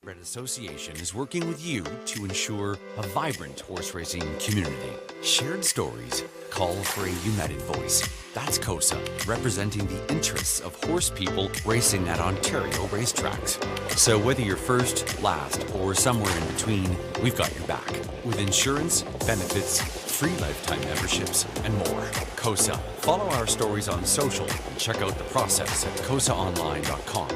Thoroughbred Association is working with you to ensure a vibrant horse racing community. Shared stories call for a united voice. That's COSA, representing the interests of horse people racing at Ontario racetracks. So whether you're first, last, or somewhere in between, we've got your back. With insurance, benefits, free lifetime memberships, and more. COSA. Follow our stories on social and check out the process at cosaonline.com.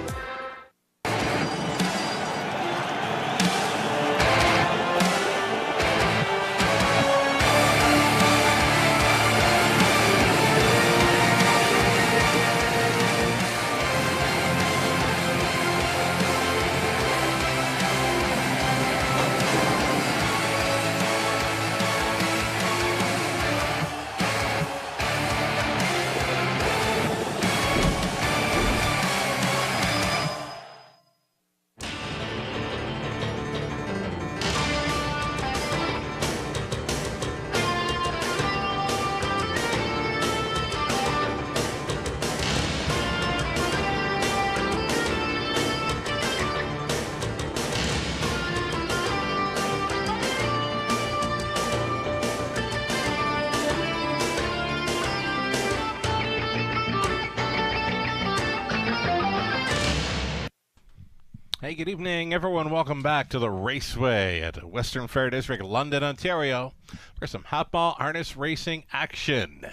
Hey, good evening, everyone. Welcome back to the Raceway at Western Fair District, London, Ontario, for some hot ball harness racing action.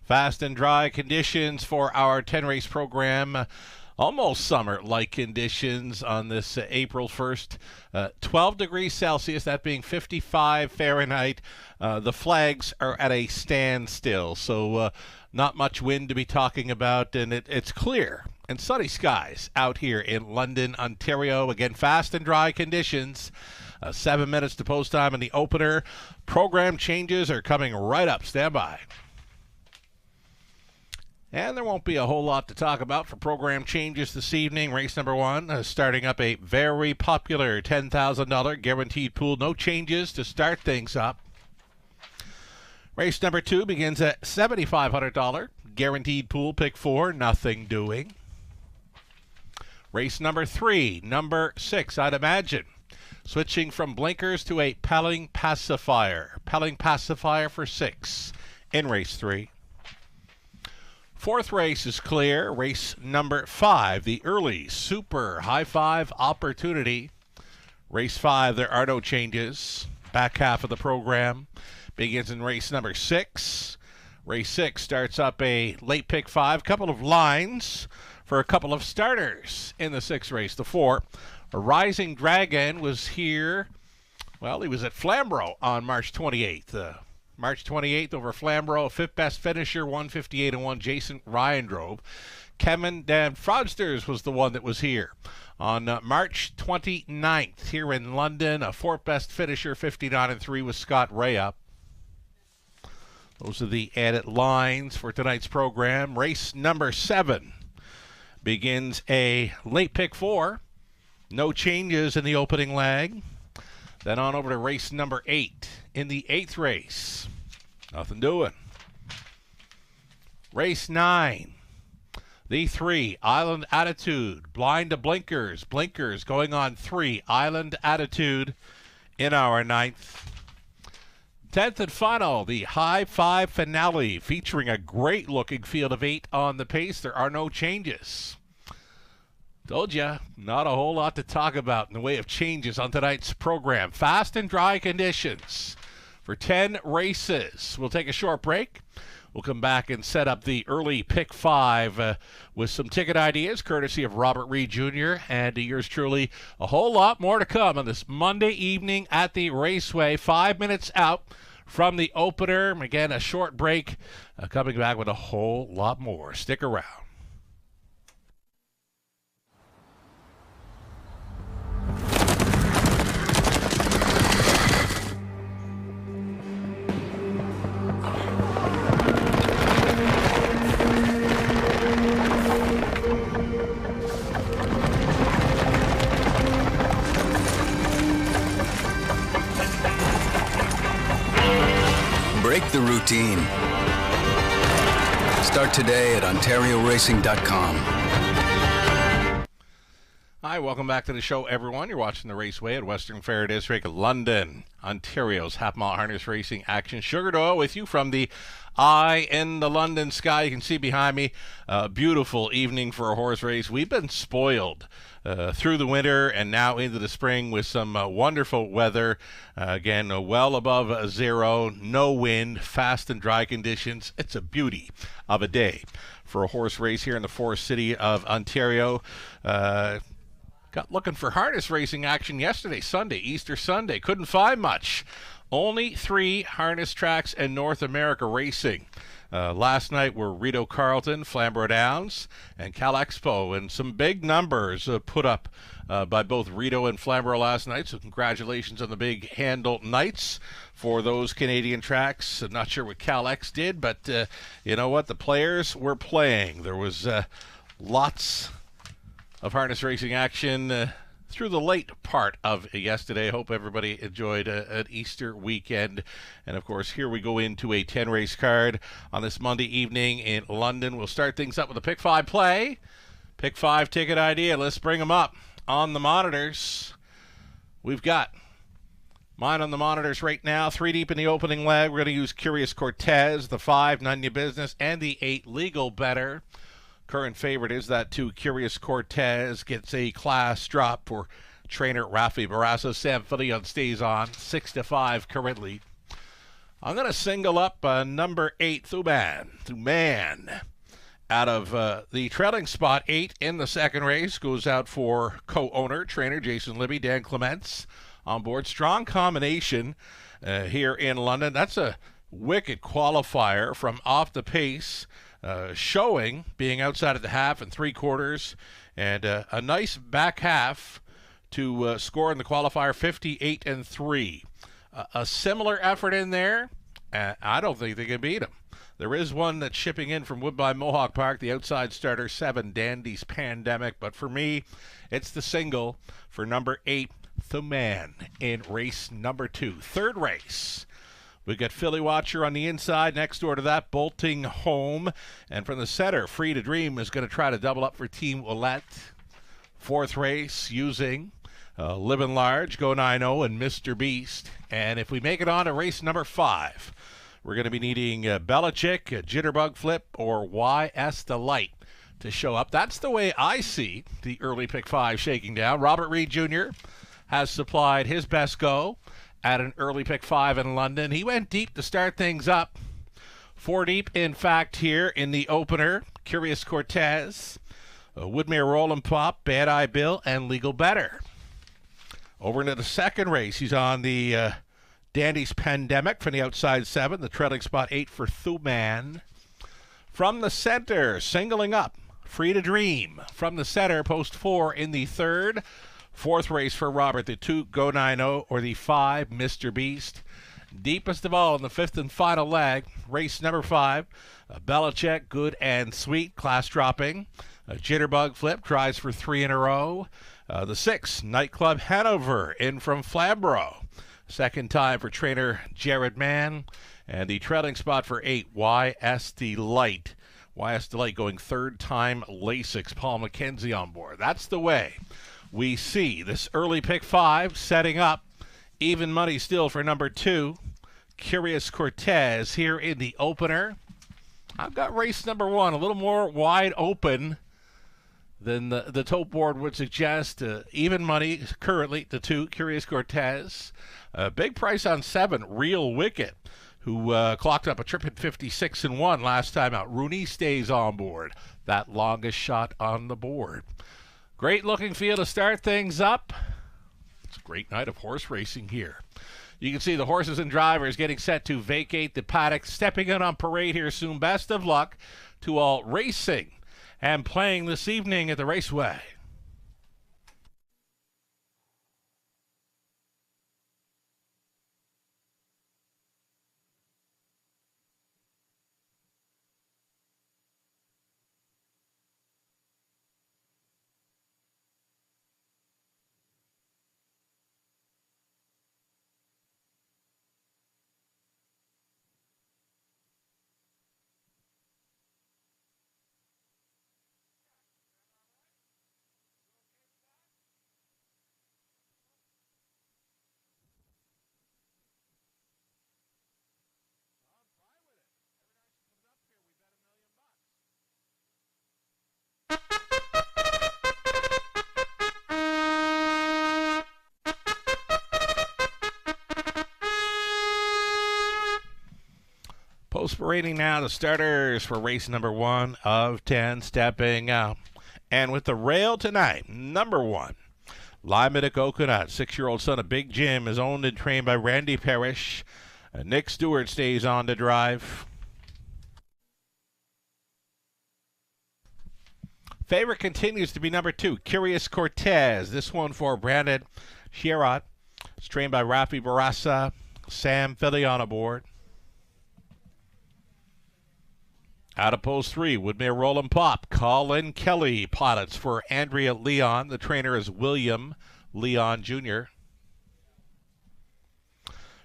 Fast and dry conditions for our 10-race program. Almost summer-like conditions on this April 1st. 12 degrees Celsius, that being 55 Fahrenheit. The flags are at a standstill, so not much wind to be talking about, and it's clear and sunny skies out here in London, Ontario. Again, fast and dry conditions. 7 minutes to post time in the opener. Program changes are coming right up. Stand by. And there won't be a whole lot to talk about for program changes this evening. Race number 1 starting up a very popular $10,000 guaranteed pool. No changes to start things up. Race number 2 begins at $7,500 guaranteed pool. Pick 4, nothing doing. Race number 3, number 6, I'd imagine. Switching from blinkers to a Pelling Pacifier. Pelling Pacifier for 6 in race 3. Fourth race is clear. Race number 5, the early Super High Five Opportunity. Race 5, there are no changes. Back half of the program begins in race number 6. Race 6 starts up a late pick 5, couple of lines for a couple of starters in the 6th race. The 4, a Rising Dragon, was here. Well, he was at Flamborough on March 28th. March 28th over Flamborough, 5th best finisher, 158-1. Jason Ryan drove. Kevin Dan Fraudsters was the one that was here on March 29th here in London. A 4th best finisher, 59-3, with Scott Ray. Those are the added lines for tonight's program. Race number 7 begins a late pick 4. No changes in the opening leg. Then on over to race number 8. In the 8th race, nothing doing. Race 9. The 3, Island Attitude. Blind to blinkers. Blinkers going on 3. Island Attitude in our 9th. 10th and final, the High Five Finale, featuring a great-looking field of 8 on the pace. There are no changes. Told ya, not a whole lot to talk about in the way of changes on tonight's program. Fast and dry conditions for 10 races. We'll take a short break. We'll come back and set up the early pick 5 with some ticket ideas, courtesy of Robert Reed Jr. and yours truly. A whole lot more to come on this Monday evening at the Raceway. 5 minutes out from the opener. Again, a short break. Coming back with a whole lot more. Stick around. Break the routine. Start today at OntarioRacing.com. Hi, welcome back to the show, everyone. You're watching the Raceway at Western Fair District, London, Ontario's half-mile harness racing action. Sugar Oil with you from the eye in the London sky. You can see behind me a beautiful evening for a horse race. We've been spoiled through the winter and now into the spring with some wonderful weather. Again, well above zero, no wind, fast and dry conditions. It's a beauty of a day for a horse race here in the Forest City of Ontario. Got looking for harness racing action yesterday, Sunday, Easter Sunday. Couldn't find much. Only 3 harness tracks in North America racing. Last night were Rideau Carleton, Flamborough Downs, and Cal Expo, and some big numbers put up by both Rideau and Flamborough last night. So congratulations on the big handle nights for those Canadian tracks. I'm not sure what Cal X did, but you know what? The players were playing. There was lots of harness racing action through the late part of yesterday. Hope everybody enjoyed an Easter weekend. And of course, here we go into a 10-race card on this Monday evening in London. We'll start things up with a Pick 5 play. Pick 5 ticket idea. Let's bring them up on the monitors. We've got mine on the monitors right now. 3 deep in the opening leg. We're going to use Curious Cortez, the 5, None Your Business, and the 8, Legal Better. Current favorite is that 2, Curious Cortez, gets a class drop for trainer Rafi Barrasso. Sam Filion stays on 6-5 currently. I'm going to single up number 8, Thuman. Out of the trailing spot, 8 in the second race goes out for co-owner, trainer Jason Libby, Dan Clements on board. Strong combination here in London. That's a wicked qualifier from off the pace. Showing being outside of the half and 3/4, and a nice back half to score in the qualifier 58-3. A similar effort in there. I don't think they can beat him. There is one that's shipping in from Woodbine Mohawk Park, the outside starter 7, Dandy's Pandemic. But for me, it's the single for number 8, Thuman, in race number 2. Third race. We've got Philly Watcher on the inside. Next door to that, Bolting Home. And from the center, Free to Dream is going to try to double up for Team Ouellette. Fourth race using Living Large, Go 9-0, and Mr. Beast. And if we make it on to race number 5, we're going to be needing Belichick, Jitterbug Flip, or YS Delight to show up. That's the way I see the early pick 5 shaking down. Robert Reed Jr. has supplied his best go at an early pick 5 in London. He went deep to start things up. 4 deep, in fact, here in the opener. Curious Cortez, Woodmere Rollin' Pop, Bad Eye Bill, and Legal Better. Over into the second race, he's on the Dandy's Pandemic from the outside 7, the trailing spot 8 for Thuman. From the center, singling up, Free to Dream. From the center, post 4 in the third. Fourth race for Robert, the 2, Go 9-0, or the 5, Mr. Beast. Deepest of all in the 5th and final leg, race number 5, Belichick, Good and Sweet, class dropping. Jitterbug Flip tries for 3 in a row. The 6, Nightclub Hanover, in from Flamborough. Second time for trainer Jared Mann. And the trailing spot for 8, YS Delight. YS Delight going third time Lasix, Paul McKenzie on board. That's the way we see this early pick 5 setting up. Even money still for number 2, Curious Cortez, here in the opener. I've got race number 1 a little more wide open than the tote board would suggest. Even money currently, the 2, Curious Cortez. Big price on 7, Real Wicked, who clocked up a trip at 56-1 last time out. Rooney stays on board. That longest shot on the board. Great looking field to start things up. It's a great night of horse racing here. You can see the horses and drivers getting set to vacate the paddock, stepping in on parade here soon. Best of luck to all racing and playing this evening at the Raceway. Post parading now the starters for race number 1 of 10 stepping out. And with the rail tonight, number 1, Lima de Coconut, 6-year-old son of Big Jim, is owned and trained by Randy Parrish. Nick Stewart stays on to drive. Favorite continues to be number 2, Curious Cortez. This one for Brandon Sherrod. It's trained by Rafi Barassa, Sam Fillion aboard. Out of post 3, Woodmere Roland Pop. Colin Kelly pilots for Andrea Leon. The trainer is William Leon Jr.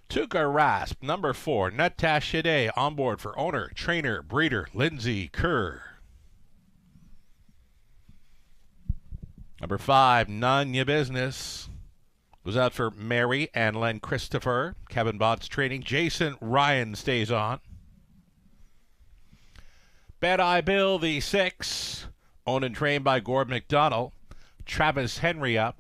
Tuca Rasp, number 4, Natasha Day, on board for owner, trainer, breeder, Lindsay Kerr. Number 5, None Ya Business, was out for Mary and Len Christopher. Kevin Bott's training. Jason Ryan stays on. Bad Eye Bill, the 6, owned and trained by Gord McDonald. Travis Henry up.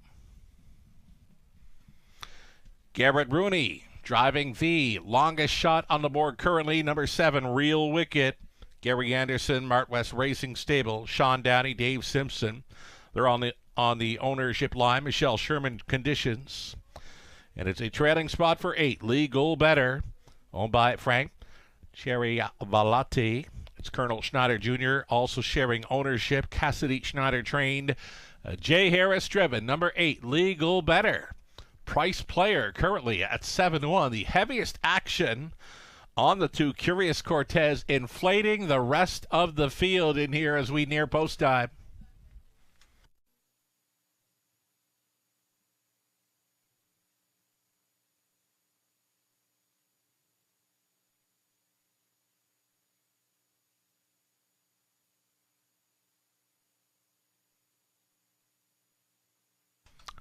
Garrett Rooney driving the longest shot on the board currently, number 7, Real Wicked. Gary Anderson, Mart West Racing Stable. Sean Downey, Dave Simpson. They're on the ownership line. Michelle Sherman conditions. And it's a trailing spot for 8, Legal Better, owned by Frank Cherry Valati. It's Colonel Schneider Jr. also sharing ownership. Cassidy Schneider trained. Jay Harris driven. Number 8, Legal Better. Price Player currently at 7-1. The heaviest action on the 2, Curious Cortez, inflating the rest of the field in here as we near post time.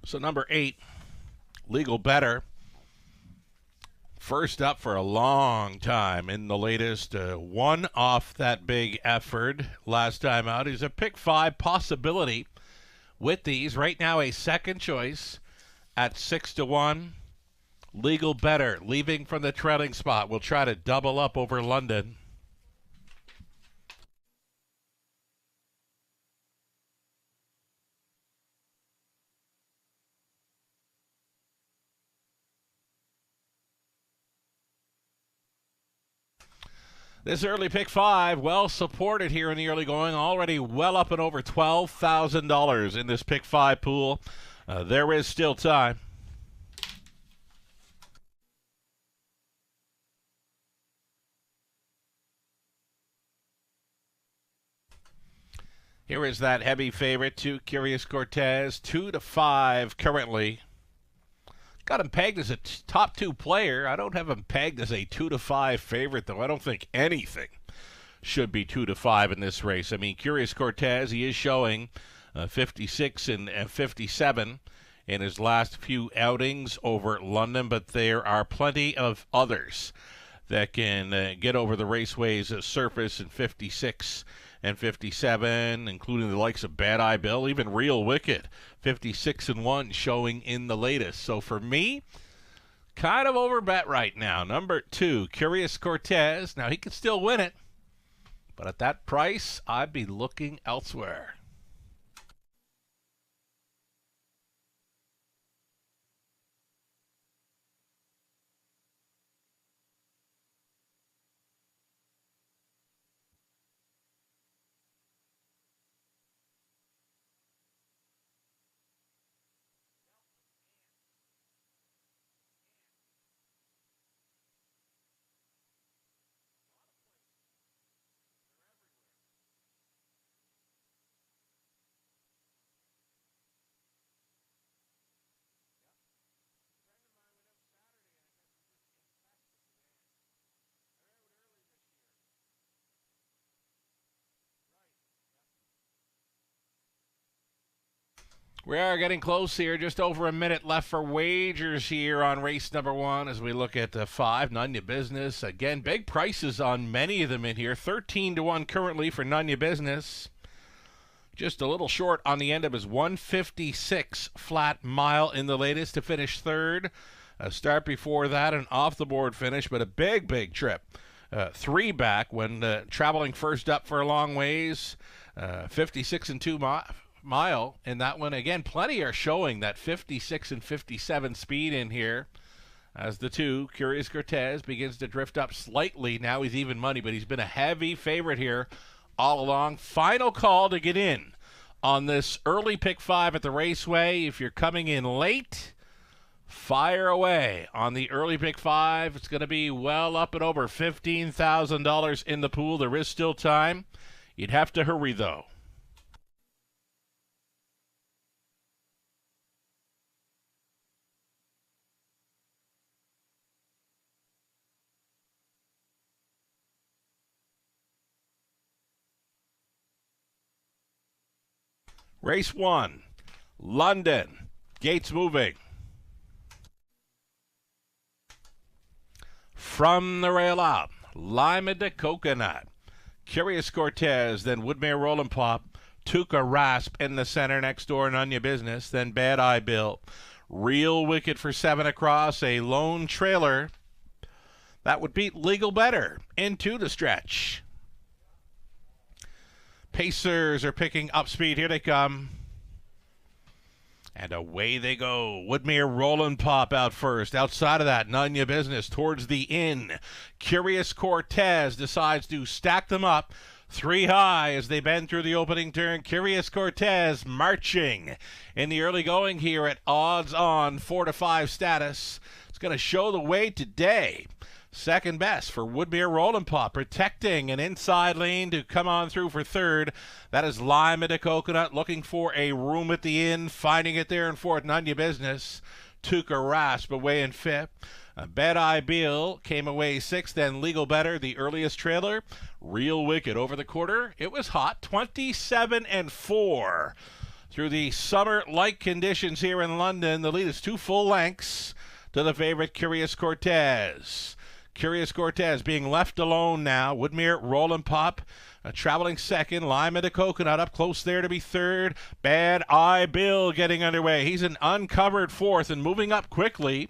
So number 8, Legal Better, first up for a long time in the latest. One off that big effort last time out. He's a pick 5 possibility with these. Right now a second choice at 6-1. Legal Better leaving from the trailing spot. We'll try to double up over London. This early pick 5, well supported here in the early going, already well up and over $12,000 in this pick 5 pool. There is still time. Here is that heavy favorite to Curious Cortez, 2-5 currently. Got him pegged as a top 2 player. I don't have him pegged as a 2-5 favorite, though. I don't think anything should be 2-5 in this race. I mean, Curious Cortez, he is showing 56 and 57 in his last few outings over London, but there are plenty of others that can get over the raceway's surface in 56 and 57, including the likes of Bad Eye Bill, even Real Wicked, 56-1 showing in the latest. So for me, kind of overbet right now. Number 2, Curious Cortez. Now he can still win it, but at that price, I'd be looking elsewhere. We are getting close here. Just over a minute left for wagers here on race number 1 as we look at the 5, None Ya Business. Again, big prices on many of them in here. 13-1 currently for None Ya Business. Just a little short on the end of his 156 flat mile in the latest to finish 3rd. A start before that, an off-the-board finish, but a big, big trip 3 back when traveling first up for a long ways. 56 and 2 mile in that one. Again, plenty are showing that 56 and 57 speed in here. As the 2, Curious Cortez, begins to drift up slightly. Now he's even money, but he's been a heavy favorite here all along. Final call to get in on this early pick 5 at the Raceway. If you're coming in late, fire away on the early pick 5. It's going to be well up and over $15,000 in the pool. There is still time. You'd have to hurry, though. Race 1, London. Gates moving. From the rail out, Lima de Coconut. Curious Cortez, then Woodmere Rollin' Pop. Tuca Rasp in the center next door, None Ya Business. Then Bad Eye Bill. Real Wicked for 7 across, a lone trailer. That would beat Legal Better into the stretch. Pacers are picking up speed. Here they come. And away they go. Woodmere Rollin' Pop out first. Outside of that, None Ya Business towards the inn. Curious Cortez decides to stack them up 3 high as they bend through the opening turn. Curious Cortez marching in the early going here at odds on 4-5 status. It's going to show the way today. Second best for Woodmere Rollin' Pop, protecting an inside lane to come on through for third. That is Lima de Coconut looking for a room at the inn, finding it there in fourth. None Ya Business. Tuca Rasp away in fifth. Bad Eye Bill came away sixth. Then Legal Better, the earliest trailer. Real Wicked over the quarter. It was hot, 27 and 4. Through the summer-like conditions here in London, the lead is 2 full lengths to the favorite Curious Cortez. Curious Cortez being left alone now. Woodmere Rollin' Pop traveling second. Lima de Coconut up close there to be third. Bad Eye Bill getting underway. He's an uncovered fourth and moving up quickly.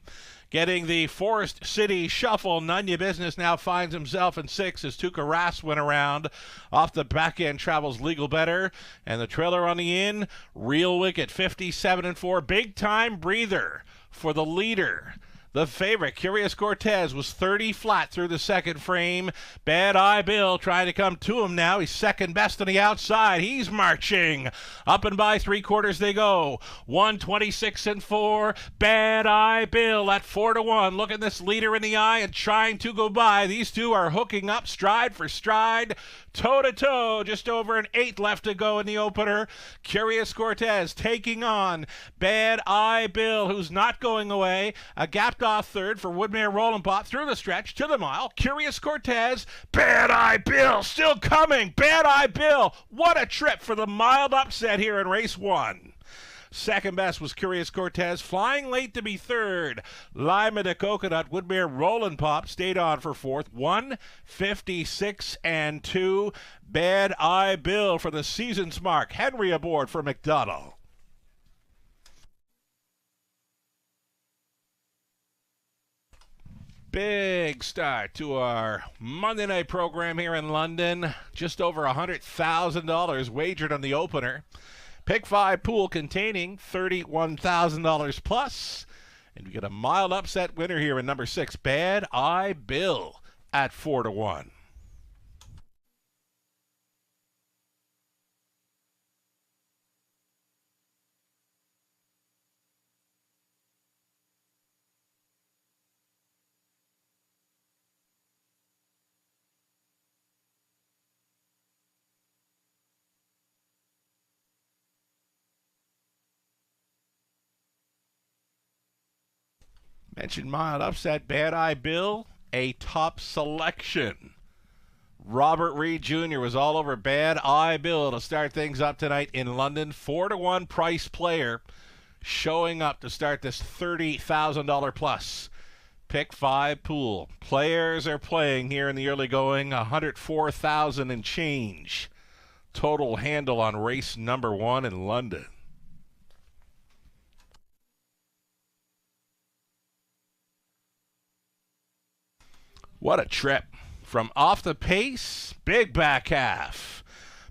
Getting the Forest City Shuffle. None Ya Business now finds himself in sixth as Tuca Rasp went around. Off the back end travels Legal Better. And the trailer on the in, Real Wicked, 57 and 4. Big time breather for the leader. The favorite, Curious Cortez, was 30 flat through the second frame. Bad Eye Bill trying to come to him now. He's second best on the outside. He's marching. Up and by 3/4 they go. 126 and 4. Bad Eye Bill at 4-1. Looking this leader in the eye and trying to go by. These two are hooking up stride for stride. Toe-to-toe, just over an 8 left to go in the opener. Curious Cortez taking on Bad Eye Bill, who's not going away. A gapped off third for Woodmere Rollin' Pop through the stretch to the mile. Curious Cortez, Bad Eye Bill still coming. Bad Eye Bill, what a trip for the mild upset here in race 1. Second best was Curious Cortez, flying late to be third. Lima de Coconut, Woodmere Rollin' Pop stayed on for fourth. 156 and 2. Bad Eye Bill for the season's mark. Henry aboard for McDonald. Big start to our Monday night program here in London. Just over $100,000 wagered on the opener. Pick 5 pool containing $31,000 plus. And we get a mild upset winner here in number 6, Bad Eye Bill at 4-1. Mentioned mild upset, Bad Eye Bill, a top selection. Robert Reed Jr. was all over Bad Eye Bill to start things up tonight in London. 4-1 price player showing up to start this $30,000 plus pick 5 pool. Players are playing here in the early going, 104,000 and change. Total handle on race number 1 in London. What a trip from off the pace, big back half.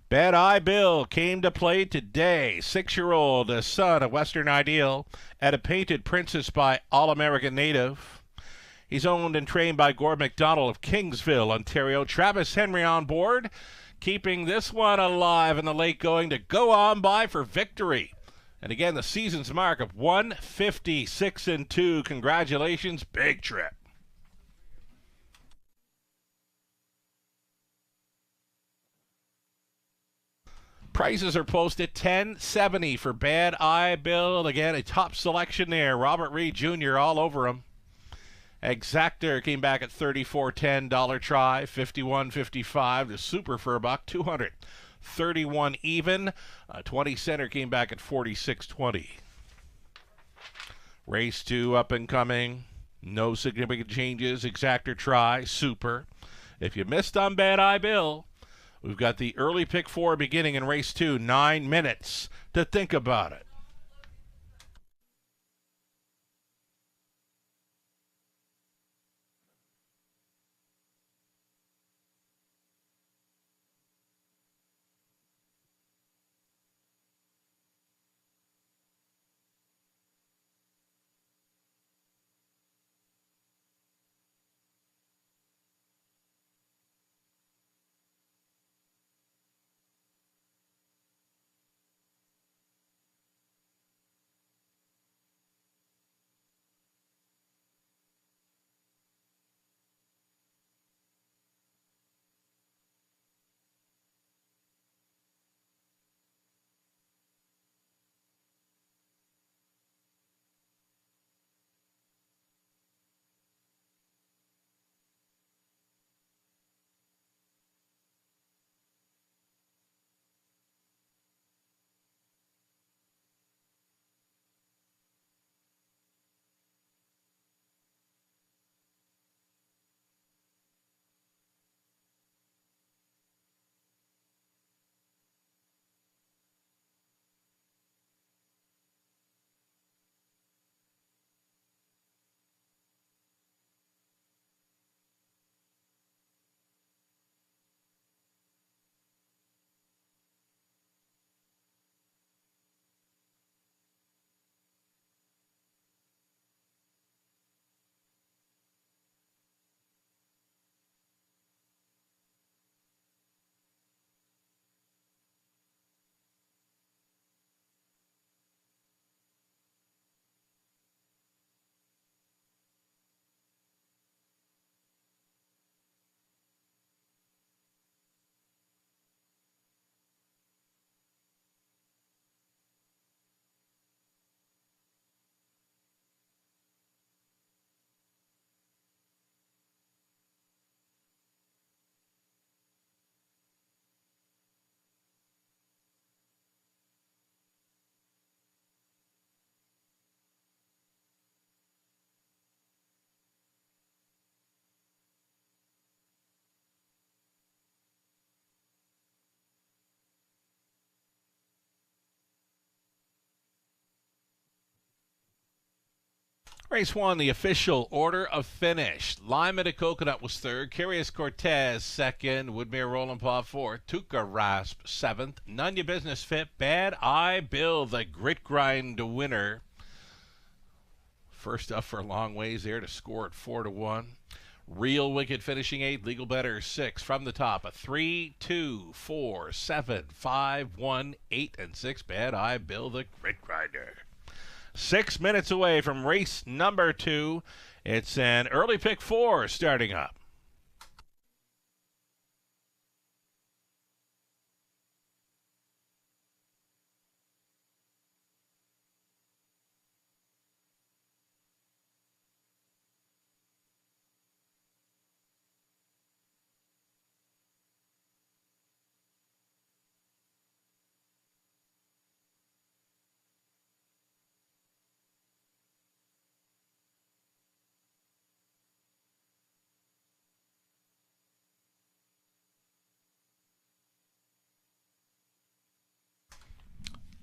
Bad Eye Bill came to play today. 6-year-old, a son of Western Ideal, at a painted princess by All-American Native. He's owned and trained by Gord McDonald of Kingsville, Ontario. Travis Henry on board, keeping this one alive in the late going to go on by for victory. And again, the season's mark of 156-2. Congratulations, big trip. Prices are posted $10.70 for Bad Eye Bill. Again, a top selection there. Robert Reed Jr. all over him. Exactor came back at $34.10. Dollar Try, $51.55. The Super for a buck, $231 even. 20 Center came back at $46.20. Race 2 up and coming. No significant changes. Exactor Try, Super. If you missed on Bad Eye Bill, we've got the early pick 4 beginning in race 2. 9 minutes to think about it. Race 1, the official order of finish. Lima de Coconut was third. Curious Cortez second. Woodmere Rolling Paw fourth. Tuca Rasp seventh. None Your Business Fit. Bad Eye Bill, the grit grind winner. First up for a long ways there to score at 4-1. Real Wicked finishing 8th. Legal Better 6th. From the top, a 3, 2, 4, 7, 5, 1, 8, and 6. Bad Eye Bill, the grit grinder. 6 minutes away from race number 2. It's an early pick 4 starting up.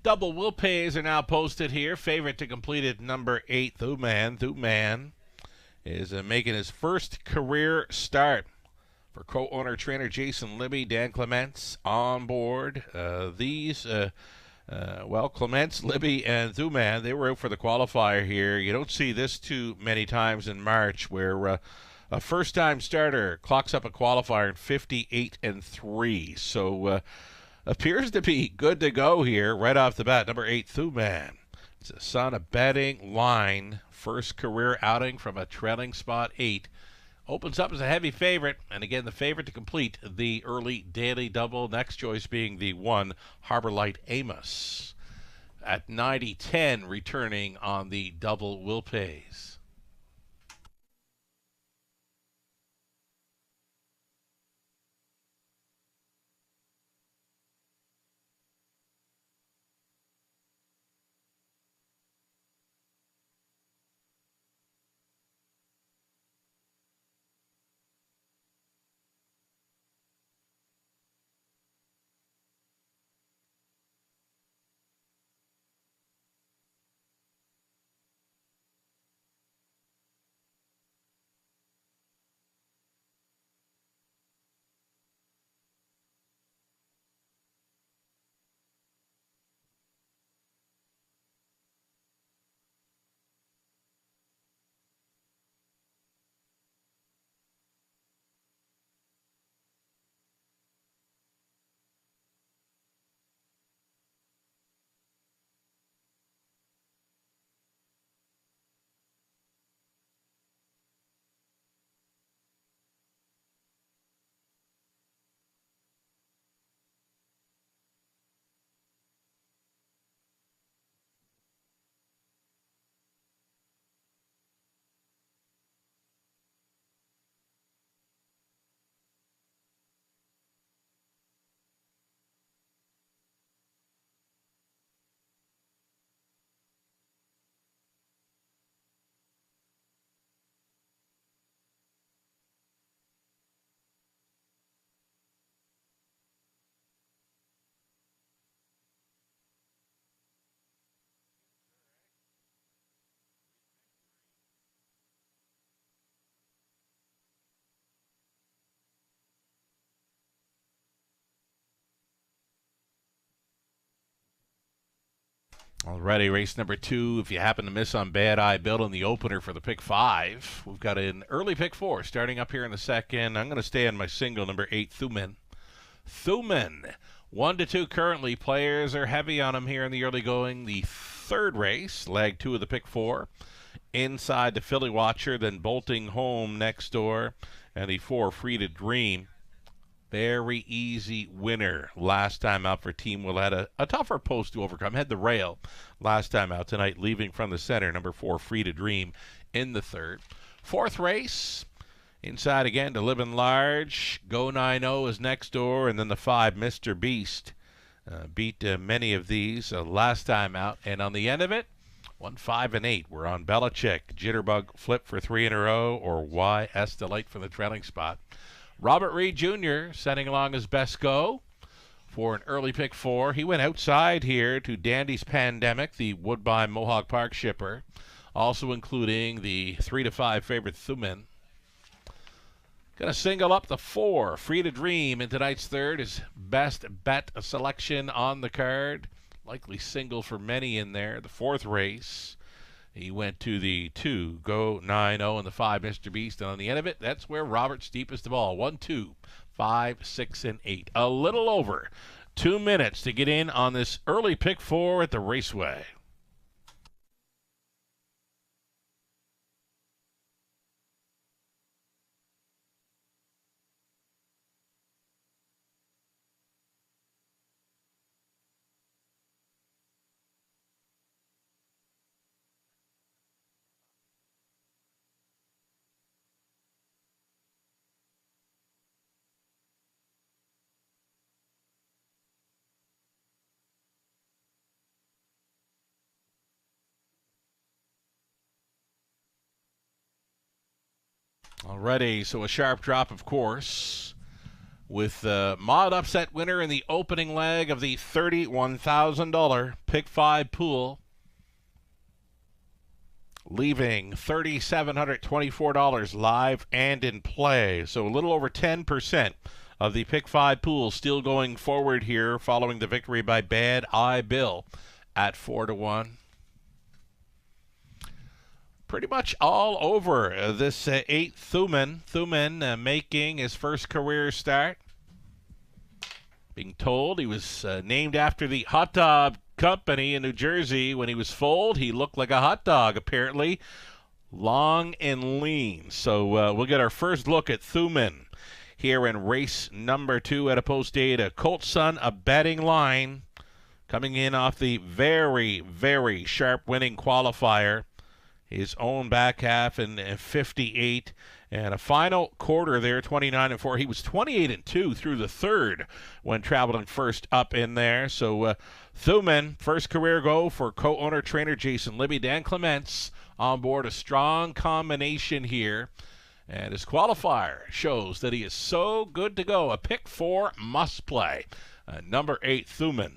Double will pays are now posted here. Favorite to complete it, number 8, Thuman. Thuman is making his first career start. For co-owner trainer Jason Libby, Dan Clements on board. Clements, Libby, and Thuman, they were out for the qualifier here. You don't see this too many times in March where a first-time starter clocks up a qualifier in 58-3. So appears to be good to go here right off the bat. Number 8, Thuman. It's a son of betting line. First career outing from a trailing spot 8. Opens up as a heavy favorite, and again, the favorite to complete the early daily double. Next choice being the 1, Harbor Light Amos. At 90-10, returning on the double will pays. Alrighty, race number 2. If you happen to miss on Bad Eye Bill in the opener for the pick 5, we've got an early pick 4 starting up here in the second. I'm going to stay on my single, number 8, Thuman. 1-2 currently. Players are heavy on him here in the early going. The third race, leg 2 of the pick 4. Inside the Philly Watcher, then bolting home next door. And the 4, Free to Dream. Very easy winner last time out for Team Will. Had a tougher post to overcome. Had the rail last time out tonight, leaving from the center. Number 4, Free to Dream in the third. Fourth race, inside again to Living Large. Go 9-0 is next door. And then the 5, Mr. Beast. Beat many of these last time out. And on the end of it, 1, 5, and 8. We're on Belichick. Jitterbug Flip for 3 in a row, or YS Delight for the trailing spot. Robert Reed Jr. setting along his best go for an early pick 4. He went outside here to Dandy's Pandemic, the Woodbine Mohawk Park shipper, also including the 3-5 favorite Thuman. Going to single up the 4, Free to Dream, in tonight's third. His best bet selection on the card. Likely single for many in there. The fourth race, he went to the 2, Go 9-0, and the 5, Mr. Beast. And on the end of it, that's where Robert's deepest of all. 1, 2, 5, 6, and 8. A little over 2 minutes to get in on this early pick 4 at the Raceway. Alrighty, so a sharp drop, of course, with the mod upset winner in the opening leg of the $31,000 pick 5 pool. leaving $3,724 live and in play. So a little over 10% of the Pick 5 pool still going forward here following the victory by Bad Eye Bill at 4-1. Pretty much all over this 8th Thuman. Thuman making his first career start. Being told he was named after the hot dog company in New Jersey. When he was foaled, he looked like a hot dog, apparently. Long and lean. So we'll get our first look at Thuman here in race number 2 at a post-date. Colt Sun, a betting line, coming in off the very, very sharp winning qualifier. His own back half in 58, and a final quarter there, 29-4. He was 28-2 through the third when traveling first up in there. So Thuman, first career go for co-owner trainer Jason Libby. Dan Clements on board, a strong combination here. And his qualifier shows that he is so good to go. A pick 4 must play. Number 8, Thuman.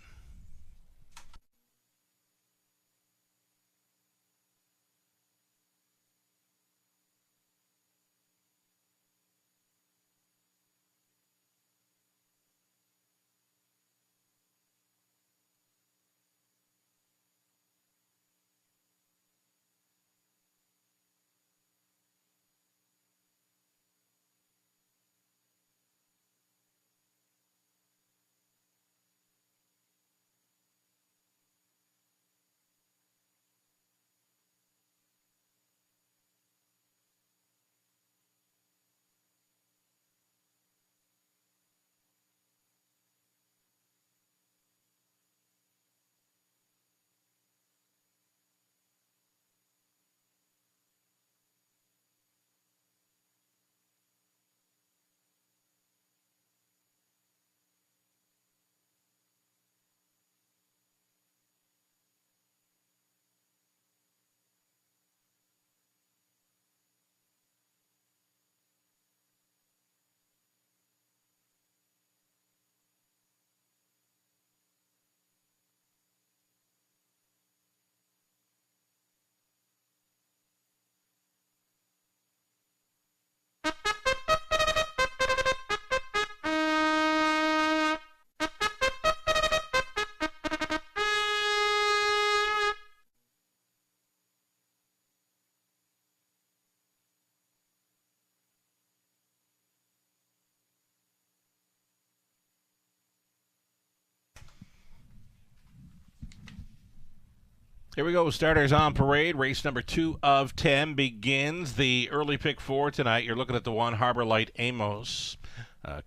Here we go. Starters on parade. Race number 2 of 10 begins. The early pick 4 tonight. You're looking at the 1 Harbor Light Amos.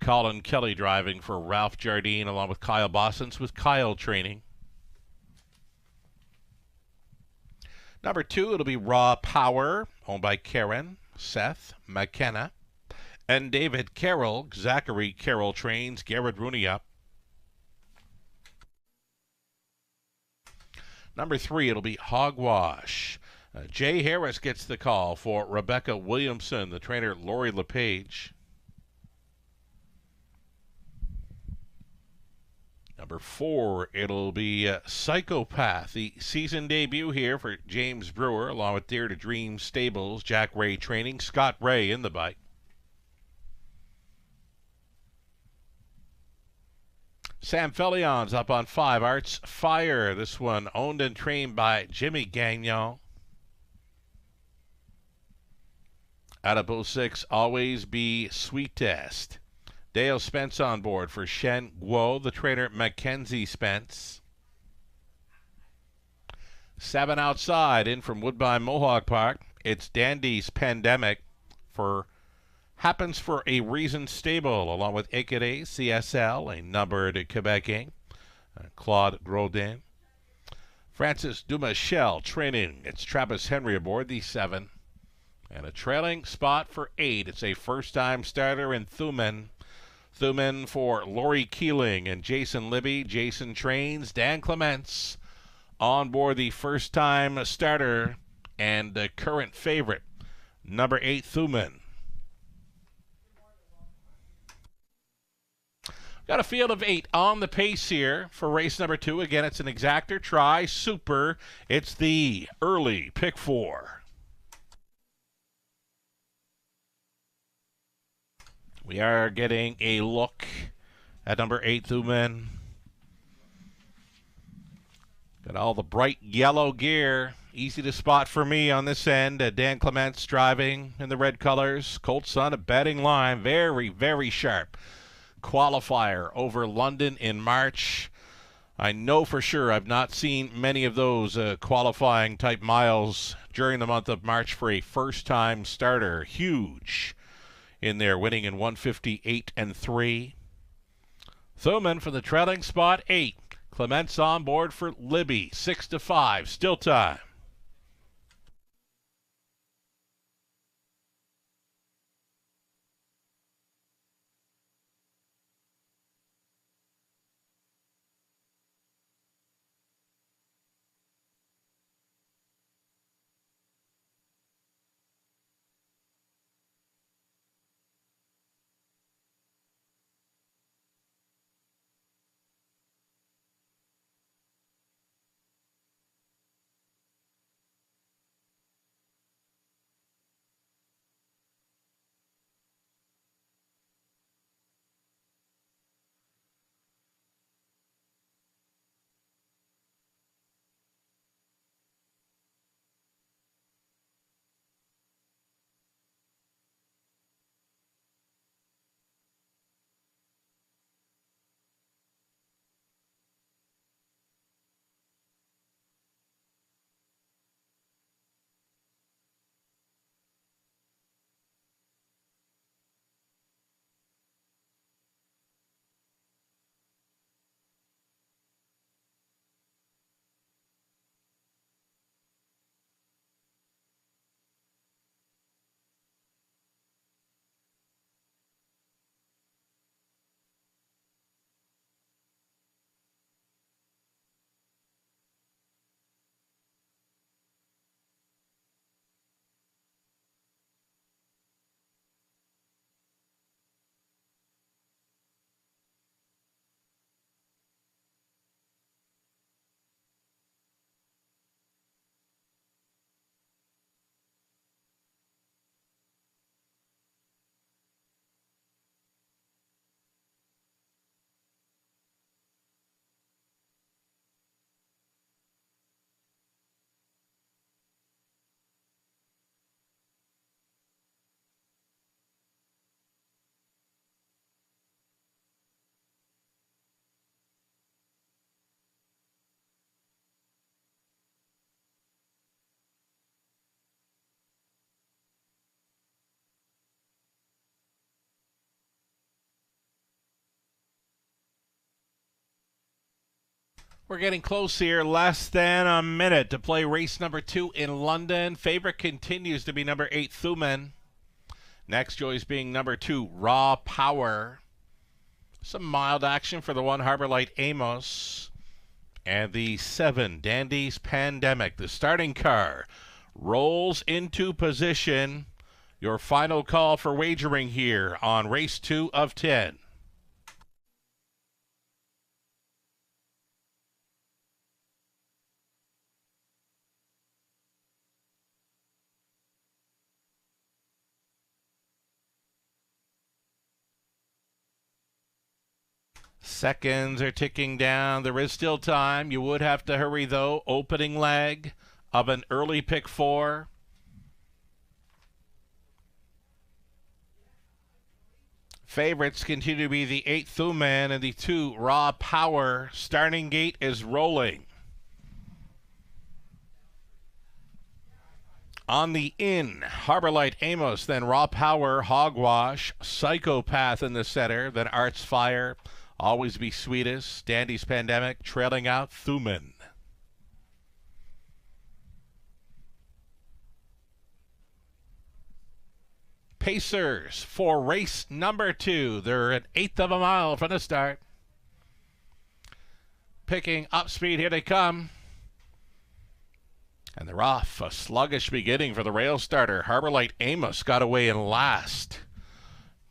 Colin Kelly driving for Ralph Jardine along with Kyle Bossens with Kyle training. Number 2, it'll be Raw Power, owned by Karen, Seth, McKenna, and David Carroll. Zachary Carroll trains Garrett Rooney up. Number 3, it'll be Hogwash. Jay Harris gets the call for Rebecca Williamson, the trainer Lori LePage. Number 4, it'll be Psychopath, the season debut here for James Brewer, along with Dare to Dream Stables, Jack Ray training, Scott Ray in the bike. Sam Fellion's up on 5, Arts Fire. This one owned and trained by Jimmy Gagnon. Out of 06, Always Be Sweetest. Dale Spence on board for Shen Guo, the trainer Mackenzie Spence. 7 outside, in from Woodbine Mohawk Park. It's Dandy's Pandemic for Happens for a Reason Stable, along with Ekere CSL, a numbered Quebecing, Claude Grodin. Francis Dumachel training. It's Travis Henry aboard the 7. And a trailing spot for 8. It's a first-time starter in Thuman. Thuman for Lori Keeling and Jason Libby. Jason trains. Dan Clements on board the first-time starter and the current favorite, number 8 Thuman. Got a field of 8 on the pace here for race number 2. Again, it's an exactor try super. It's the early pick 4. We are getting a look at number 8, Thuman. Got all the bright yellow gear. Easy to spot for me on this end. Dan Clements driving in the red colors. Colt Sun, a betting line. Very, very sharp qualifier over London in March. I know for sure I've not seen many of those qualifying type miles during the month of March for a first-time starter. Huge in there, winning in 158 and 3. Thuman for the trailing spot 8. Clements on board for Libby 6-5. Still time. We're getting close here. Less than a minute to play race number 2 in London. Favorite continues to be number 8, Thuman. Next choice being number 2, Raw Power. Some mild action for the 1, Harbor Light Amos. And the 7, Dandy's Pandemic. The starting car rolls into position. Your final call for wagering here on race 2 of 10. Seconds are ticking down. There is still time. You would have to hurry, though. Opening leg of an early pick 4. Favorites continue to be the 8, Thuman, and the 2, Raw Power. Starting gate is rolling. On the in, Harbor Light Amos, then Raw Power, Hogwash, Psychopath in the center, then Arts Fire, Always Be Sweetest, Dandy's Pandemic, trailing out Thuman. Pacers for race number 2. They're an 1/8 of a mile from the start. Picking up speed, here they come. And they're off. A sluggish beginning for the rail starter. Harbor Light Amos got away in last.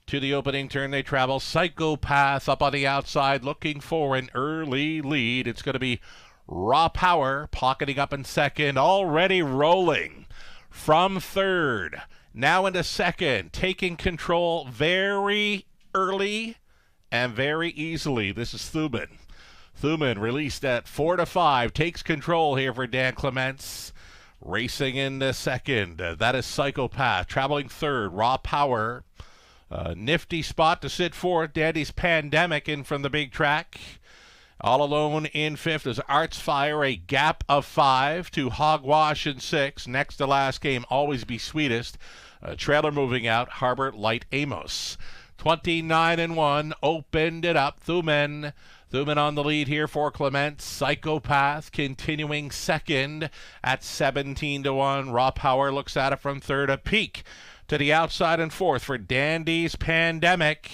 To the opening turn they travel. Psychopath up on the outside looking for an early lead. It's going to be Raw Power pocketing up in second. Already rolling from third. Now into second, taking control very early and very easily. This is Thuman. Thuman released at 4-5, takes control here for Dan Clements. Racing into second, that is Psychopath. Traveling third, Raw Power. Nifty spot to sit fourth, Dandy's Pandemic in from the big track. All alone in fifth is Arts Fire, a gap of 5 to Hogwash in 6. Next to last game, Always Be Sweetest. Trailer moving out, Harbor Light Amos. 29-1, opened it up. Thuman on the lead here for Clement. Psychopath continuing second at 17-1. Raw Power looks at it from third. A peak to the outside and fourth for Dandy's Pandemic.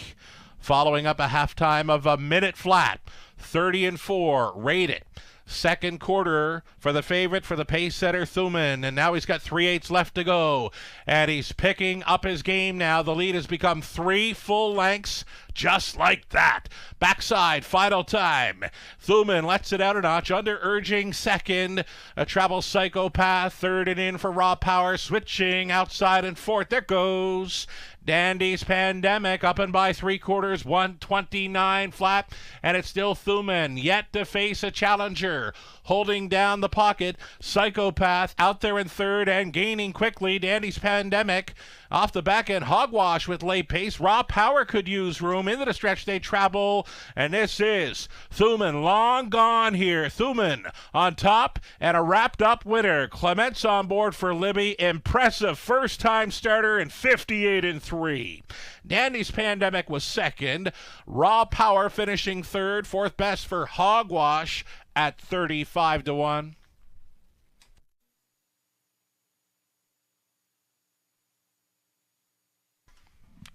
Following up a halftime of a minute flat. 30-4, rated. Second quarter for the favorite, for the pace setter, Thuman. And now he's got 3/8 left to go. And he's picking up his game now. The lead has become 3 full lengths, just like that. Backside, final time. Thuman lets it out a notch, under urging second. A Travel Psychopath, third and in for Raw Power. Switching outside and fourth. There goes Dandy's Pandemic, up and by 3/4, 129 flat, and it's still Thuman yet to face a challenger. Holding down the pocket, Psychopath out there in third and gaining quickly. Dandy's Pandemic off the back end. Hogwash with late pace. Raw Power could use room. Into the stretch they travel, and this is Thuman long gone here. Thuman on top and a wrapped up winner. Clements on board for Libby. Impressive first time starter in 58-3. Dandy's Pandemic was second. Raw Power finishing third. Fourth best for Hogwash at 35-1.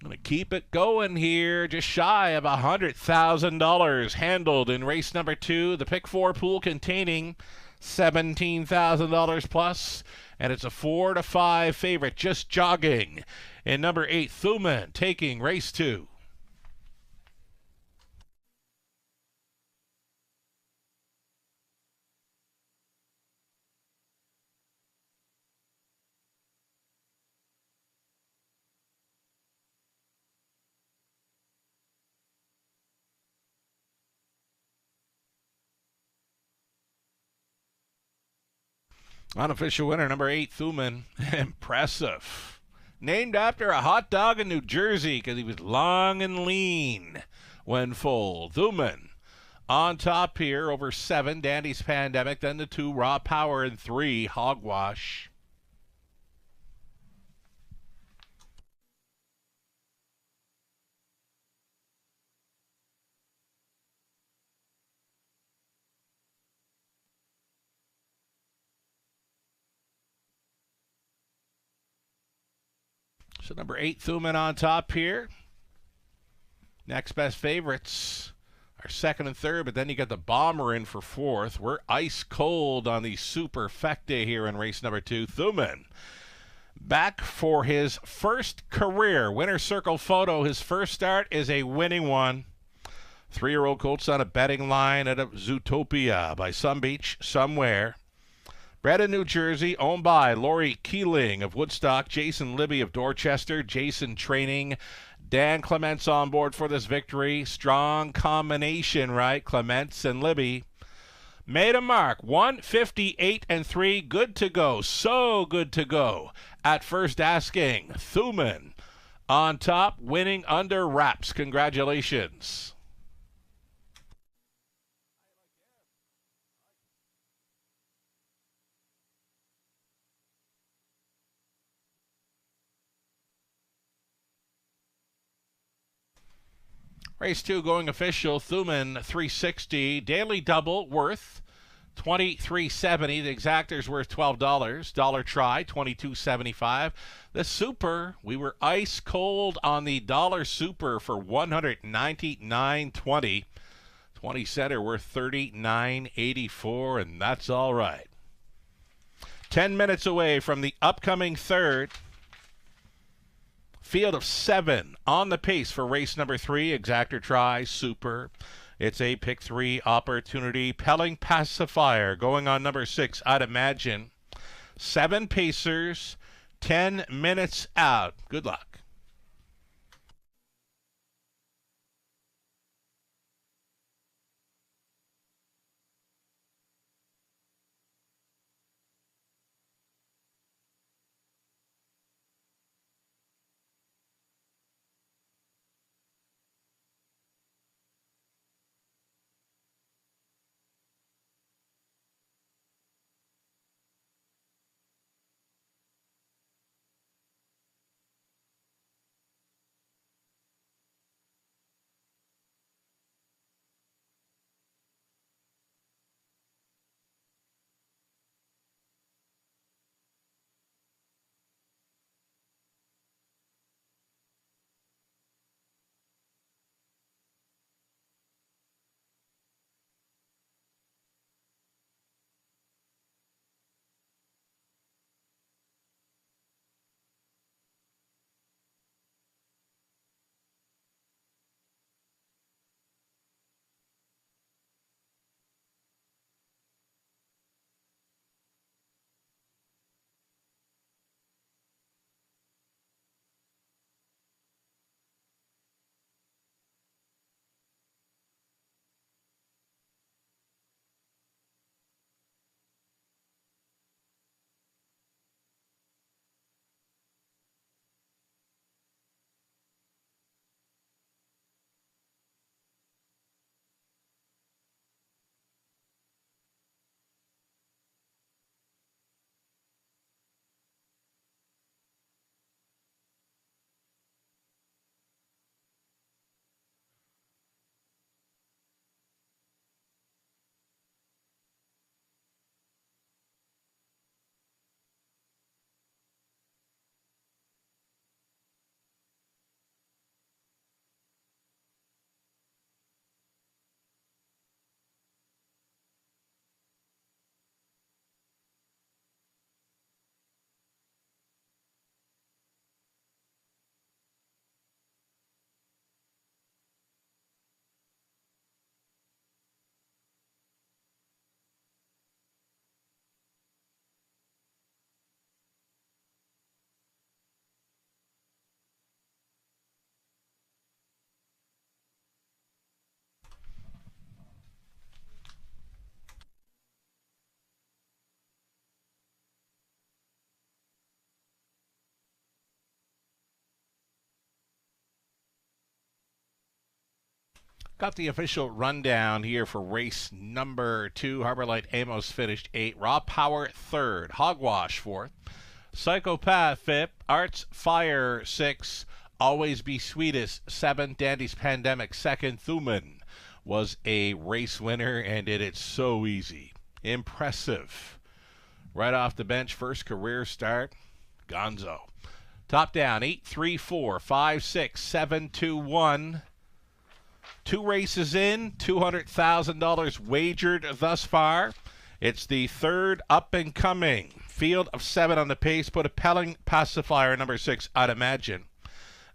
Going to keep it going here, just shy of $100,000 handled in race number 2. The pick 4 pool containing $17,000 plus, and it's a 4-5 favorite, just jogging in number 8, Thuman, taking race 2. Unofficial winner, number 8, Thuman. Impressive. Named after a hot dog in New Jersey because he was long and lean when full. Thuman on top here over 7, Dandy's Pandemic. Then the 2, Raw Power, and 3, Hogwash. So number 8, Thuman on top here. Next best favorites are second and third, but then you got the Bomber in for fourth. We're ice cold on the Superfecta here in race number 2. Thuman back for his first career winner circle photo. His first start is a winning one. 3-year-old colts on a betting line at a Zootopia by Some Beach somewhere. Bred in New Jersey, owned by Lori Keeling of Woodstock, Jason Libby of Dorchester, Jason training, Dan Clements on board for this victory. Strong combination, right? Clements and Libby. Made a mark, 158-3, good to go, so good to go. At first asking, Thuman on top, winning under wraps. Congratulations. Race 2 going official, Thuman 360, daily double worth $23.70. The exactor's worth $12. Dollar try, $22.75. The super, we were ice cold on the dollar super for $199.20. 20 center worth $39.84, and that's all right. 10 minutes away from the upcoming third. Field of 7 on the pace for race number 3. Exactor try, super. It's a pick 3 opportunity. Pelling Pacifier going on number 6, I'd imagine. 7 pacers, 10 minutes out. Good luck. Got the official rundown here for race number 2. Harbor Light Amos finished 8. Raw Power 3rd. Hogwash 4th. Psychopath 5th. Arts Fire 6th. Always Be Sweetest 7th. Dandy's Pandemic 2nd. Thuman was a race winner and did it so easy. Impressive. Right off the bench, first career start. Gonzo. Top down 8, 3, 4, 5, 6, 7, 2, 1. 2 races in, $200,000 wagered thus far. It's the third up and coming. Field of 7 on the pace. Put a Pelling Pacifier, number 6, I'd imagine.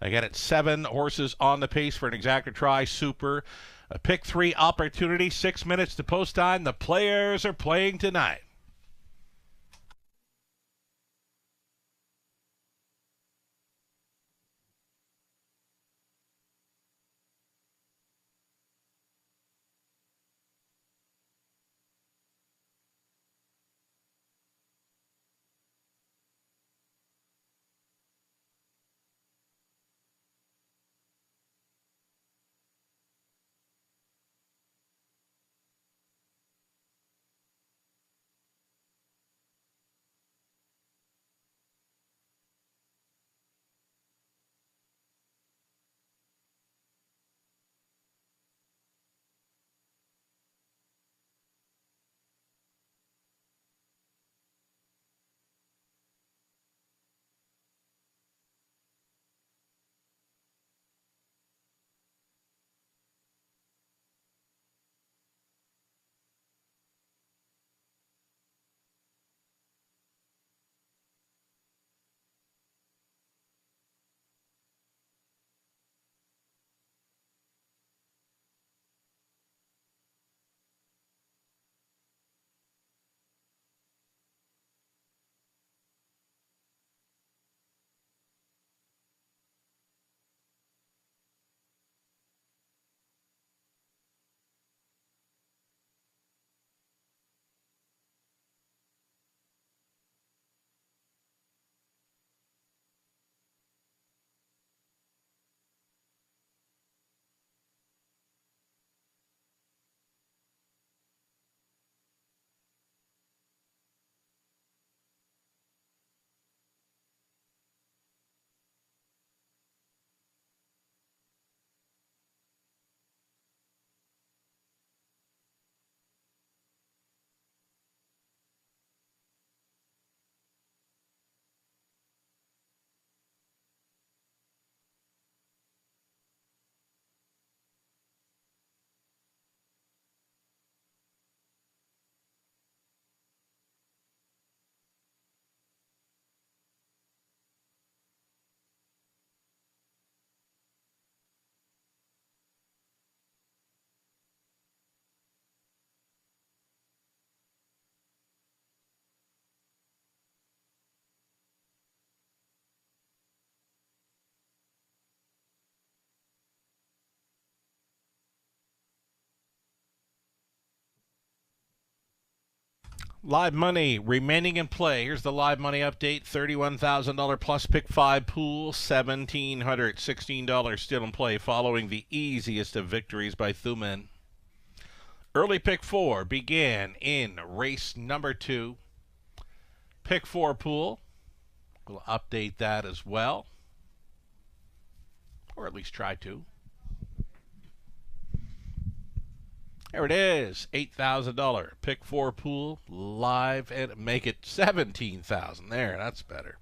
Again, it's 7 horses on the pace for an exacta try. Super. A pick 3 opportunity. 6 minutes to post time. The players are playing tonight. Live money remaining in play. Here's the live money update. $31,000 plus pick 5 pool. $1,716 still in play following the easiest of victories by Thuman. Early pick 4 began in race number 2. Pick 4 pool. We'll update that as well. Or at least try to. There it is, $8,000 pick 4 pool live, and make it $17,000. There, that's better.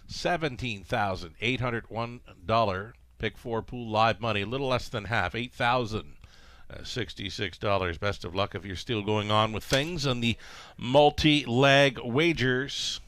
$17,801 pick 4 pool live money, a little less than half, $8,066. Best of luck if you're still going on with things on the multi-leg wagers.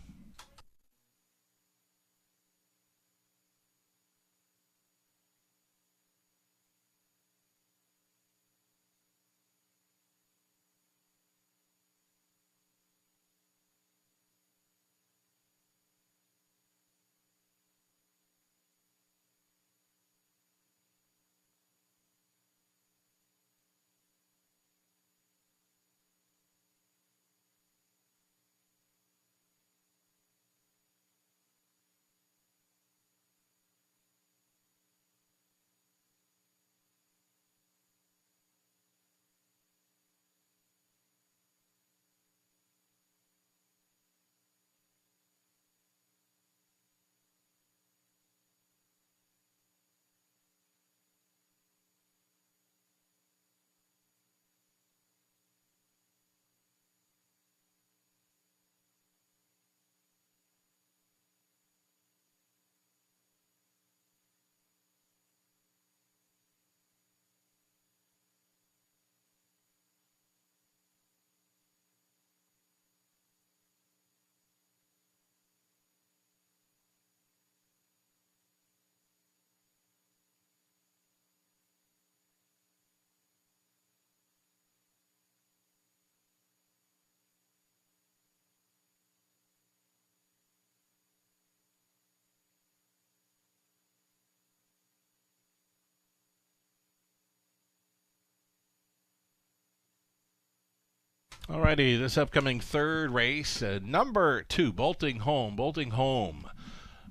Alrighty, this upcoming third race, number 2, Bolting Home. Bolting Home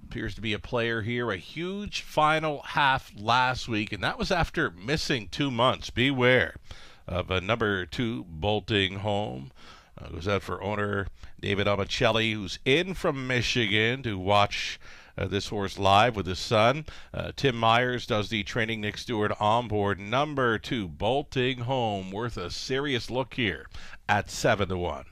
appears to be a player here. A huge final half last week, and that was after missing 2 months. Beware of number 2, Bolting Home. Goes out for owner David Amicelli, who's in from Michigan to watch this horse live with his son. Tim Myers does the training. Nick Stewart on board. Number 2, Bolting Home, worth a serious look here at 7-1.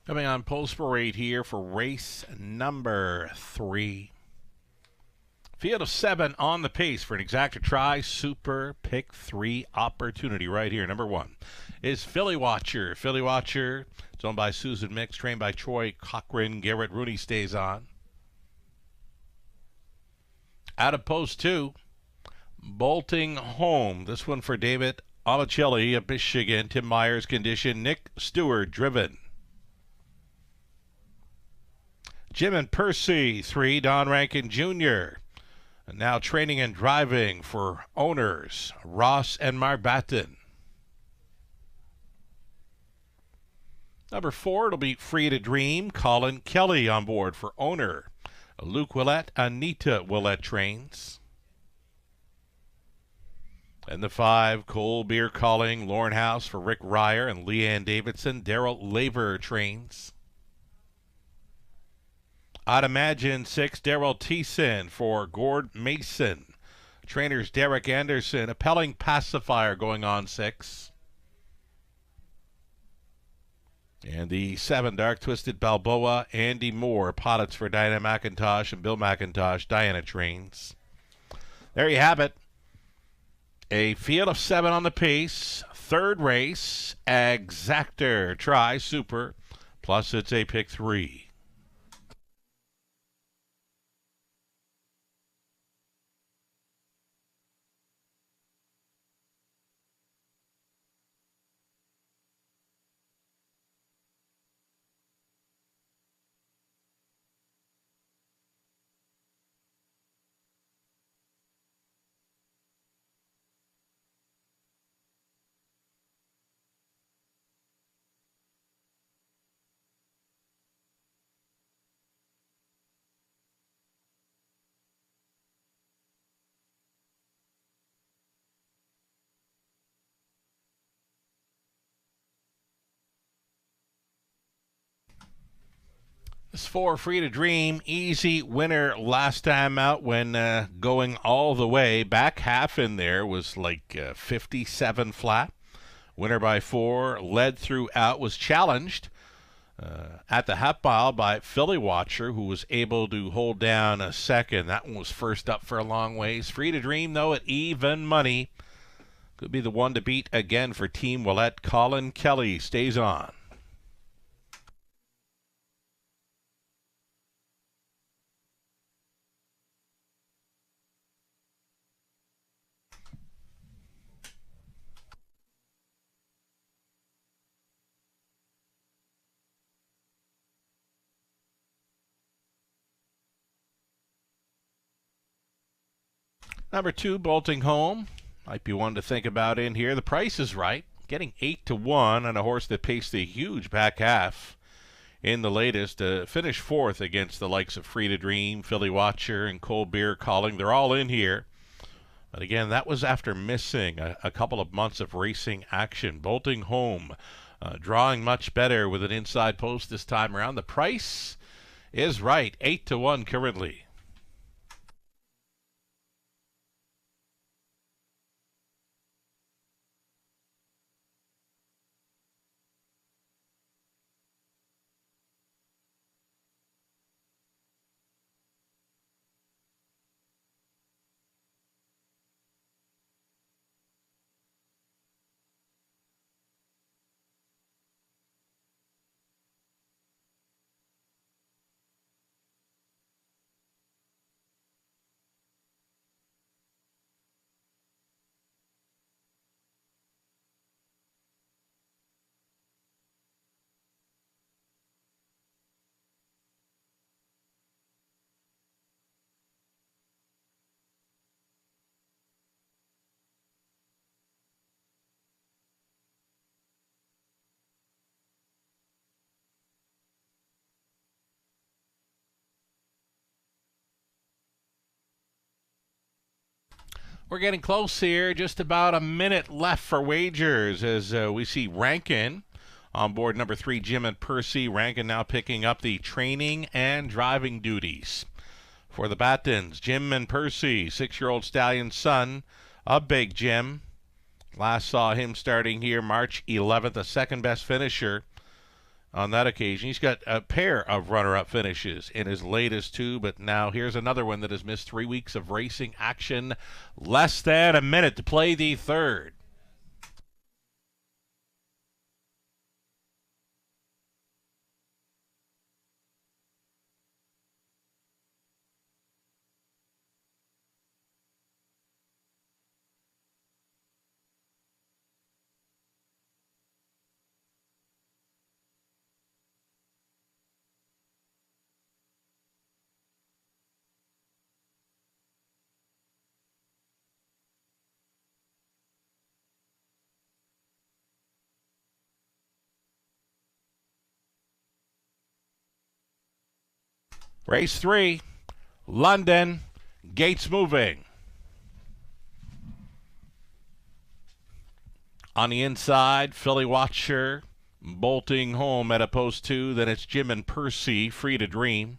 Coming on post parade here for race number 3. Field of 7 on the pace for an exacta try super pick 3 opportunity right here. Number 1 is Philly Watcher. Philly Watcher, it's owned by Susan Mix, trained by Troy Cochran. Garrett Rooney stays on. Out of post 2, Bolting Home. This one for David Olicelli of Michigan. Tim Myers condition. Nick Stewart driven. Jim and Percy 3, Don Rankin Jr. And now training and driving for owners Ross and Mark Batten. Number 4, it'll be Free to Dream. Colin Kelly on board for owner Luke Willett, Anita Willett trains. And the 5, Cole Beer Calling, Lauren House for Rick Ryer and Leanne Davidson. Daryl Laver trains. I'd imagine 6, Daryl Thiessen for Gord Mason. Trainers Derek Anderson. A Pelling Pacifier going on 6. And the 7, Dark Twisted Balboa, Andy Moore. Pilots for Diana McIntosh and Bill McIntosh. Diana trains. There you have it. A field of 7 on the pace. 3rd race, exacta try super. Plus it's a pick 3. This 4, Free to Dream, easy winner last time out when going all the way. Back half in there was like 57 flat. Winner by 4, led throughout, was challenged at the half mile by Philly Watcher, who was able to hold down a second. That one was first up for a long ways. Free to Dream, though, at even money. Could be the one to beat again for Team Willett. Colin Kelly stays on. Number 2, Bolting Home. Might be one to think about in here. The price is right. Getting 8 to 1 on a horse that paced a huge back half in the latest. Finished 4th against the likes of Free to Dream, Philly Watcher, and Cole Beer Calling. They're all in here. But again, that was after missing a couple of months of racing action. Bolting Home drawing much better with an inside post this time around. The price is right. 8 to 1 currently. We're getting close here. Just about a minute left for wagers as we see Rankin on board number 3, Jim and Percy. Rankin now picking up the training and driving duties for the Battens. Jim and Percy, 6-year-old stallion son of Big Jim. Last saw him starting here March 11th, a second best finisher on that occasion. He's got a pair of runner-up finishes in his latest two, but now here's another one that has missed 3 weeks of racing action. Less than a minute to play the third. Race 3, London, gates moving. On the inside, Philly Watcher bolting home at a post 2. Then it's Jim and Percy, Free to Dream.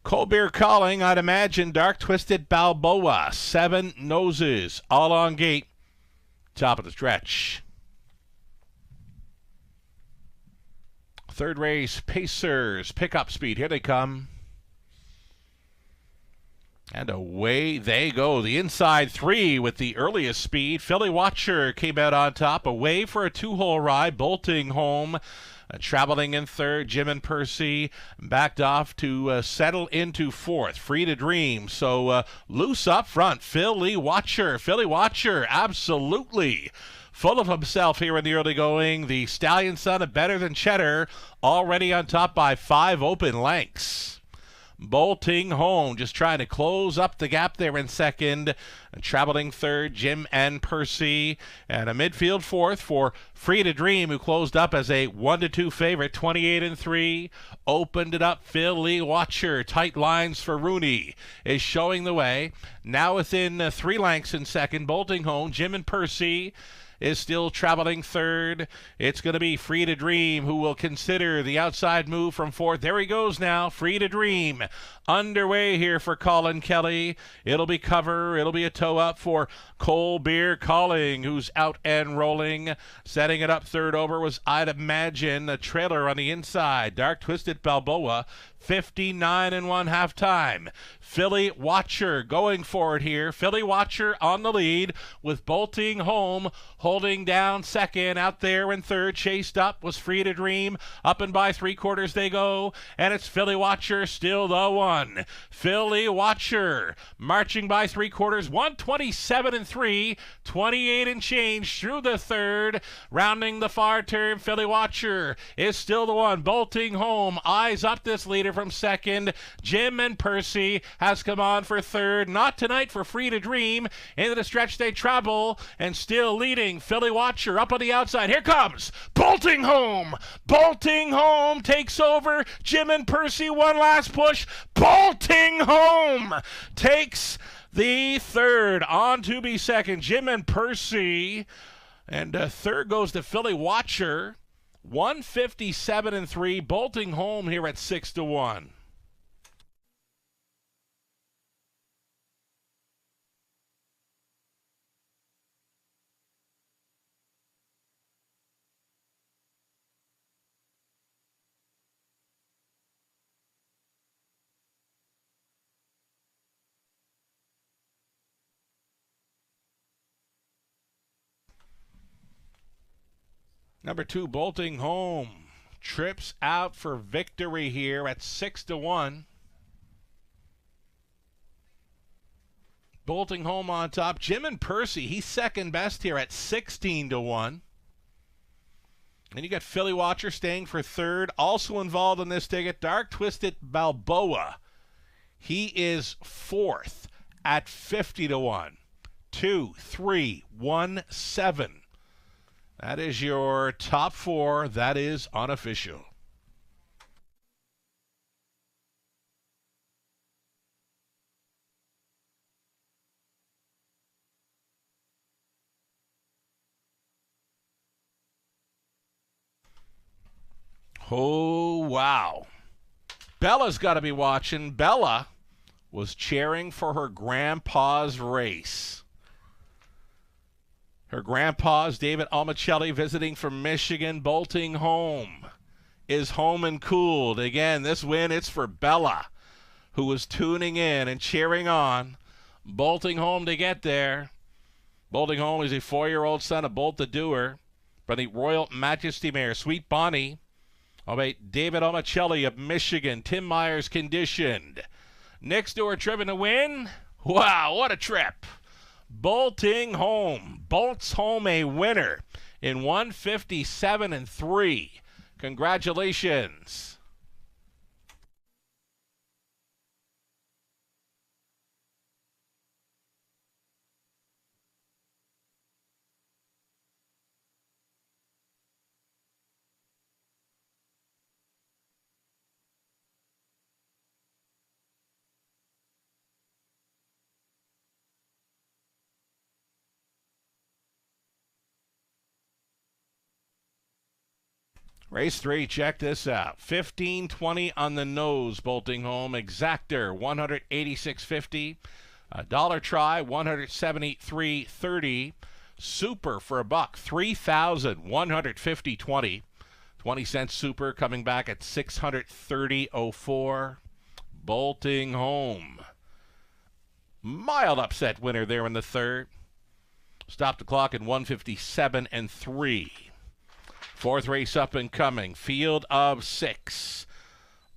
Colbert Calling, I'd imagine Dark Twisted Balboa. 7 Noses, all on gate. Top of the stretch. Third race, Pacers, pickup speed. Here they come. And away they go. The inside 3 with the earliest speed. Philly Watcher came out on top. Away for a 2-hole ride, bolting home. Traveling in third, Jim and Percy backed off to settle into fourth. Free to Dream. So loose up front. Philly Watcher. Philly Watcher, absolutely full of himself here in the early going. The Stallion Son of Better Than Cheddar already on top by 5 open lengths. Bolting home, just trying to close up the gap there in second. Traveling third, Jim and Percy. And a midfield fourth for Free to Dream, who closed up as a 1-2 favorite, 28-3. Opened it up, Philly Watcher. Tight lines for Rooney is showing the way. Now within 3 lengths in second, bolting home, Jim and Percy is still traveling third. It's going to be Free to Dream, who will consider the outside move from fourth. There he goes now, Free to Dream. Underway here for Colin Kelly. It'll be cover. It'll be a toe up for Colbert Calling, who's out and rolling. Setting it up third over was, I'd imagine, a trailer on the inside. Dark Twisted Balboa, 59 1/2 time. Philly Watcher going for it here. Philly Watcher on the lead with bolting home, holding down second. Out there in third, chased up was Free to Dream. Up and by 3/4 they go, and it's Philly Watcher still the one. Philly Watcher marching by 3/4, 127-3, 28 and change through the third. Rounding the far turn, Philly Watcher is still the one. Bolting home, eyes up this leader from second. Jim and Percy has come on for third. Not tonight for Free to Dream. Into the stretch they travel, and still leading Philly Watcher up on the outside. Here comes Bolting Home. Bolting Home takes over. Jim and Percy, one last push. Bolting Home takes the third. On to be second, Jim and Percy. And third goes to Philly Watcher. 157-3. Bolting Home here at 6-1. Number 2, Bolting Home, trips out for victory here at 6-1. Bolting Home on top. Jim and Percy, he's second best here at 16-1. And you got Philly Watcher staying for third. Also involved in this ticket, Dark Twisted Balboa. He is fourth at 50-1. 2, 3, 1, 7. That is your top 4. That is unofficial. Oh, wow. Bella's got to be watching. Bella was cheering for her grandpa's race. Her grandpa's David Almicelli, visiting from Michigan, bolting home. Is home and cooled. Again, this win, it's for Bella, who was tuning in and cheering on. Bolting home to get there. Bolting home is a 4-year-old son of Bolt the Doer from the Royal Majesty Mare, Sweet Bonnie. David Almicelli of Michigan. Tim Myers conditioned. Next door driven to win. Wow, what a trip. Bolting home. Bolts home a winner in 157-3. Congratulations. Race 3, check this out. 15-20 on the nose, bolting home. Exactor, 186.50. Dollar try, 173.30. Super for $1, 3,150.20. 20-cent super coming back at 630.04. Bolting home. Mild upset winner there in the third. Stopped the clock at 157-3. Fourth race up and coming. Field of 6.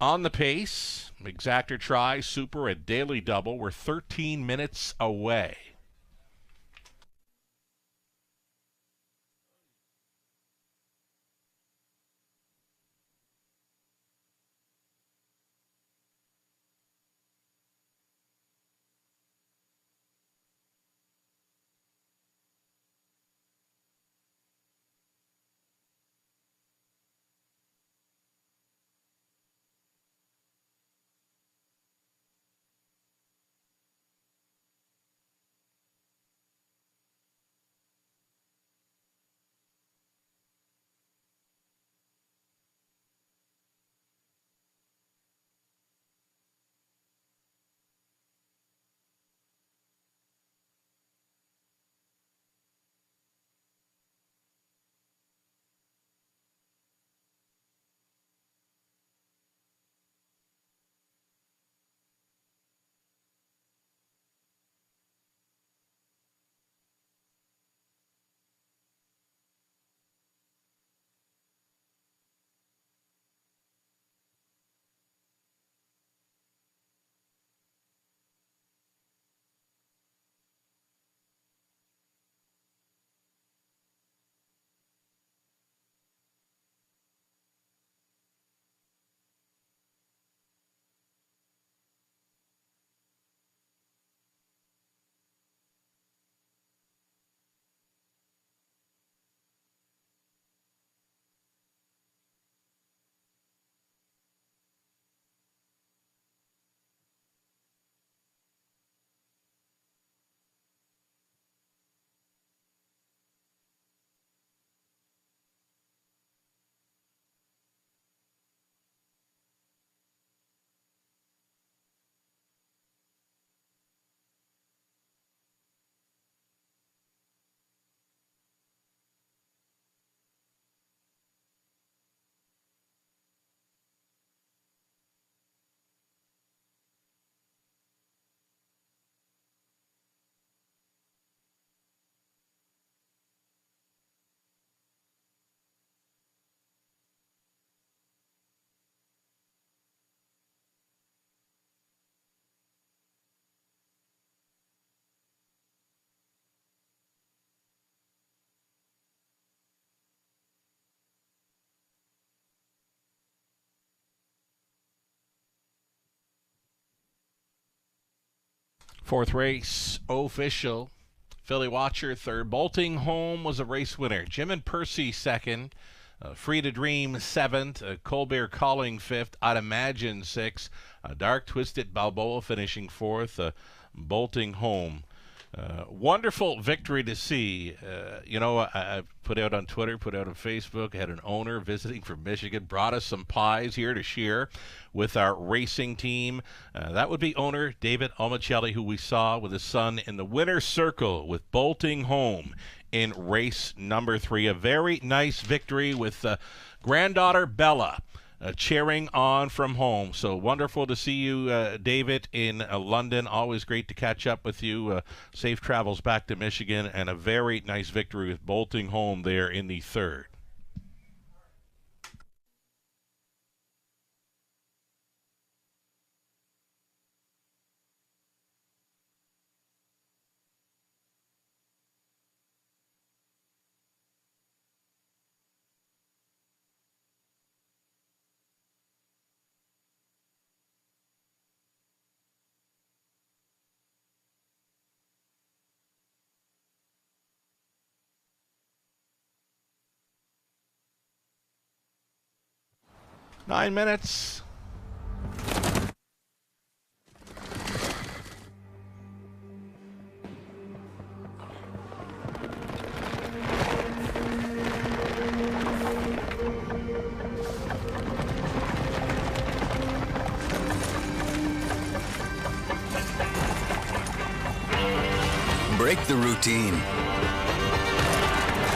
On the pace. Exactor try, super, a daily double. We're 13 minutes away. Fourth race official. Philly Watcher third. Bolting home was a race winner. Jim and Percy second. Free to Dream seventh. Colbert Calling fifth. I'd Imagine sixth. Dark Twisted Balboa finishing fourth. Bolting home. Wonderful victory to see. I put out on Twitter, put out on Facebook, had an owner visiting from Michigan, brought us some pies here to share with our racing team. That would be owner David Almicelli, who we saw with his son in the winner's circle with Bolting Home in race number 3. A very nice victory with granddaughter Bella cheering on from home. So wonderful to see you, David, in London. Always great to catch up with you. Safe travels back to Michigan, and a very nice victory with bolting home there in the 3rd. Nine minutes. Break the routine.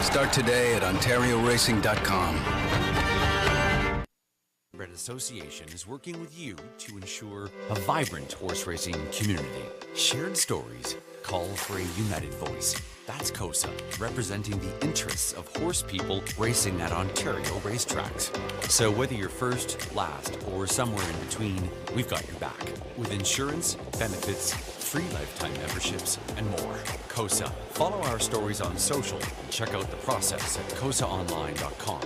Start today at OntarioRacing.com. Association is working with you to ensure a vibrant horse racing community. Shared stories call for a united voice. That's COSA, representing the interests of horse people racing at Ontario racetracks. So whether you're first, last, or somewhere in between, we've got your back. With insurance, benefits, free lifetime memberships, and more. COSA. Follow our stories on social and check out the process at COSAonline.com.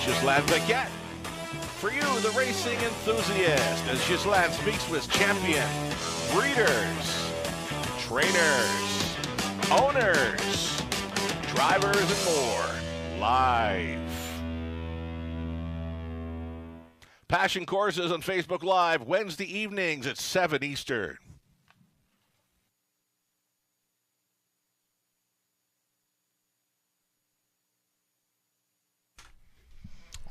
Ghislain Paquette. For you, the racing enthusiast, as Ghislain speaks with champion, breeders, trainers, owners, drivers, and more, live. Passion Courses on Facebook Live, Wednesday evenings at 7 Eastern.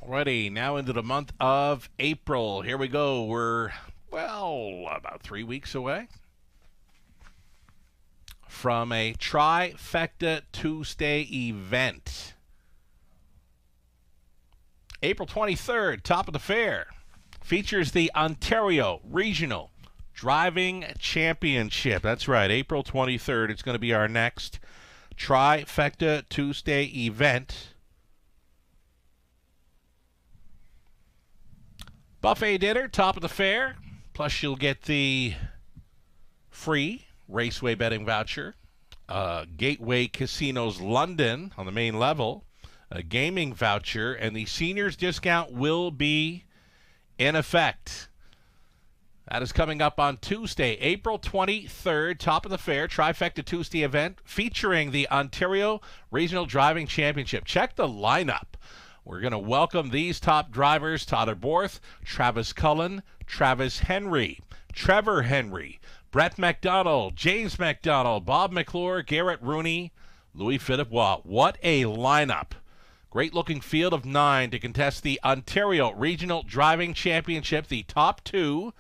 Alrighty, now into the month of April. Here we go. We're, well, about 3 weeks away from a Trifecta Tuesday event. April 23rd, top of the fair, features the Ontario Regional Driving Championship. That's right, April 23rd. It's going to be our next Trifecta Tuesday event. Buffet dinner, top of the fair. Plus, you'll get the free Raceway betting voucher. Gateway Casinos London on the main level. A gaming voucher. And the seniors discount will be in effect. That is coming up on Tuesday, April 23rd, top of the fair, Trifecta Tuesday event featuring the Ontario Regional Driving Championship. Check the lineup. We're going to welcome these top drivers: Tyler Borth, Travis Cullen, Travis Henry, Trevor Henry, Brett McDonald, James McDonald, Bob McClure, Garrett Rooney, Louis-Philippe Watt. What a lineup. Great-looking field of 9 to contest the Ontario Regional Driving Championship. The top 2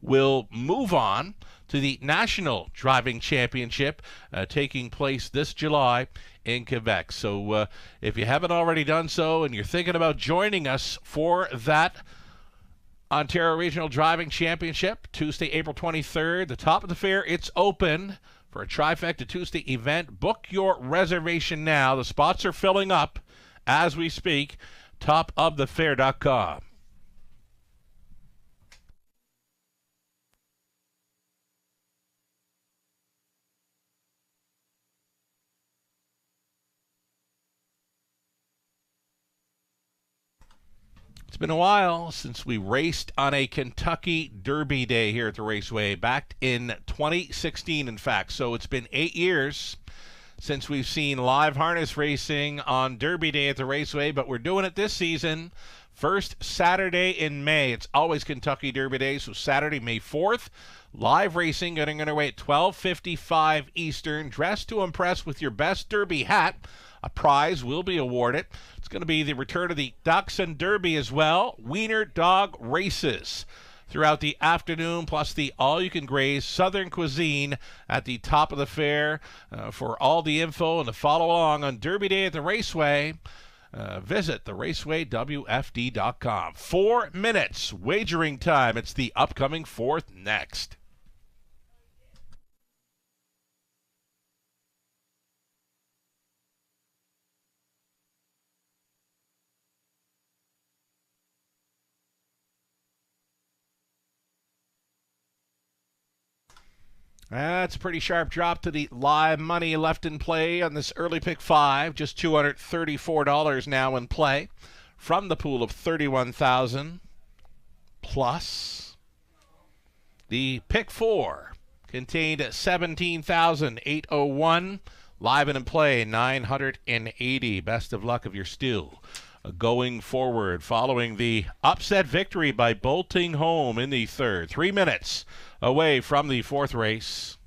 will move on to the National Driving Championship taking place this July in Quebec. So if you haven't already done so and you're thinking about joining us for that Ontario Regional Driving Championship, Tuesday, April 23rd, the top of the fair, it's open for a Trifecta Tuesday event. Book your reservation now. The spots are filling up as we speak. topofthefair.com. It's been a while since we raced on a Kentucky Derby day here at the Raceway, back in 2016, in fact. So it's been 8 years since we've seen live harness racing on Derby Day at the Raceway, but we're doing it this season. First Saturday in May. It's always Kentucky Derby Day, so Saturday, May 4th. Live racing getting underway at 12:55 Eastern. Dress to impress with your best Derby hat. A prize will be awarded. It's going to be the return of the Dachshund Derby as well. Wiener Dog Races throughout the afternoon, plus the all-you-can-graze Southern cuisine at the top of the fair. For all the info and to follow along on Derby Day at the Raceway, visit theRacewayWFD.com. 4 minutes wagering time. It's the upcoming 4th next. That's a pretty sharp drop to the live money left in play on this early pick 5. Just $234 now in play from the pool of 31,000 plus. The pick 4 contained 17,801. Live and in play 980. Best of luck if you're still going forward following the upset victory by Bolting Home in the 3rd. 3 minutes away from the 4th race.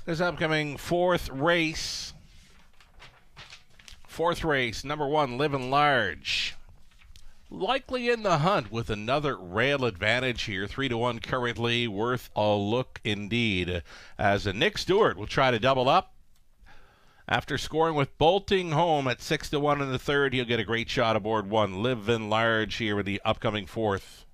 This upcoming 4th race. 4th race, number 1, Living Large. Likely in the hunt with another rail advantage here. 3-1 currently. Worth a look indeed. As Nick Stewart will try to double up. After scoring with Bolting Home at 6-1 in the 3rd, he'll get a great shot aboard 1, Living Large, here with the upcoming 4th.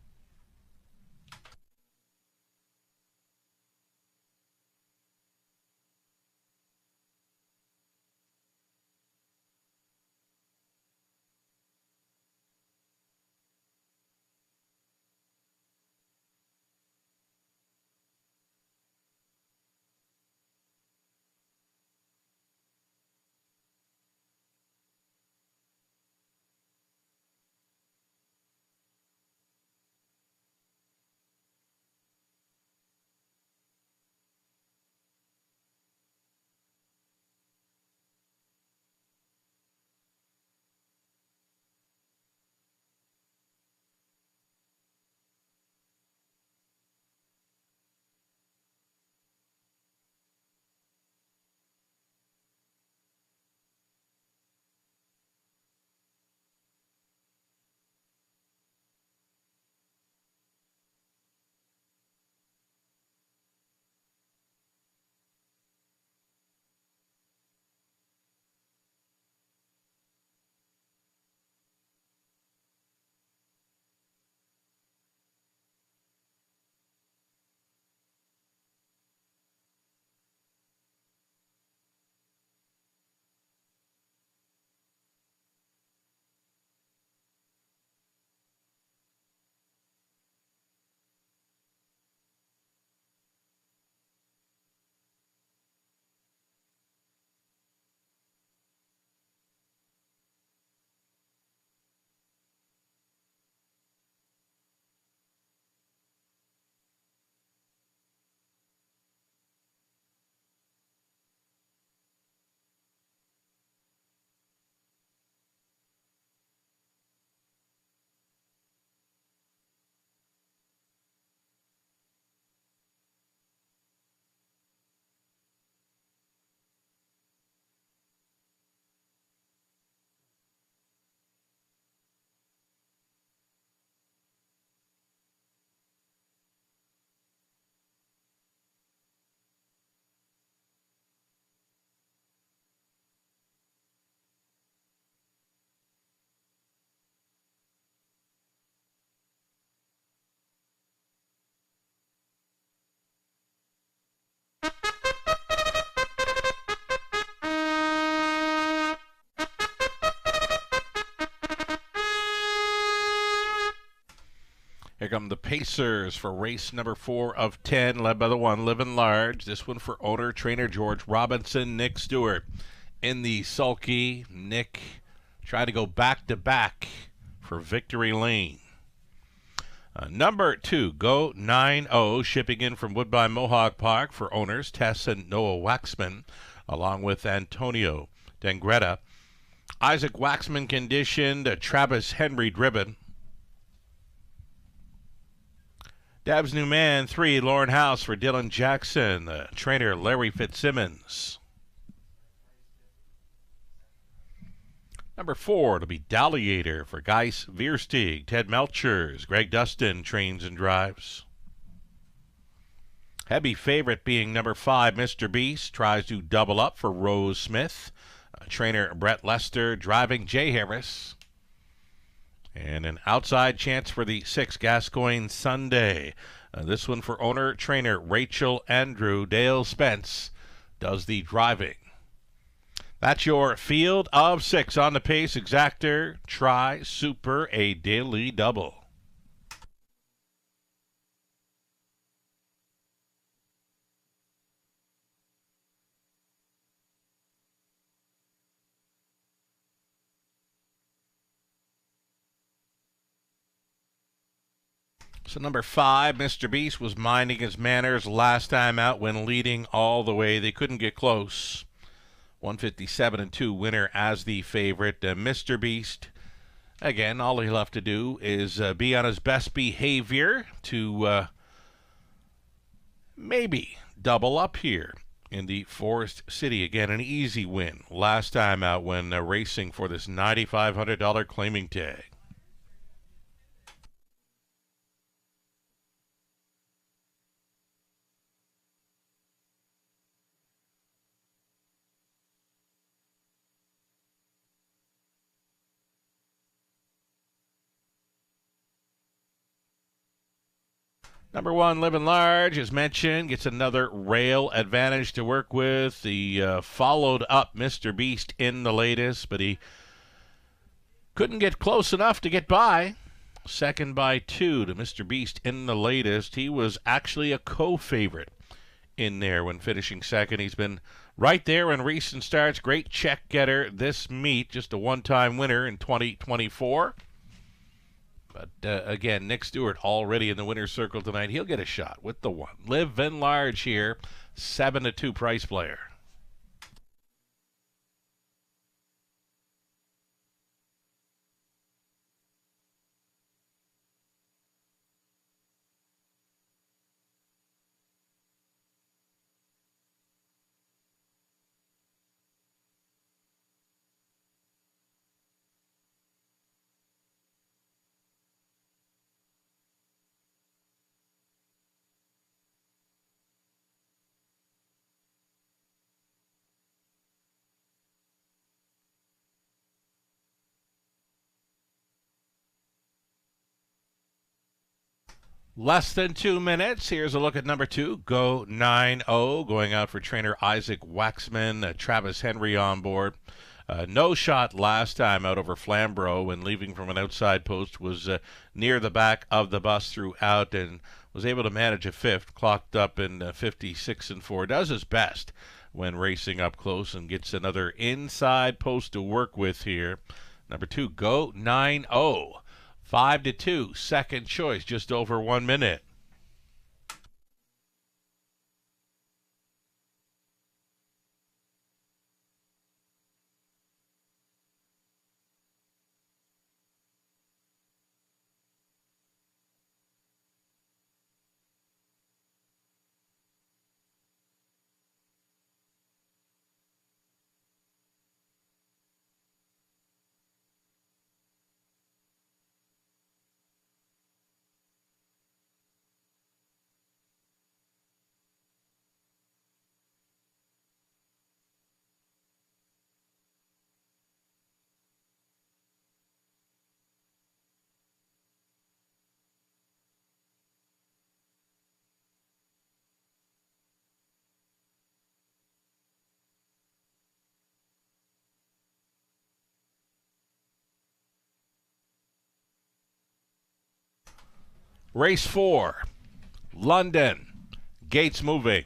Here come the Pacers for race number 4 of 10, led by the one, Living Large. This one for owner-trainer George Robinson, Nick Stewart. In the sulky, Nick trying to go back-to-back for victory lane. Number 2, Go 9-0, shipping in from Woodbine Mohawk Park for owners Tess and Noah Waxman, along with Antonio Dengretta. Isaac Waxman conditioned, Travis Henry driven. Dab's New Man 3, Lauren House for Dylan Jackson, trainer Larry Fitzsimmons. Number 4, it'll be Dalliator for Geis Veersteeg, Ted Melchers, Greg Dustin trains and drives. Heavy favorite being number 5, Mr. Beast, tries to double up for Rose Smith. Trainer Brett Lester driving Jay Harris. And an outside chance for the 6, Gascoigne Sunday. This one for owner-trainer Rachel Andrew. Dale Spence does the driving. That's your field of 6 on the pace. Exactor, Tri, Super, a daily double. So number 5, Mr. Beast, was minding his manners last time out when leading all the way. They couldn't get close. 157-2 winner as the favorite. Mr. Beast, again, all he'll have to do is be on his best behavior to maybe double up here in the Forest City. Again, an easy win last time out when racing for this $9,500 claiming tag. Number 1, Living Large, as mentioned, gets another rail advantage to work with. He followed up Mr. Beast in the latest, but he couldn't get close enough to get by. Second by 2 to Mr. Beast in the latest. He was actually a co-favorite in there when finishing second. He's been right there in recent starts. Great check getter this meet, just a one-time winner in 2024. But again, Nick Stewart already in the winner's circle tonight. He'll get a shot with the 1. Living Large here, 7-2 price player. Less than 2 minutes. Here's a look at number 2, Go 9-0, going out for trainer Isaac Waxman, Travis Henry on board. No shot last time out over Flamborough when leaving from an outside post, was near the back of the bus throughout and was able to manage a 5th, clocked up in 56-4. Does his best when racing up close and gets another inside post to work with here. Number 2, Go 9-0. 5-2, second choice, just over 1 minute. Race 4, London, gates moving.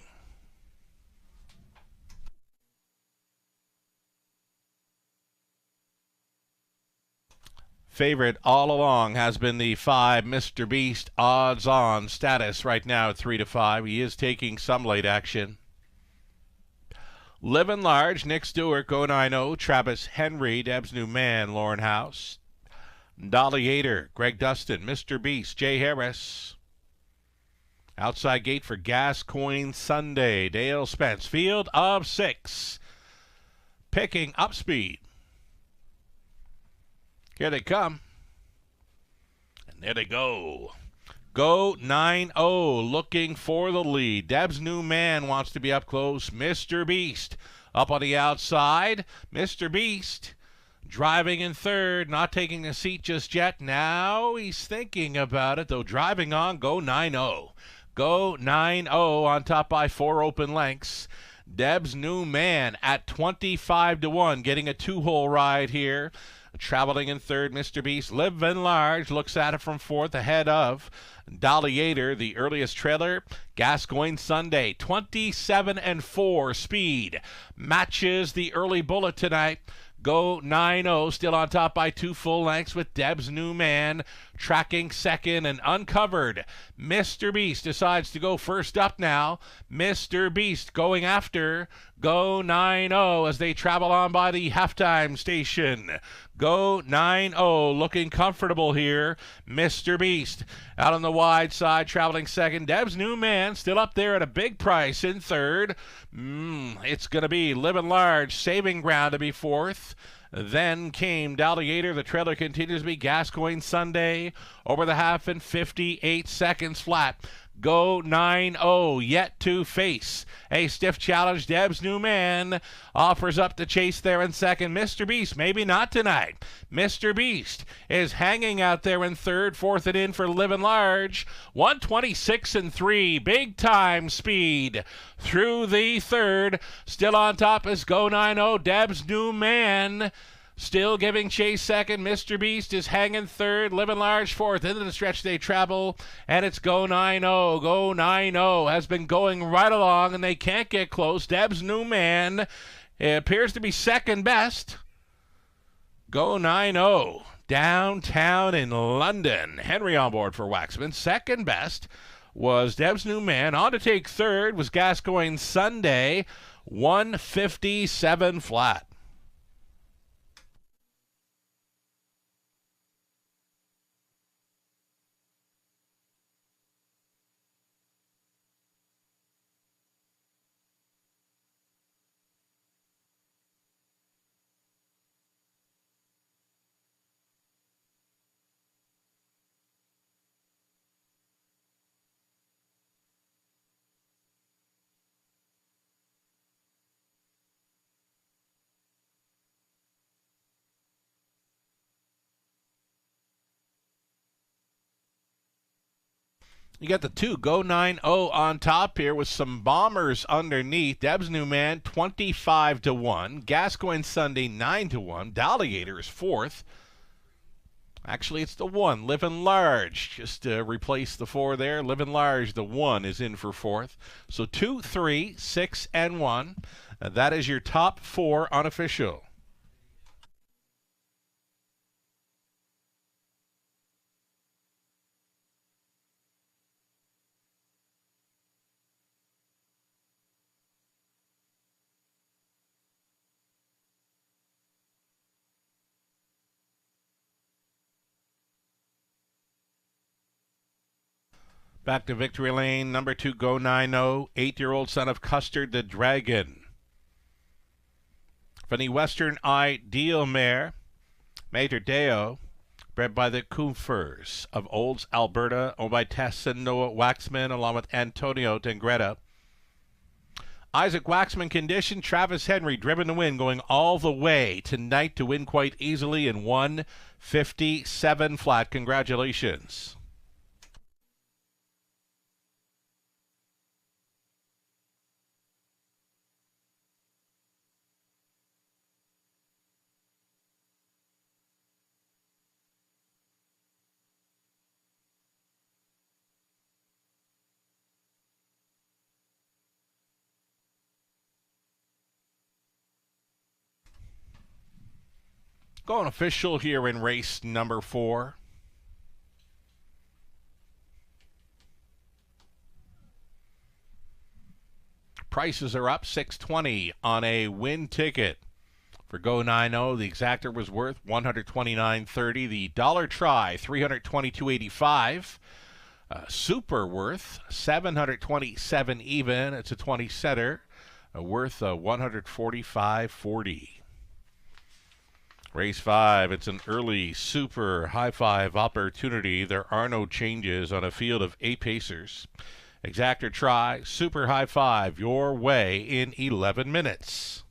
Favorite all along has been the 5 Mr. Beast, odds on status right now at 3-5. He is taking some late action. Living Large, Nick Stewart, Go 9-0, Travis Henry, Deb's New Man, Lauren House. Dolly Ader, Greg Dustin, Mr. Beast, Jay Harris. Outside gate for Gascoigne Sunday, Dale Spence, field of 6. Picking up speed. Here they come. And there they go. Go 9-0, looking for the lead. Deb's New Man wants to be up close. Mr. Beast up on the outside. Mr. Beast driving in third, not taking a seat just yet. Now he's thinking about it, though. Driving on, Go 9-0. Go 9-0 on top by 4 open lengths. Deb's New Man at 25-1, getting a 2-hole ride here. Traveling in third, Mr. Beast. Living Large looks at it from fourth, ahead of Dolly Ader, the earliest trailer. Gascoigne Sunday, 27-4 speed. Matches the early bullet tonight. Go 9-0, still on top by 2 full lengths with Deb's New Man tracking second and uncovered. Mr. Beast decides to go first up now. Mr. Beast going after Go 9-0 as they travel on by the halftime station. Go 9-0, looking comfortable here. Mr. Beast out on the wide side, traveling second. Deb's New Man still up there at a big price in third. It's going to be Living Large, saving ground to be fourth. Then came Dolly Ader. The trailer continues to be Gascoigne Sunday over the half in 58 seconds flat. Go 9-0, yet to face a stiff challenge. Deb's New Man offers up the chase there in second. Mr. Beast, maybe not tonight. Mr. Beast is hanging out there in third. Fourth and in for Living Large. 126-3, big time speed through the third. Still on top is Go 9-0, Deb's New Man. Still giving chase second. Mr. Beast is hanging third. Living Large fourth. Into the stretch they travel, and it's Go 9-0. Go 9-0 has been going right along, and they can't get close. Deb's New Man appears to be second best. Go 9-0 downtown in London. Henry on board for Waxman. Second best was Deb's New Man. On to take third was Gascoigne Sunday. 157 flat. You got the 2, Go 9-0 on top here with some bombers underneath. Deb's New Man, 25-1. Gascoigne Sunday, 9-1. Dolly Ader is fourth. Actually, it's the 1, Living Large. Just replace the 4 there. Living Large, the 1, is in for fourth. So 2, 3, 6, and 1. That is your top 4 unofficial. Back to victory lane, number 2, Go 9-0, 8-year-old son of Custard the Dragon. From the Western Ideal mare, Mater Deo, bred by the Koofers of Olds, Alberta, owned by Tess and Noah Waxman, along with Antonio Tangretta. Isaac Waxman condition, Travis Henry driven to win, going all the way tonight to win quite easily in 157 flat. Congratulations. Going official here in race number 4. Prices are up $6.20 on a win ticket. For Go 9-0, the exactor was worth $129.30. The dollar try, $322.85. Super worth $727 even. It's a 20 setter, worth $145.40. Race 5, it's an early super high five opportunity. There are no changes on a field of 8 pacers. Exactor try, super high five, your way in 11 minutes.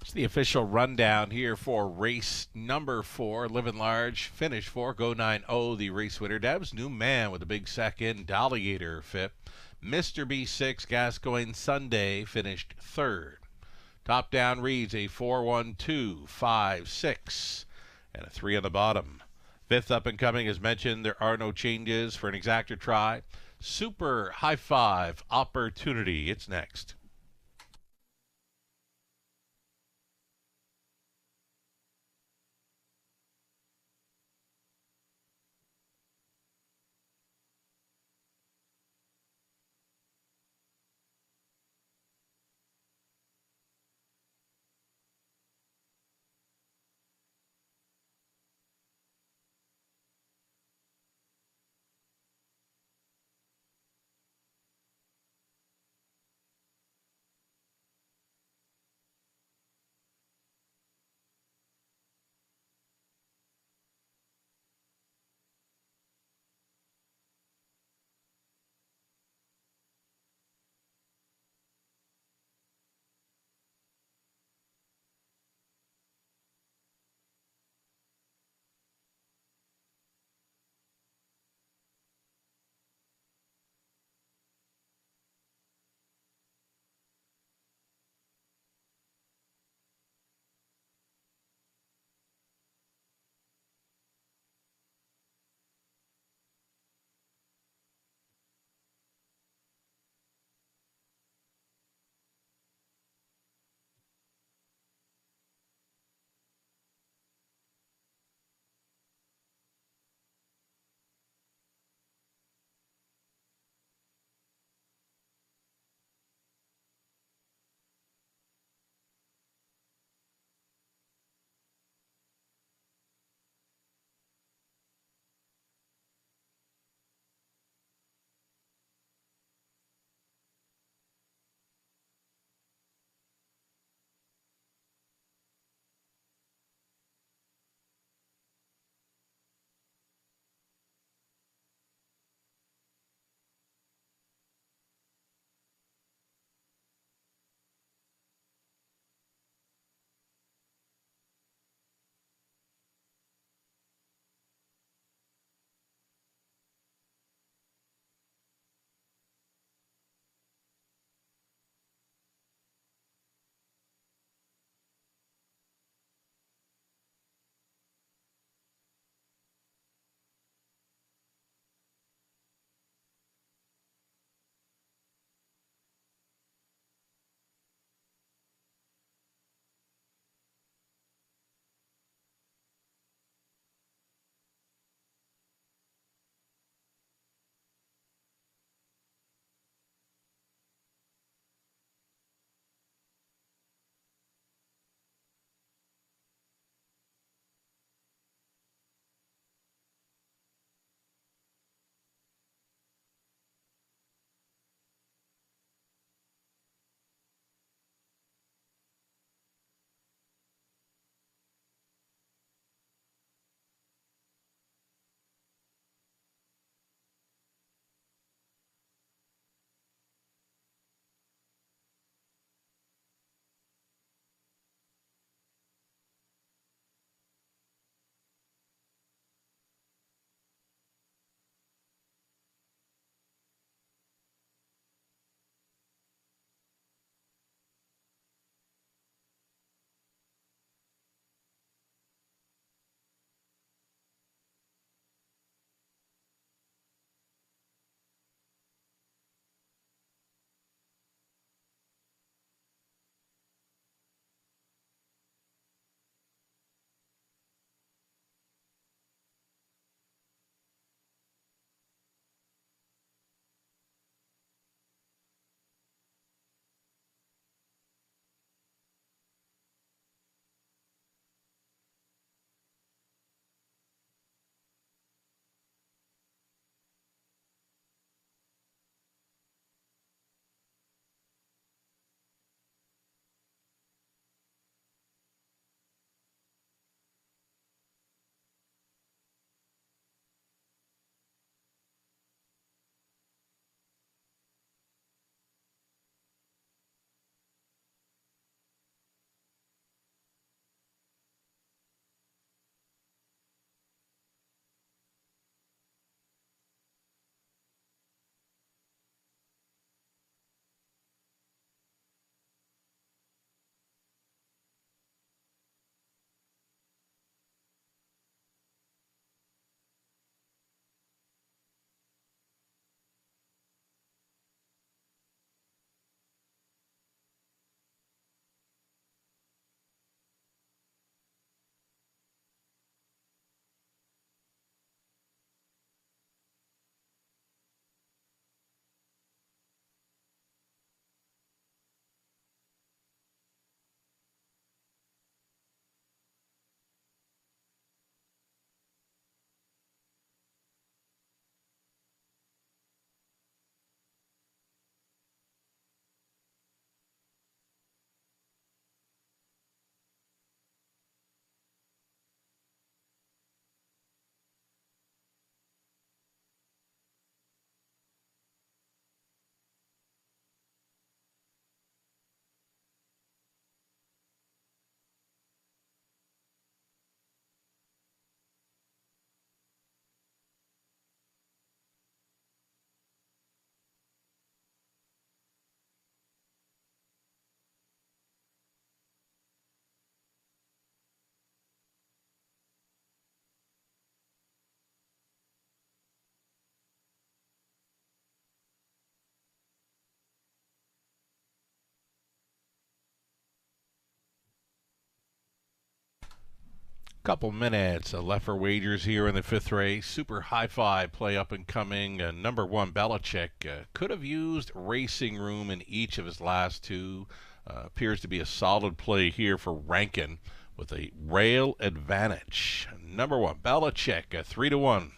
It's the official rundown here for race number 4. Living Large, finish 4. Go 9-0, the race winner. Debs, New Man with a big second. Dolligator fifth. Mr. B6, Gascoigne Sunday finished 3rd. Top down reads a 4-1-2, 5-6, and a 3 on the bottom. 5th up and coming, as mentioned, there are no changes for an exactor try. Super high five opportunity. It's next. Couple minutes left for wagers here in the fifth race. Super Hi-Fi play up and coming. Number one, Belichick, could have used racing room in each of his last two. Appears to be a solid play here for Rankin with a rail advantage. Number one, Belichick, 3-1.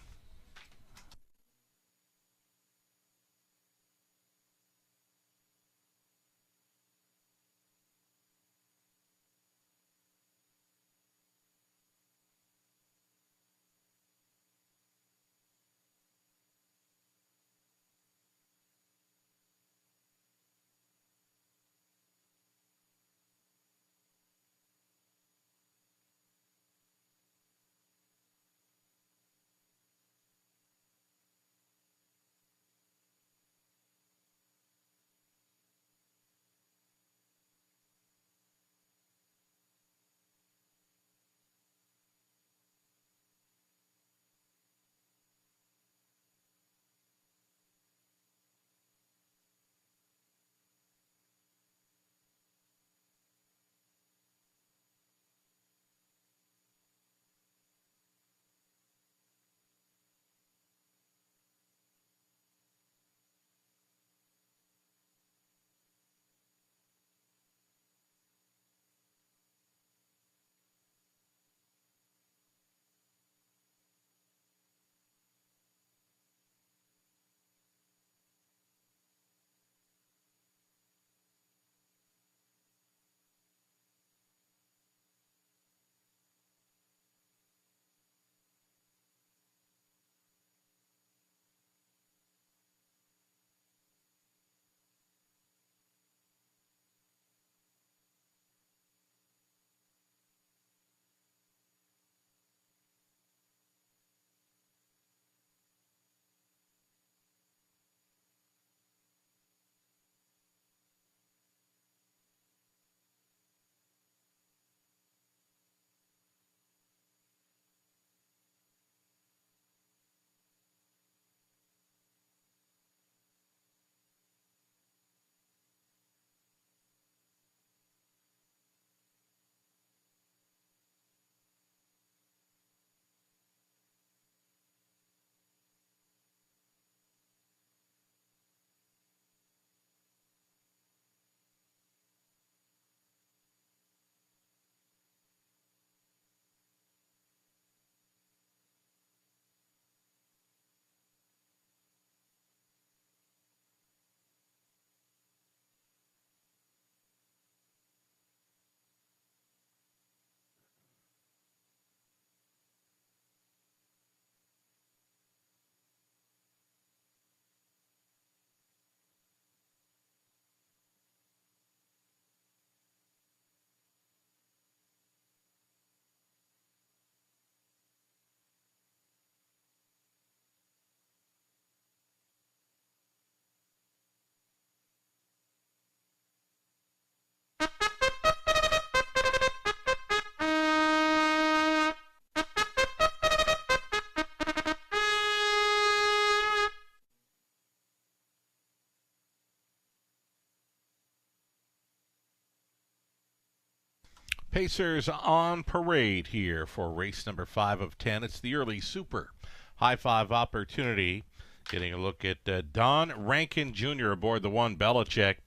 Pacers on parade here for race number 5 of 10. It's the early Super High Five opportunity. Getting a look at Don Rankin Jr. aboard the one Belichick.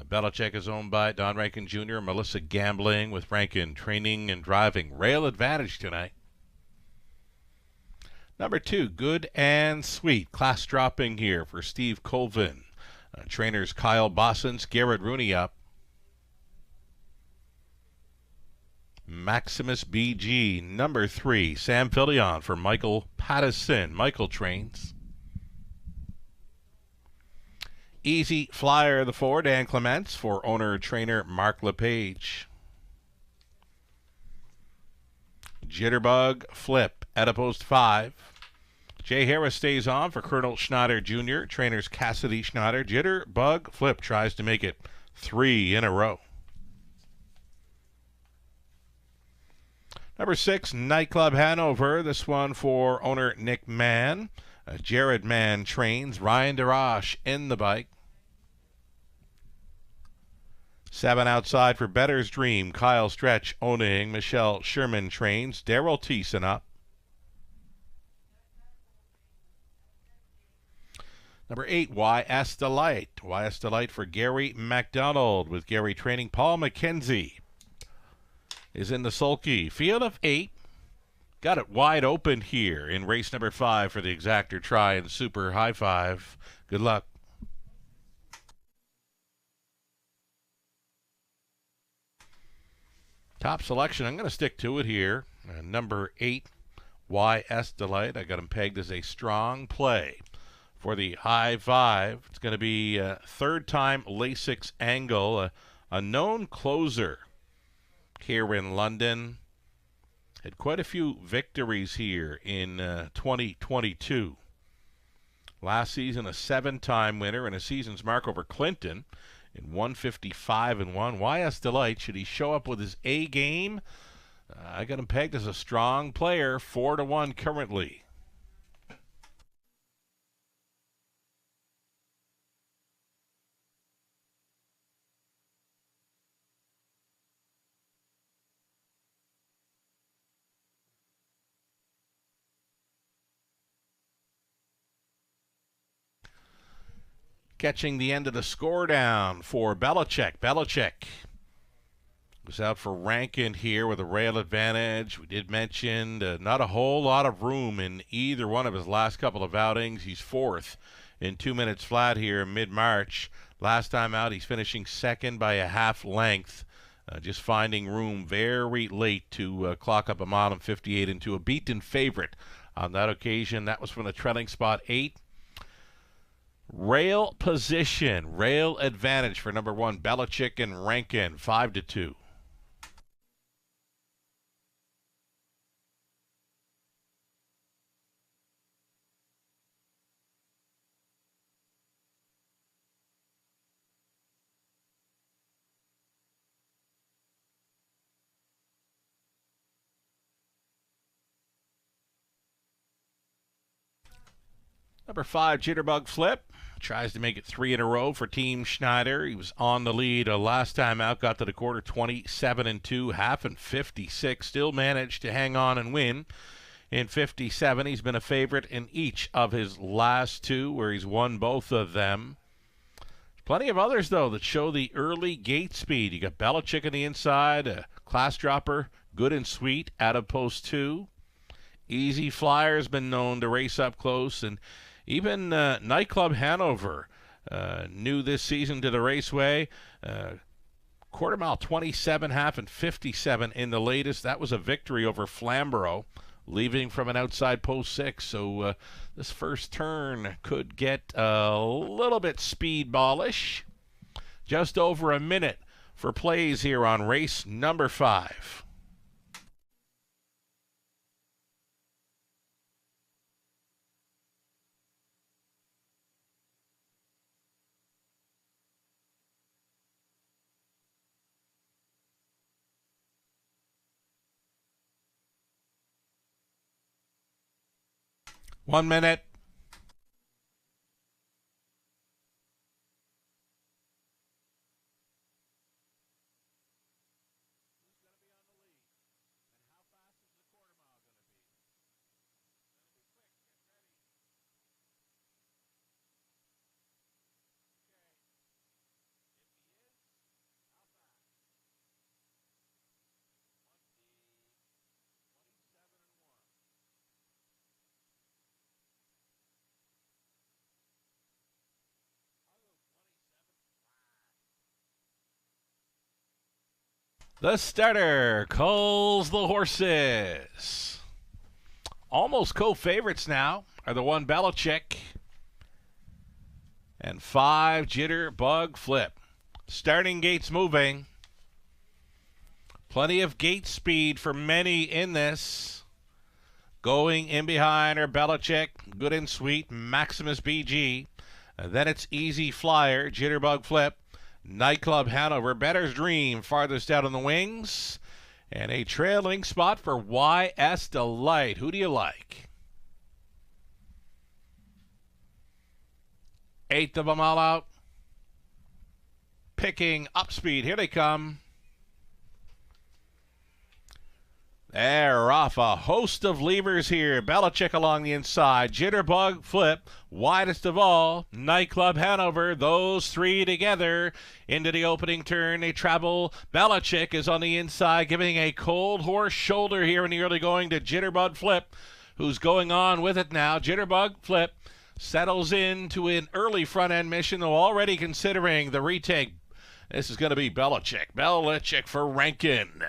Belichick is owned by Don Rankin Jr., Melissa Gambling, with Rankin training and driving. Rail advantage tonight. Number 2, Good and Sweet. Class dropping here for Steve Colvin. Trainers Kyle Bossens, Garrett Rooney up. Maximus BG, number 3, Sam Fillion for Michael Pattison. Michael trains. Easy Flyer, the 4, Dan Clements for owner-trainer Mark LePage. Jitterbug Flip, Edipost 5. Jay Harris stays on for Colonel Schneider Jr., trainers Cassidy Schneider. Jitterbug Flip tries to make it 3 in a row. Number 6, Nightclub Hanover. This one for owner Nick Mann. Jared Mann trains. Ryan DeRoche in the bike. 7 outside for Bettor's Dream. Kyle Stretch owning. Michelle Sherman trains. Daryl Thiessen up. Number 8, YS Delight. YS Delight for Gary MacDonald with Gary training. Paul McKenzie is in the sulky. Field of 8. Got it wide open here in race number 5 for the Exactor Try and Super High Five. Good luck. Top selection. I'm going to stick to it here. Number 8, YS Delight. I got him pegged as a strong play. For the high five, it's going to be third time Lasix Angle, a known closer here in London. Had quite a few victories here in 2022. Last season, a 7-time winner and a season's mark over Clinton in 155-1. YS Delight, should he show up with his A game? I got him pegged as a strong player, 4-1 currently. Catching the end of the score down for Belichick. Belichick was out for Rankin here with a rail advantage. We did mention not a whole lot of room in either one of his last couple of outings. He's 4th in 2 minutes flat here in mid-March. Last time out, he's finishing 2nd by a half length. Just finding room very late to clock up a mile and 58 into a beaten favorite on that occasion. That was from the trailing spot 8. Rail position, rail advantage for number 1, Belichick and Rankin, 5-2. Number 5, Jitterbug Flip. Tries to make it 3 in a row for Team Schneider. He was on the lead last time out, got to the quarter 27-2, half and 56. Still managed to hang on and win in 57. He's been a favorite in each of his last 2, where he's won both of them. Plenty of others, though, that show the early gate speed. You got Belichick on the inside, a class dropper, good and sweet, out of post 2. Easy Flyer's been known to race up close, and even Nightclub Hanover, new this season to the raceway. Quarter mile 27, half and 57 in the latest. That was a victory over Flamborough, leaving from an outside post 6. So this first turn could get a little bit speedballish. Just over a minute for plays here on race number 5. One minute. The starter calls the horses. Almost co-favorites now are the 1 Belichick and 5 Jitterbug Flip. Starting gates moving. Plenty of gate speed for many in this. Going in behind are Belichick, good and sweet, Maximus BG. And then it's Easy Flyer, Jitterbug Flip. Nightclub Hanover, Bettor's Dream, farthest out on the wings. And a trailing spot for YS Delight. Who do you like? 8th of them all out. picking up speed. Here they come. They're off a host of levers here. Belichick along the inside. Jitterbug Flip, widest of all. Nightclub Hanover, those three together into the opening turn. They travel. Belichick is on the inside, giving a cold horse shoulder here in the early going to Jitterbug Flip, who's going on with it now. Jitterbug Flip settles into an early front-end mission, though already considering the retake. This is going to be Belichick. Belichick for Rankin.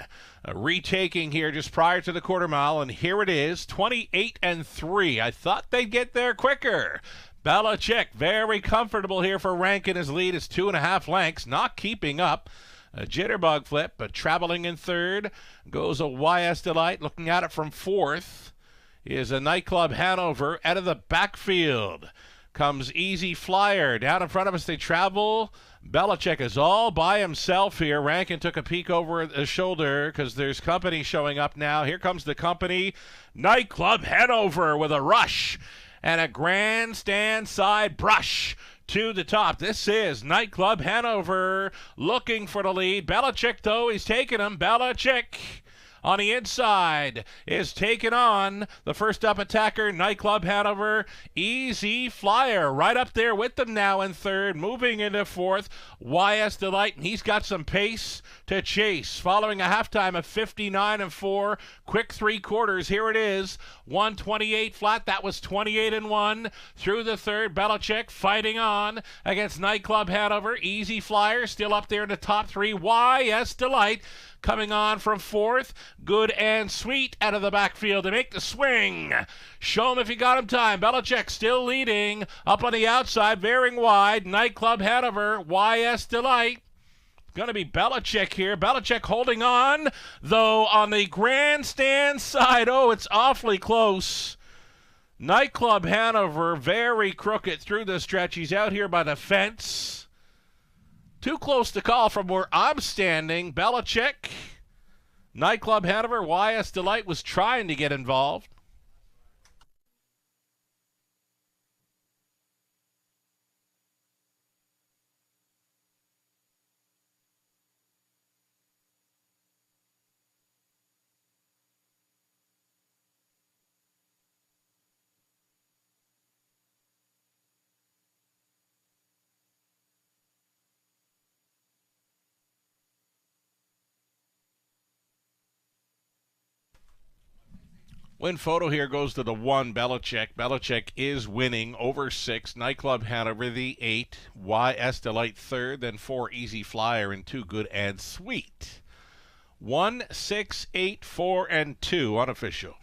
Retaking here just prior to the quarter mile, and here it is, 28-3. I thought they'd get there quicker. Belichick very comfortable here for Rankin. His lead is 2.5 lengths, not keeping up. A Jitterbug Flip, but traveling in third. Goes a YS Delight, looking at it from fourth. Is a Nightclub Hanover out of the backfield. Comes Easy Flyer. Down in front of us, they travel. Belichick is all by himself here. Rankin took a peek over his shoulder because there's company showing up now. Here comes the company. Nightclub Hanover with a rush and a grandstand side brush to the top. This is Nightclub Hanover looking for the lead. Belichick, though, he's taking him. Belichick on the inside is taking on the first up attacker, Nightclub Hanover. Easy Flyer right up there with them now in third, moving into fourth. YS Delight, and he's got some pace to chase. Following a halftime of 59-4, quick three quarters. Here it is, 128 flat. That was 28-1 through the third. Belichick fighting on against Nightclub Hanover. Easy Flyer still up there in the top three. YS Delight coming on from fourth. Good and Sweet out of the backfield to make the swing. Show him if you got him time. Belichick still leading up on the outside, veering wide. Nightclub Hanover, YS Delight. Going to be Belichick here. Belichick holding on, though, on the grandstand side. Oh, it's awfully close. Nightclub Hanover, very crooked through the stretch. He's out here by the fence. Too close to call from where I'm standing. Belichick, Nightclub Hanover, YS Delight was trying to get involved. Win photo here goes to the 1, Belichick. Belichick is winning over 6. Nightclub Hanover, the 8. YS Delight third, then 4 Easy Flyer, and 2 Good and Sweet. 1, 6, 8, 4, and 2 unofficial.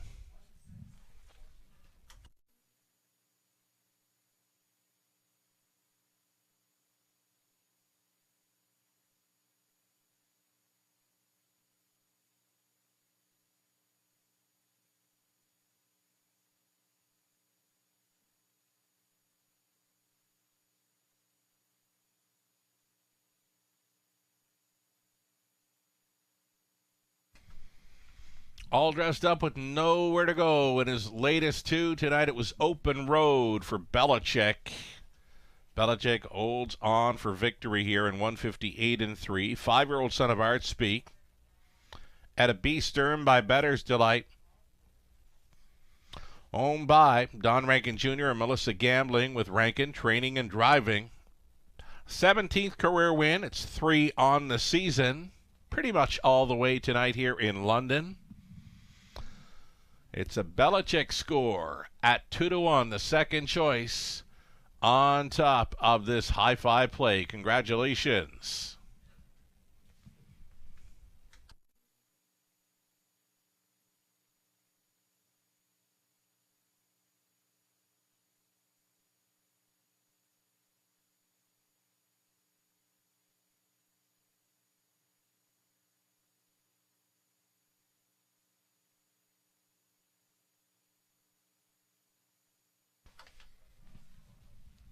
All dressed up with nowhere to go in his latest 2. Tonight it was Open Road for Belichick. Belichick holds on for victory here in 158-3. 5-year-old son of Art Speak. At a B Stern by Better's Delight. Owned by Don Rankin Jr. and Melissa Gambling with Rankin Training and Driving. 17th career win. It's 3 on the season. Pretty much all the way tonight here in London. It's a Belichick score at 2-1, the second choice on top of this high five play. Congratulations.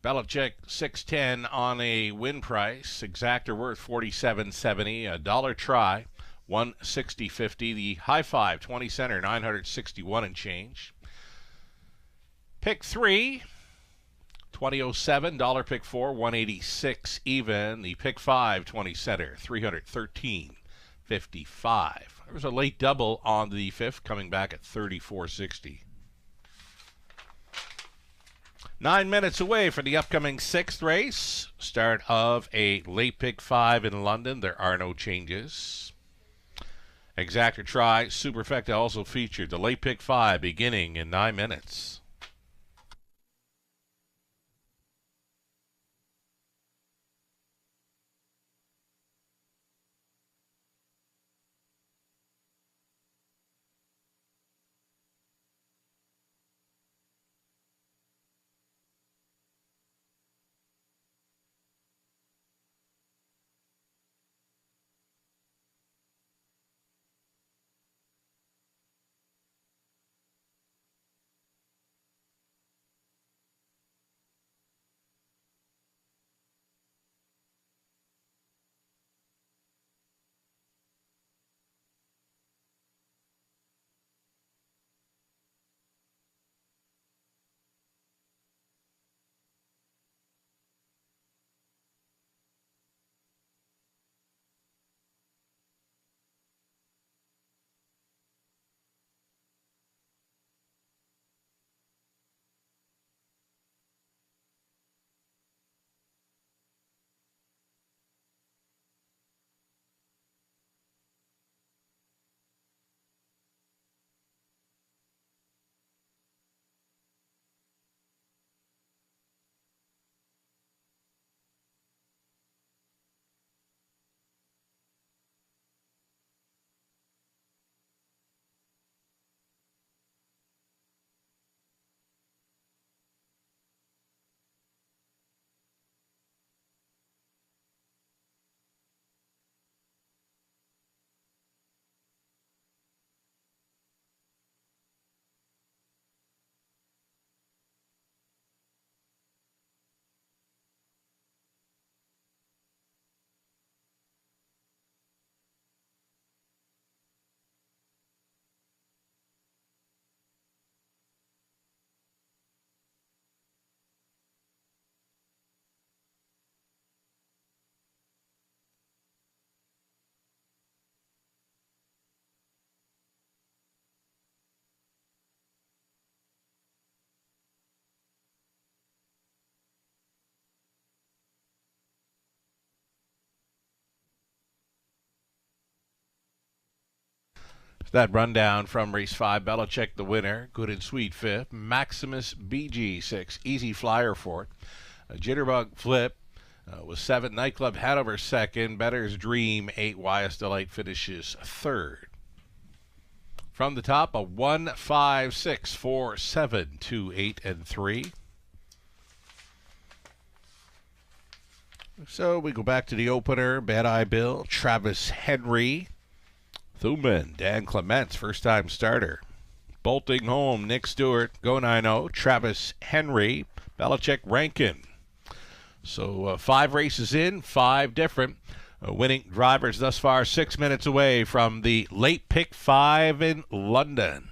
Belichick 610 on a win price. Exactor worth $47.70. A dollar try, $160.50. The high five 20 center, $961 and change. Pick 3, 2007, dollar pick 4, 186 even. The pick 5, 20 center, 313.55. There was a late double on the 5th, coming back at 34.60. 9 minutes away for the upcoming 6th race. Start of a late pick 5 in London. There are no changes. Exactor Try Superfecta also featured the late pick 5 beginning in 9 minutes. That rundown from race 5. Belichick the winner. Good and Sweet 5th. Maximus BG 6. Easy Flyer 4th. Jitterbug Flip was 7th. Nightclub Hanover 2nd. Better's Dream 8. Wyeth Delight finishes 3rd. From the top, a 1, 5, 6, 4, 7, 2, 8, and 3. So we go back to the opener. Bad Eye Bill, Travis Henry, Thuman, Dan Clements, first-time starter. Bolting home, Nick Stewart, Go 9-0, Travis Henry, Belichick Rankin. So 5 races in, 5 different winning drivers thus far. 6 minutes away from the late pick 5 in London.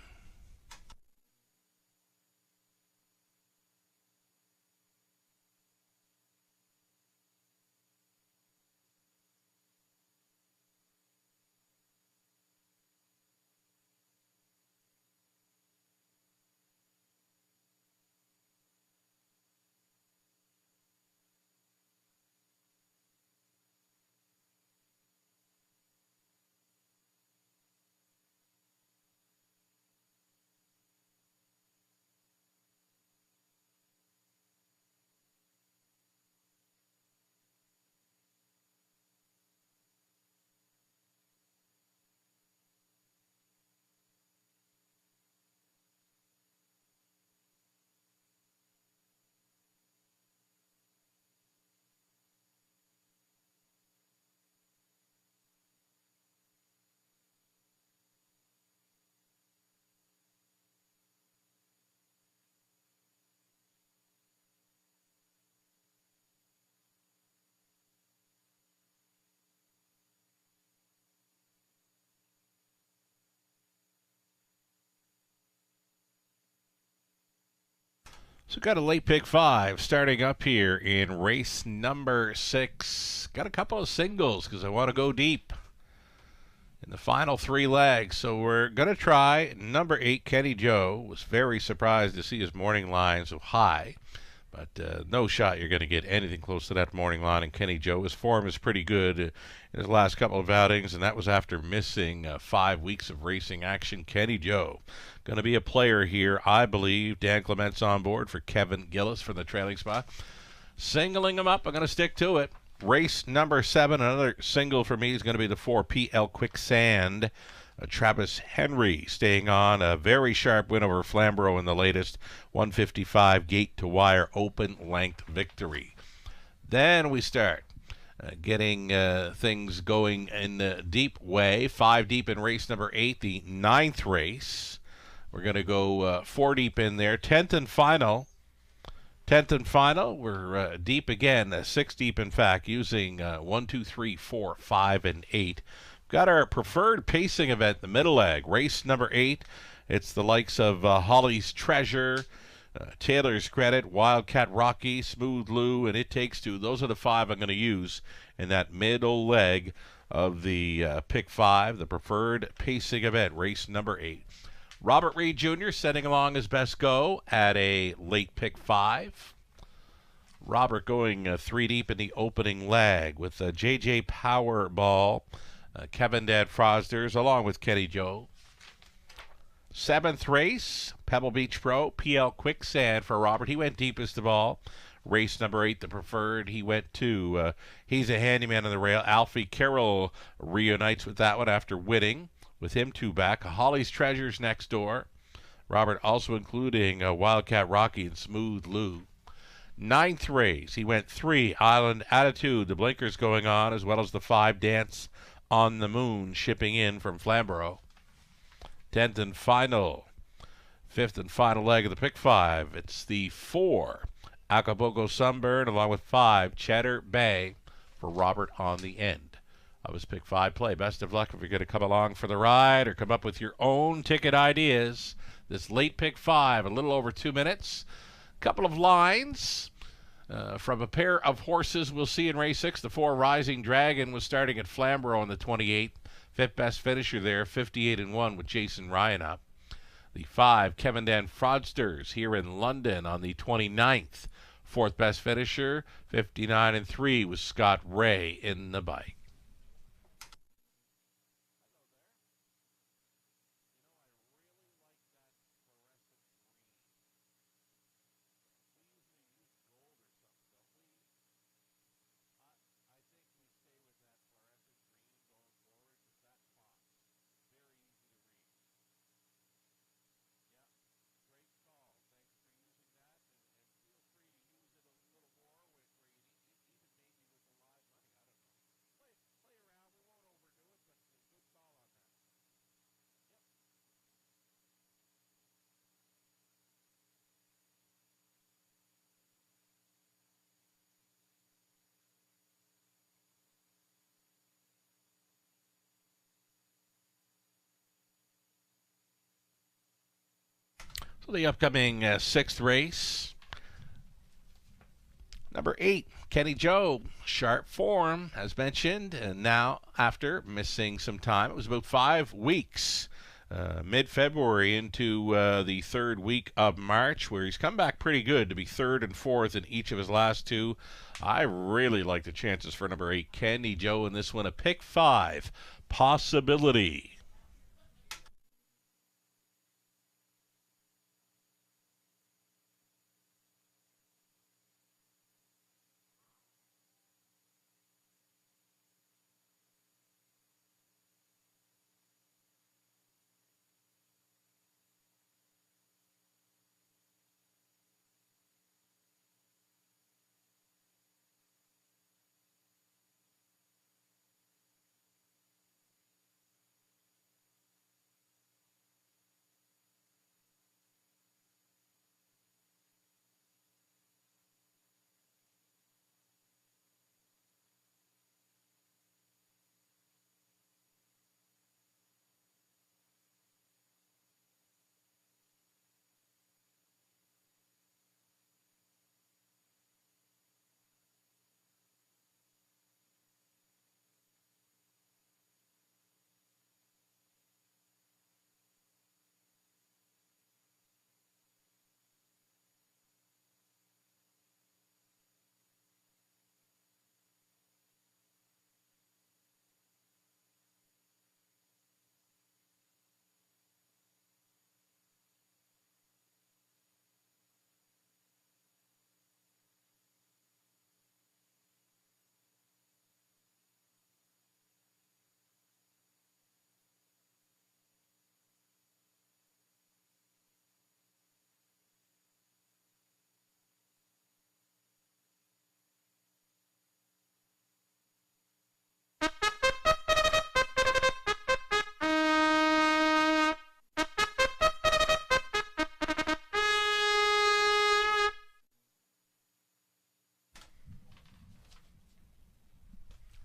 So got a late pick 5 starting up here in race number 6. Got a couple of singles because I want to go deep in the final 3 legs. So we're going to try number 8, Kenny Joe. Was very surprised to see his morning line so high. But no shot you're going to get anything close to that morning line in Kenny Joe. His form is pretty good in his last couple of outings, and that was after missing 5 weeks of racing action. Kenny Joe going to be a player here, I believe. Dan Clement's on board for Kevin Gillis from the trailing spot. Singling him up. I'm going to stick to it. Race number 7, another single for me is going to be the 4 PL Quicksand. Travis Henry staying on a very sharp win over Flamborough in the latest 155 gate-to-wire open-length victory. Then we start getting things going in a deep way. 5 deep in race number 8, the 9th race. We're going to go 4 deep in there. 10th and final. 10th and final, we're deep again, 6 deep in fact, using 1, 2, 3, 4, 5, and 8. Got our preferred pacing event, the middle leg, race number 8. It's the likes of Holly's Treasure, Taylor's Credit, Wildcat Rocky, Smooth Lou, and It Takes Two. Those are the 5 I'm going to use in that middle leg of the pick 5, the preferred pacing event, race number 8. Robert Reed Jr. setting along his best go at a late pick 5. Robert going 3 deep in the opening leg with J.J. Powerball, Kevin Dan Frosters, along with Kenny Joe. 7th race, Pebble Beach Pro, PL Quicksand for Robert. He went deepest of all. Race number 8, the preferred, he went to. He's a handyman on the rail. Alfie Carroll reunites with that one after winning. With him 2 back. Holly's Treasures next door. Robert also including Wildcat Rocky and Smooth Lou. 9th race, he went 3, Island Attitude. The blinkers going on, as well as the 5 Dance on the Moon shipping in from Flamborough. 10th and final. 5th and final leg of the pick 5. It's the 4 Acapulco Sunburn along with 5 Cheddar Bay for Robert on the end of his pick 5 play. Best of luck if you're going to come along for the ride or come up with your own ticket ideas. This late pick 5, a little over 2 minutes. Couple of lines from a pair of horses we'll see in race 6. The 4 Rising Dragon was starting at Flamborough on the 28th. 5th best finisher there, 58-1 with Jason Ryan up. The 5 Kevin Dan Fraudsters here in London on the 29th. 4th best finisher, 59-3 with Scott Ray in the bike. So the upcoming 6th race, number 8, Kenny Joe, sharp form, as mentioned, and now after missing some time, it was about 5 weeks, mid-February into the 3rd week of March, where he's come back pretty good to be 3rd and 4th in each of his last 2. I really like the chances for number 8, Kenny Joe, in this one, a pick 5, Possibility.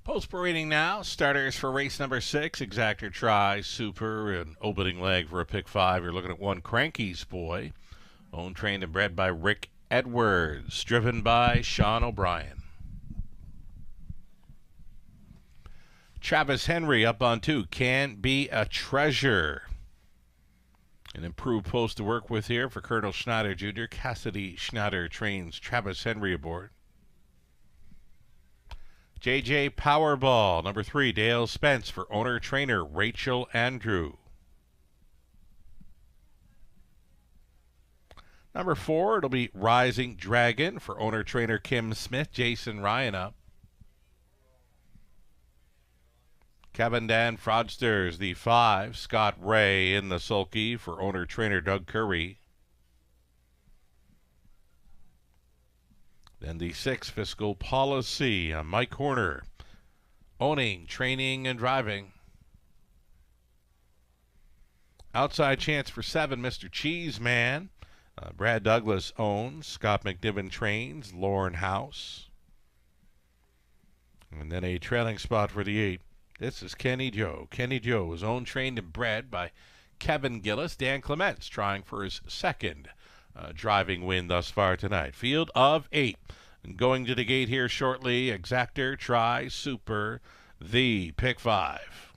Post parading now. Starters for race number 6. Exactor Try, Super, and opening leg for a pick 5. You're looking at one Cranky's Boy. Owned, trained, and bred by Rick Edwards. Driven by Sean O'Brien. Travis Henry up on 2. Can Be a Treasure. An improved post to work with here for Colonel Schneider Jr. Cassidy Schneider trains Travis Henry aboard. JJ Powerball, number 3, Dale Spence for owner-trainer Rachel Andrew. Number 4, it'll be Rising Dragon for owner-trainer Kim Smith, Jason Ryan up. Kevin Dan Fraudsters, the 5, Scott Ray in the sulky for owner-trainer Doug Curry. Then the 6, Fiscal Policy, Mike Horner, owning, training, and driving. Outside chance for 7, Mr. Cheeseman. Brad Douglas owns, Scott McNiven trains, Lauren House. And then a trailing spot for the 8. This is Kenny Joe. Kenny Joe is owned, trained, and bred by Kevin Gillis. Dan Clements trying for his second driving win thus far tonight. Field of 8. And going to the gate here shortly, Exactor, Try, Super, the pick 5.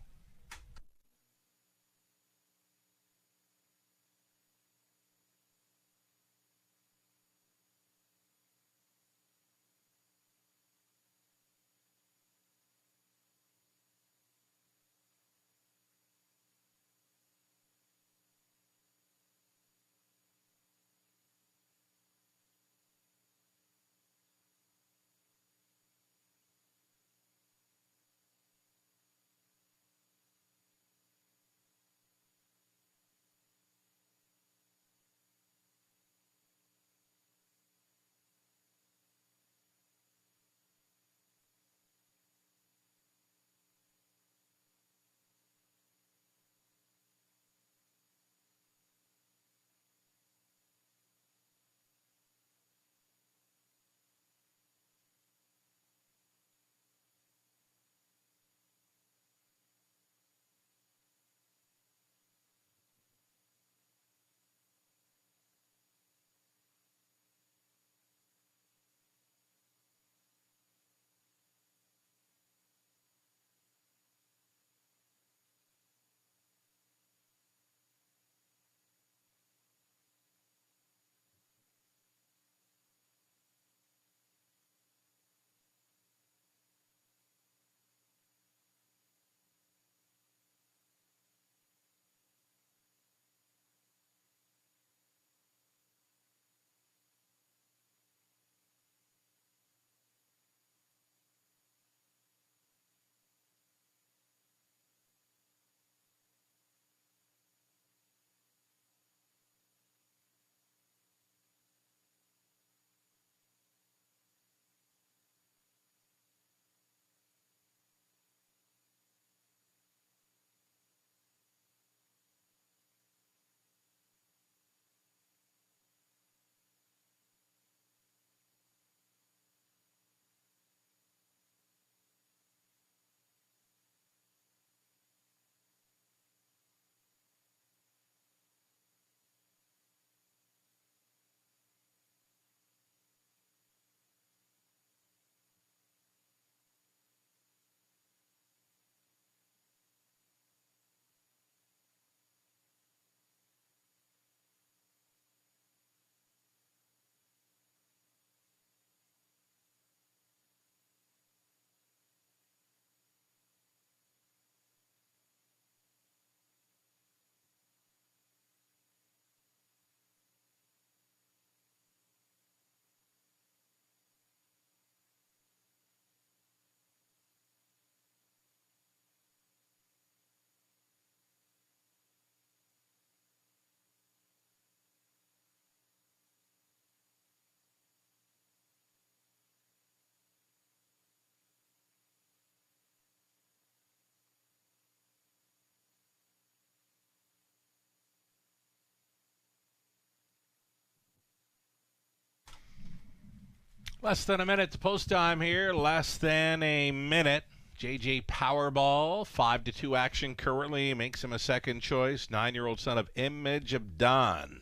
Less than a minute to post time here. Less than a minute. JJ Powerball, 5-2 action currently, makes him a second choice. 9-year-old son of Image of Dawn.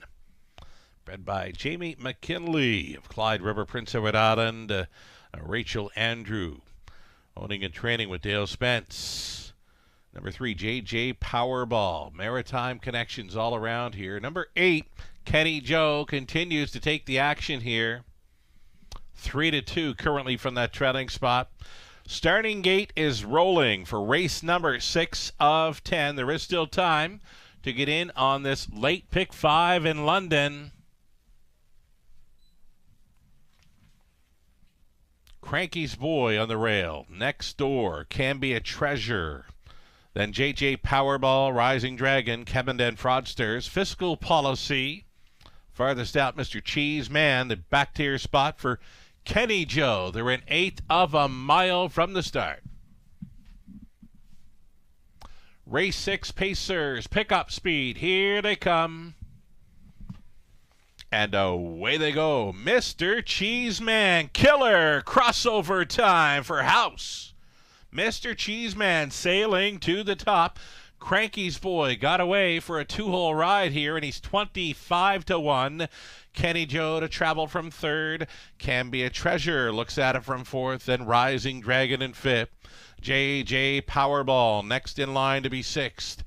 Bred by Jamie McKinley of Clyde River, Prince Edward Island. Rachel Andrew, owning and training with Dale Spence. Number 3, JJ Powerball. Maritime connections all around here. Number 8, Kenny Joe continues to take the action here. 3-2 currently from that trailing spot. Starting gate is rolling for race number 6 of 10. There is still time to get in on this late pick 5 in London. Cranky's Boy on the rail. Next Door, Can Be a Treasure. Then JJ Powerball, Rising Dragon, Kevin Fraudsters, Fiscal Policy. Farthest out, Mr. Cheese Man, the back tier spot for Kenny Joe. They're in 1/8 of a mile from the start. Race 6 Pacers, pickup speed. Here they come. And away they go. Mr. Cheeseman, killer crossover time for House. Mr. Cheeseman sailing to the top. Cranky's Boy got away for a 2-hole ride here, and he's 25-1. Kenny Joe to travel from 3rd. Can Be a Treasure looks at it from 4th. Then Rising Dragon in 5th. JJ Powerball next in line to be 6th.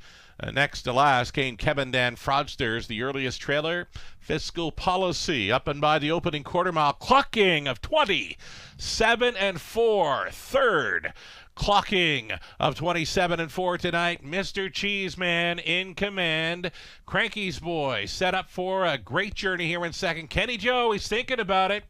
Next to last came Kevin Fraudsters, the earliest trailer. Fiscal Policy up and by the opening quarter mile, clocking of 27-4. 3rd. Clocking of 27-4 tonight. Mr. Cheeseman in command. Cranky's Boy set up for a great journey here in 2nd. Kenny Joe, he's thinking about it.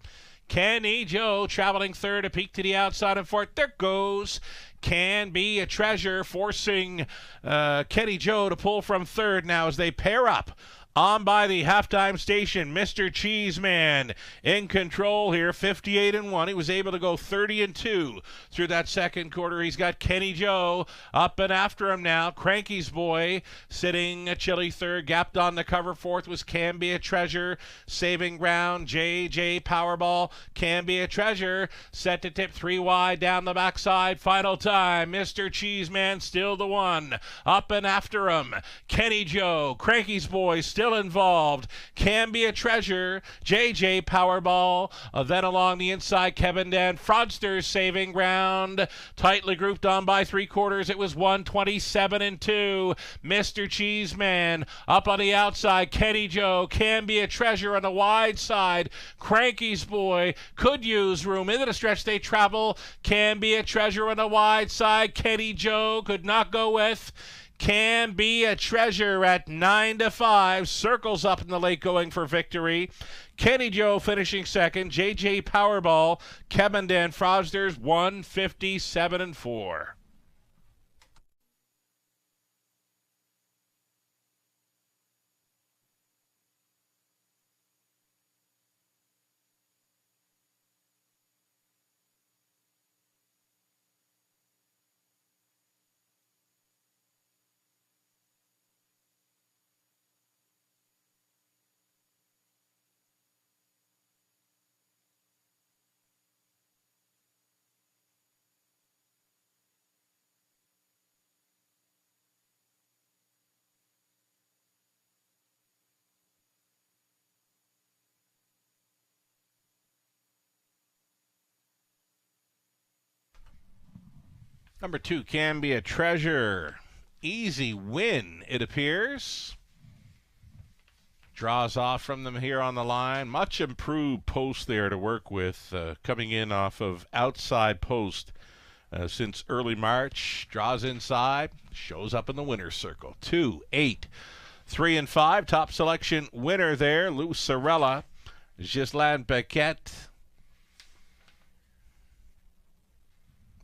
Kenny Joe traveling 3rd, a peek to the outside and 4th. There goes Can Be a Treasure, forcing Kenny Joe to pull from 3rd now as they pair up. On by the halftime station, Mr. Cheeseman in control here, 58-1. He was able to go 30-2 through that second quarter. He's got Kenny Joe up and after him now. Cranky's Boy sitting a chilly 3rd. Gapped on the cover 4th was Can Be a Treasure. Saving ground, JJ Powerball. Can Be a Treasure set to tip 3 wide down the backside. Final time, Mr. Cheeseman still the one. Up and after him, Kenny Joe. Cranky's Boy still involved. Can Be a Treasure. JJ Powerball. Then along the inside, Kevin Fraudsters saving ground. Tightly grouped on by 3/4. It was 127-2. Mr. Cheeseman up on the outside. Kenny Joe. Can Be a Treasure on the wide side. Cranky's Boy could use room. Into the stretch they travel. Can Be a Treasure on the wide side. Kenny Joe could not go with. Can Be a Treasure at 9-5. Circles up in the late going for victory. Kenny Joe finishing 2nd. JJ Powerball. Kevin Fraudsters 157-4. Number 2, Can Be a Treasure. Easy win, it appears. Draws off from them here on the line. Much improved post there to work with, coming in off of outside post since early March. Draws inside, shows up in the winner's circle. 2, 8, 3, and 5. Top selection winner there, Lucarella. Ghislaine Paquette.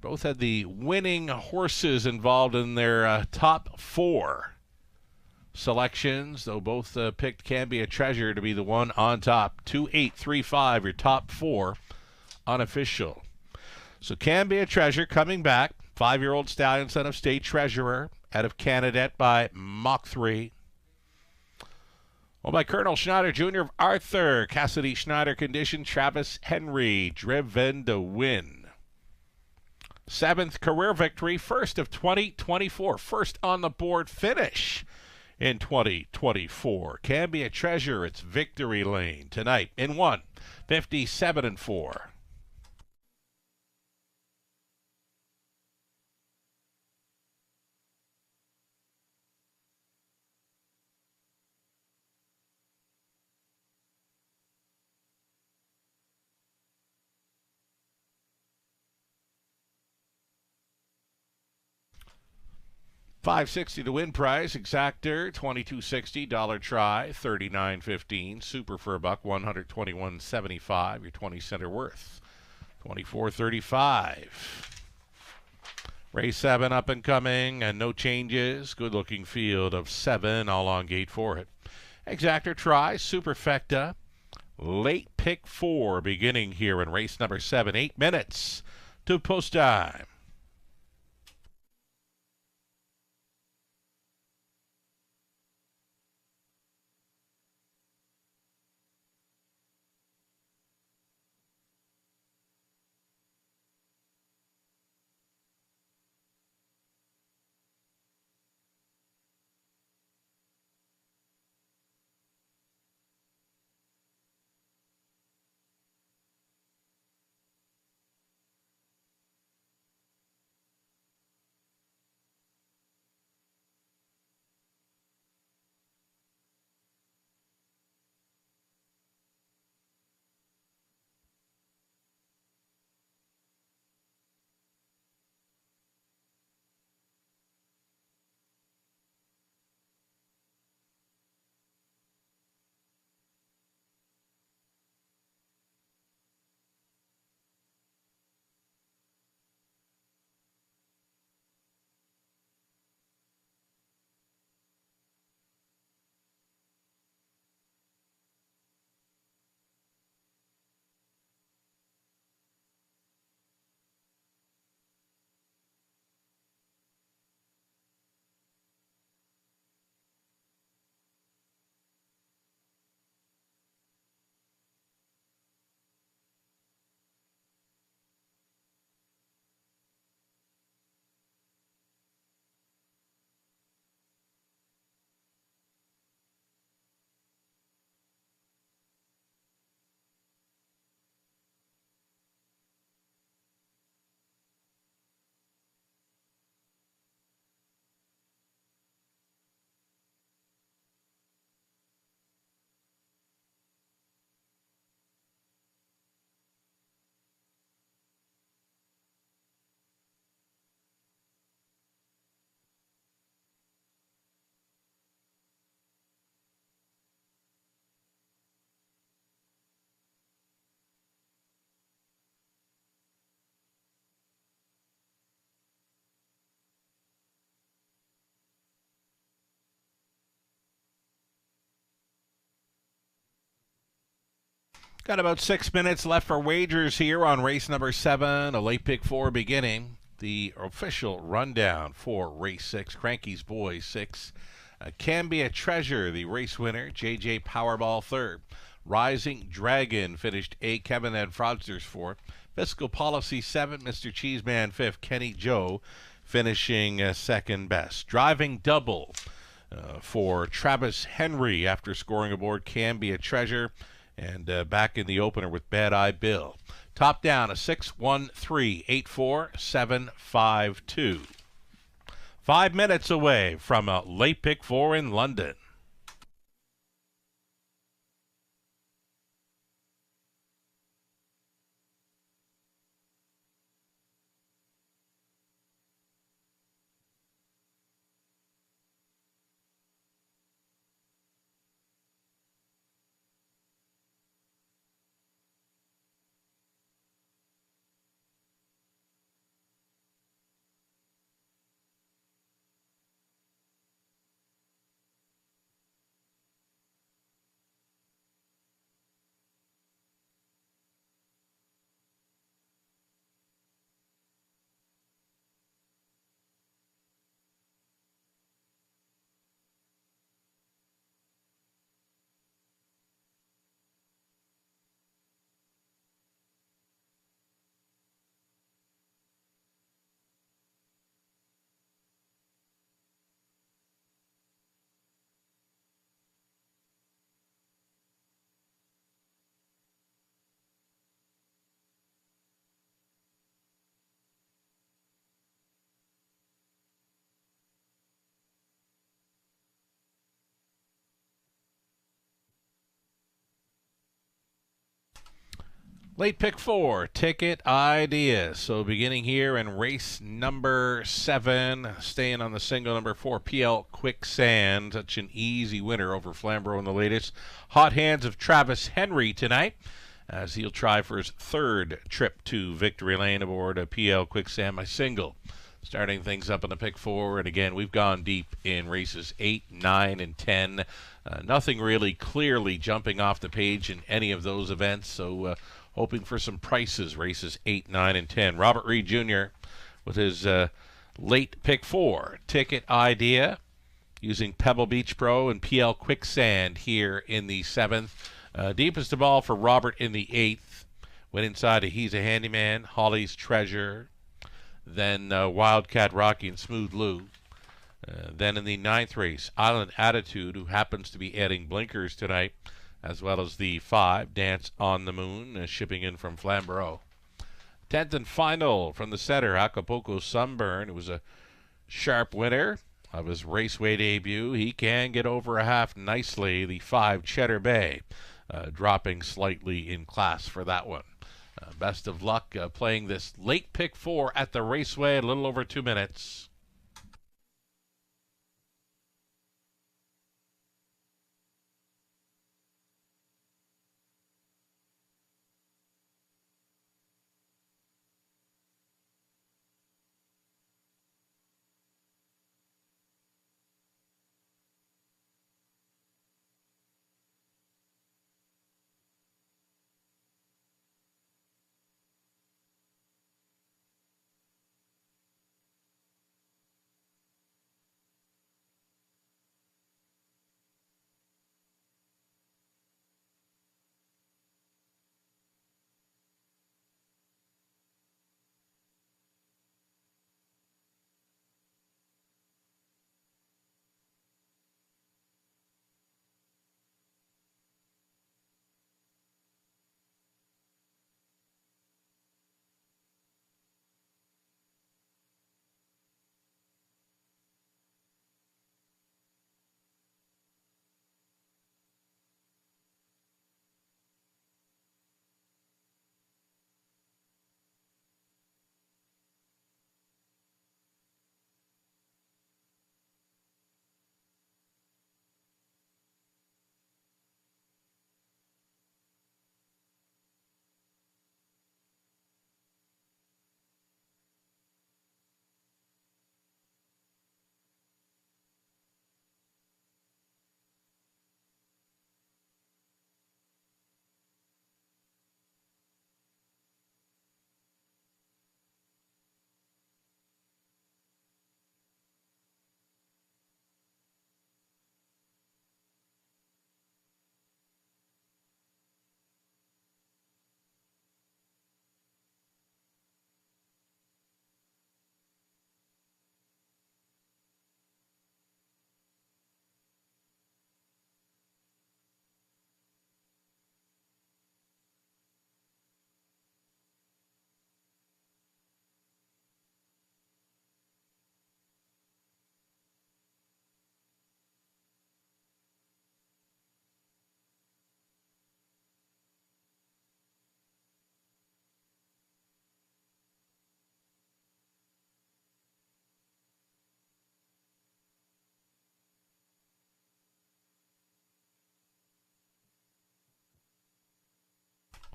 Both had the winning horses involved in their top 4 selections, though both picked Can Be a Treasure to be the one on top. 2, 8, 3, 5, your top 4 unofficial. So Can Be a Treasure coming back. 5-year-old stallion, son of state treasurer, out of Canadette by Mach 3. Well, by Colonel Schneider Jr. of Arthur. Cassidy Schneider condition. Travis Henry driven to win. 7th career victory, first of 2024. First on the board finish in 2024. Can be a treasure. It's Victory Lane tonight in 1, 57-4. $5.60 to win prize. Exactor $22.60. Dollar try $39.15. Super for a buck $121.75. Your 20-center worth $24.35. Race 7 up and coming and no changes. Good looking field of 7 all on gate for it. Exactor try Superfecta. Late pick 4 beginning here in race number 7. 8 minutes to post time. Got about 6 minutes left for wagers here on race number 7, a late pick 4 beginning. The official rundown for race 6, Cranky's Boys 6. Can Be a Treasure, the race winner, JJ Powerball 3rd. Rising Dragon finished 8, Kevin and Fraudsters 4th. Fiscal Policy 7, Mr. Cheeseman 5th, Kenny Joe finishing 2nd best. Driving Double for Travis Henry after scoring aboard Can Be a Treasure. And back in the opener with Bad Eye Bill. Top down, a 6-1-3-8-4-7-5-2. 5 minutes away from a late pick 4 in London. Late pick 4, Ticket Idea. So beginning here in race number 7, staying on the single number 4, PL Quicksand. Such an easy winner over Flamborough in the latest. Hot hands of Travis Henry tonight, as he'll try for his 3rd trip to Victory Lane aboard a PL Quicksand, my single. Starting things up in the pick 4, and again, we've gone deep in races 8, 9, and 10. Nothing really clearly jumping off the page in any of those events, so hoping for some prices, races 8, 9, and 10. Robert Reed Jr. with his late pick 4, Ticket Idea, using Pebble Beach Pro and PL Quicksand here in the 7th. Deepest of all for Robert in the 8th. Went inside a He's a Handyman, Holly's Treasure, then Wildcat Rocky and Smooth Lou. Then in the 9th race, Island Attitude, who happens to be adding blinkers tonight, as well as the 5, Dance on the Moon, shipping in from Flamborough. 10th and final from the center, Acapulco Sunburn. It was a sharp winner of his Raceway debut. He can get over a half nicely. The 5, Cheddar Bay, dropping slightly in class for that one. Best of luck playing this late pick 4 at the Raceway, a little over 2 minutes.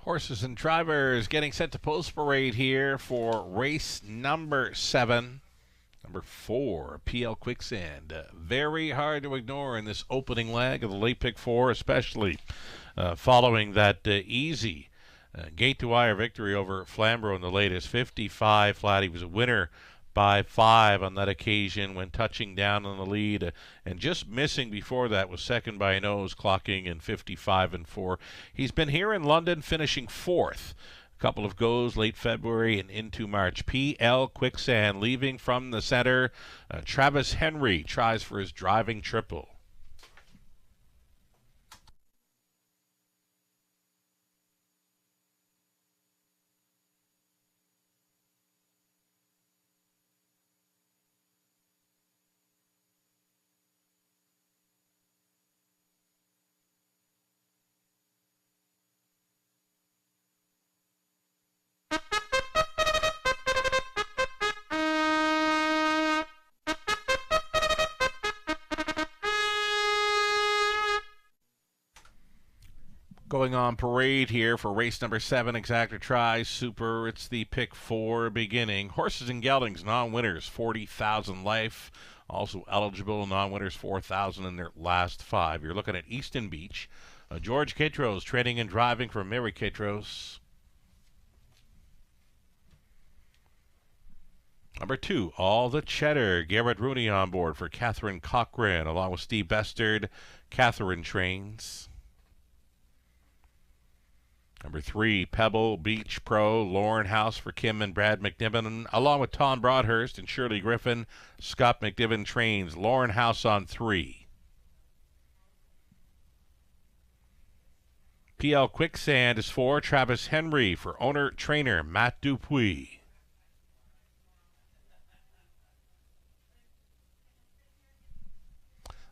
Horses and drivers getting set to post parade here for race number 7. Number 4, PL Quicksand. Very hard to ignore in this opening leg of the late pick 4, especially following that easy gate to wire victory over Flamborough in the latest 55 flat. He was a winner by 5 on that occasion when touching down on the lead, and just missing before that was second by a nose, clocking in 55 and 4. He's been here in London, finishing 4th. A couple of goes late February and into March. PL Quicksand leaving from the center. Travis Henry tries for his driving triple. Going on parade here for race number 7, Exactor Tri Super. It's the pick 4 beginning. Horses and geldings, non-winners, 40,000 life. Also eligible non-winners, 4,000 in their last 5. You're looking at Easton Beach. George Kitros training and driving for Mary Kitros. Number 2, All the Cheddar. Garrett Rooney on board for Catherine Cochran, along with Steve Bestard. Catherine trains. Number 3, Pebble Beach Pro. Lauren House for Kim and Brad McNiven, along with Tom Broadhurst and Shirley Griffin. Scott McNiven trains. Lauren House on 3. PL Quicksand is 4, Travis Henry for owner-trainer Matt Dupuis.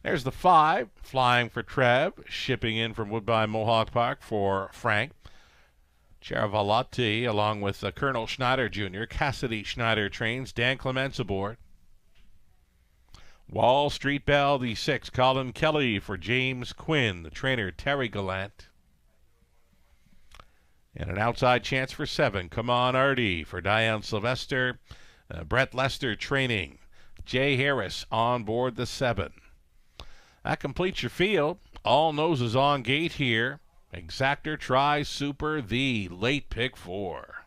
There's the 5, Flying for Trev, shipping in from Woodbine Mohawk Park for Frank Chiaravalotti, along with Colonel Schneider Jr. Cassidy Schneider trains. Dan Clements aboard. Wall Street Bell, the 6, Colin Kelly for James Quinn, the trainer Terry Gallant. And an outside chance for 7, Come On Artie for Diane Sylvester. Brett Lester training. Jay Harris on board the 7. That completes your field. All noses on gate here. Exactor Tri Super, the late pick 4.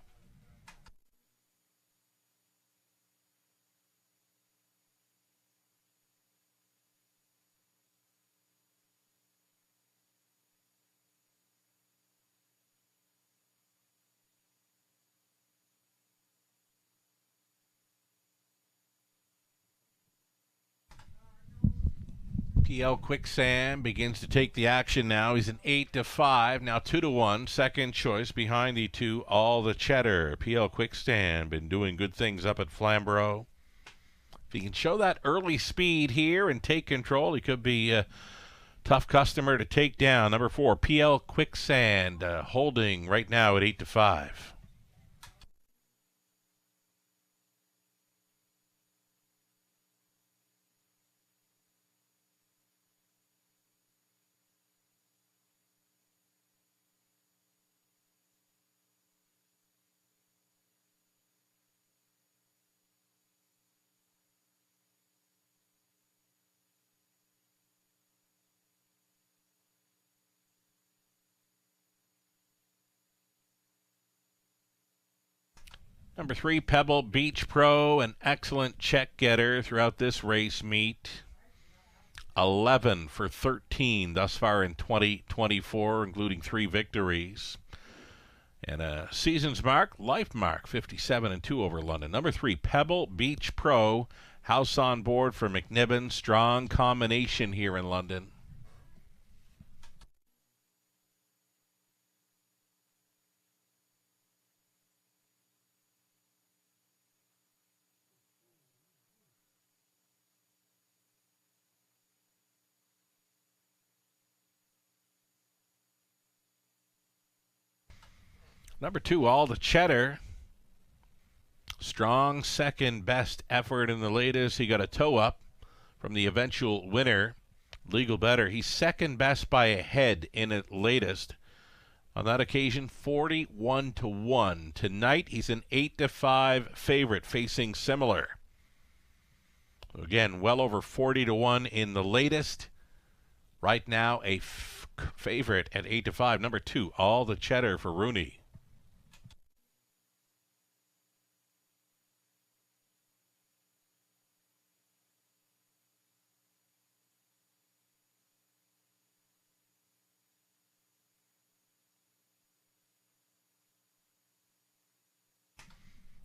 PL Quicksand begins to take the action now. He's an 8-5, now 2-1. Second choice behind the 2, All the Cheddar. PL Quicksand been doing good things up at Flamborough. If he can show that early speed here and take control, he could be a tough customer to take down. Number 4, PL Quicksand, holding right now at 8-5. Number 3, Pebble Beach Pro, an excellent check getter throughout this race meet. 11 for 13 thus far in 2024, including 3 victories. And a season's mark, life mark, 57-2 over London. Number 3, Pebble Beach Pro, house on board for McNiven. Strong combination here in London. Number 2, All the Cheddar. Strong second best effort in the latest. He got a toe up from the eventual winner, Legal Better. He's second best by a head in it latest. On that occasion, 41-1. Tonight, he's an 8-5 favorite, facing similar. Again, well over 40-1 in the latest. Right now, a favorite at 8-5. Number 2, All the Cheddar for Rooney.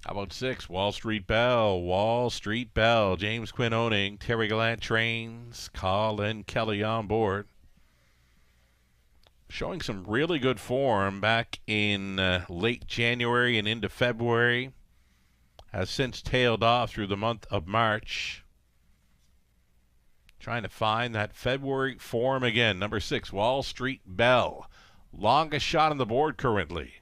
How about 6, Wall Street Bell? Wall Street Bell. James Quinn owning. Terry Gallant trains. Colin Kelly on board. Showing some really good form back in late January and into February. Has since tailed off through the month of March. Trying to find that February form again. Number 6, Wall Street Bell. Longest shot on the board currently.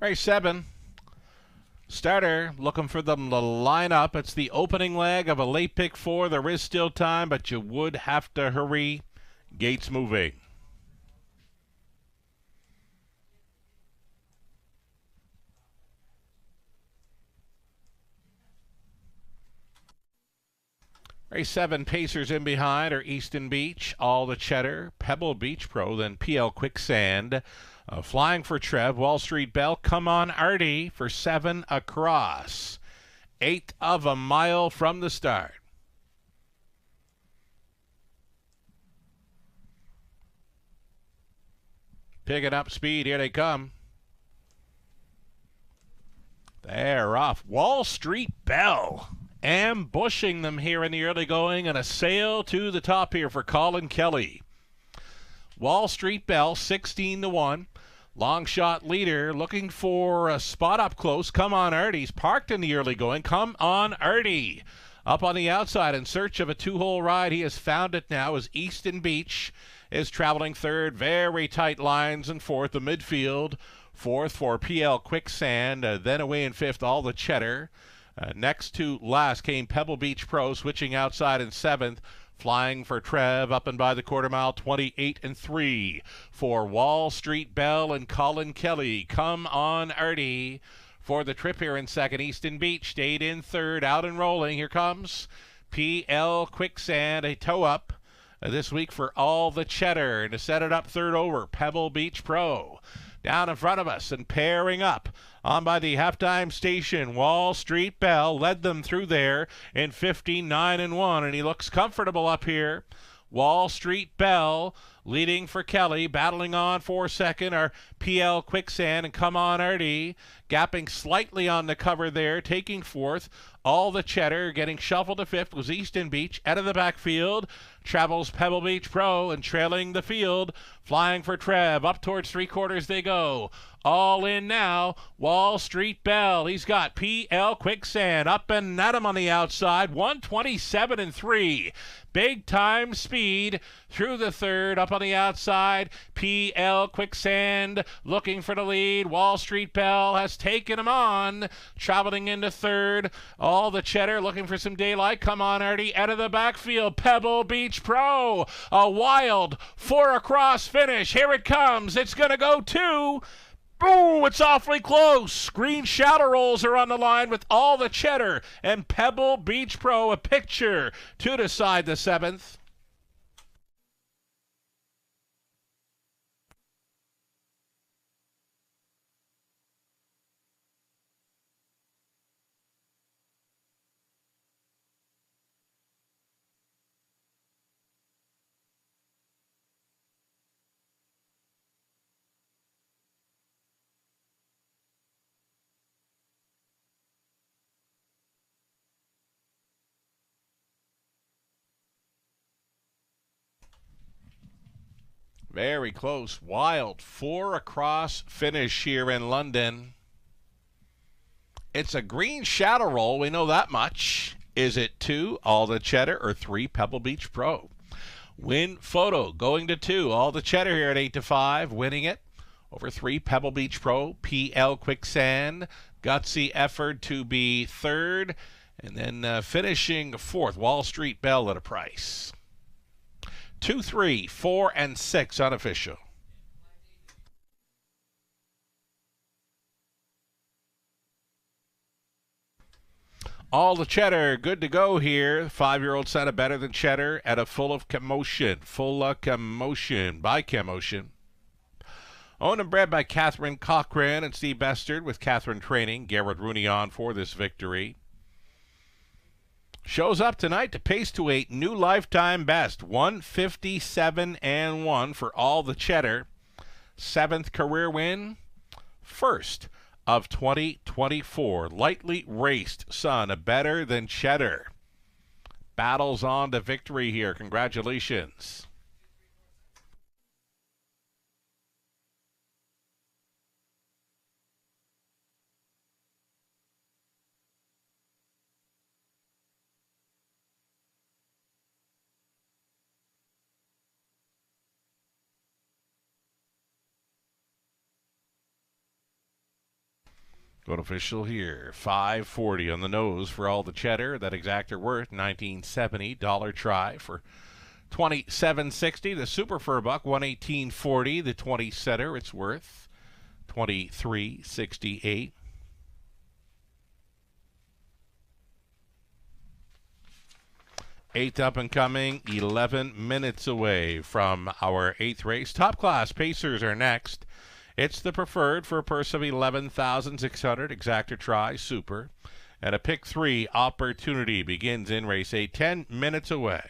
Race 7. Starter looking for them to line up. It's the opening leg of a late pick 4. There is still time, but you would have to hurry. Gates moving. Race 7, Pacers in behind are Easton Beach, All the Cheddar, Pebble Beach Pro, then PL Quicksand. Flying for Trev, Wall Street Bell, Come On Artie for 7 across. 1/8 of a mile from the start. Picking up speed, here they come. They're off. Wall Street Bell ambushing them here in the early going, and a sail to the top here for Colin Kelly. Wall Street Bell 16-1. Long shot leader looking for a spot up close. Come On Artie's parked in the early going. Come On Artie up on the outside in search of a 2-hole ride. He has found it now as Easton Beach is traveling third. Very tight lines in fourth. The midfield fourth for PL Quicksand. Then away in fifth, All the Cheddar. Next to last came Pebble Beach Pro, switching outside in seventh. Flying for Trev up and by the quarter mile, 28-3 for Wall Street Bell and Colin Kelly. Come On Artie for the trip here in second. Easton Beach stayed in third, out and rolling. Here comes PL Quicksand, a toe up this week for All the Cheddar. And to set it up third over, Pebble Beach Pro. Down in front of us and pairing up on by the halftime station, Wall Street Bell led them through there in 59-1, and he looks comfortable up here. Wall Street Bell leading for Kelly, battling on for second are PL Quicksand and Come On Artie, gapping slightly on the cover there, taking fourth. All the Cheddar getting shuffled to fifth was Easton Beach. Out of the backfield travels Pebble Beach Pro, and trailing the field, Flying for Trev. Up towards three-quarters they go. All in now, Wall Street Bell. He's got PL Quicksand up and at him on the outside, 127-3. Big time speed through the third, up on the outside. PL Quicksand looking for the lead. Wall Street Bell has taken him on, traveling into third. All the Cheddar looking for some daylight. Come On Artie out of the backfield. Pebble Beach Pro, a wild 4 across finish. Here it comes. It's going to go 2. Ooh, it's awfully close. Green Shadow Rolls are on the line with All the Cheddar and Pebble Beach Pro, a picture to decide the 7th. Very close. Wild 4 across finish here in London. It's a Green Shadow Roll. We know that much. Is it 2, All the Cheddar, or 3, Pebble Beach Pro? Win Photo going to 2. All the Cheddar here at 8-5. Winning it over 3, Pebble Beach Pro. PL Quicksand. Gutsy effort to be third. And then finishing fourth, Wall Street Bell at a price. 2, 3, 4, and 6 unofficial. All the Cheddar, good to go here. 5-year-old son of Better Than Cheddar at a Full of Commotion. Full of Commotion by Commotion. Owned and bred by Catherine Cochran and Steve Bestard with Catherine training. Garrett Rooney on for this victory. Shows up tonight to pace to a new lifetime best, 157-1 for All the Cheddar. 7th career win, first of 2024. Lightly raced son of Better Than Cheddar. Battles on to victory here. Congratulations. Vote official here. $5.40 on the nose for all the cheddar. That exactor worth $19.70. Dollar try for $27.60. The super fur buck $118.40. The 20 setter, it's worth $23.68. Eighth up and coming, 11 minutes away from our eighth race. Top class Pacers are next. It's the preferred for a purse of $11,600. Exactor try, super. And a pick 3 opportunity begins in race 8, 10 minutes away.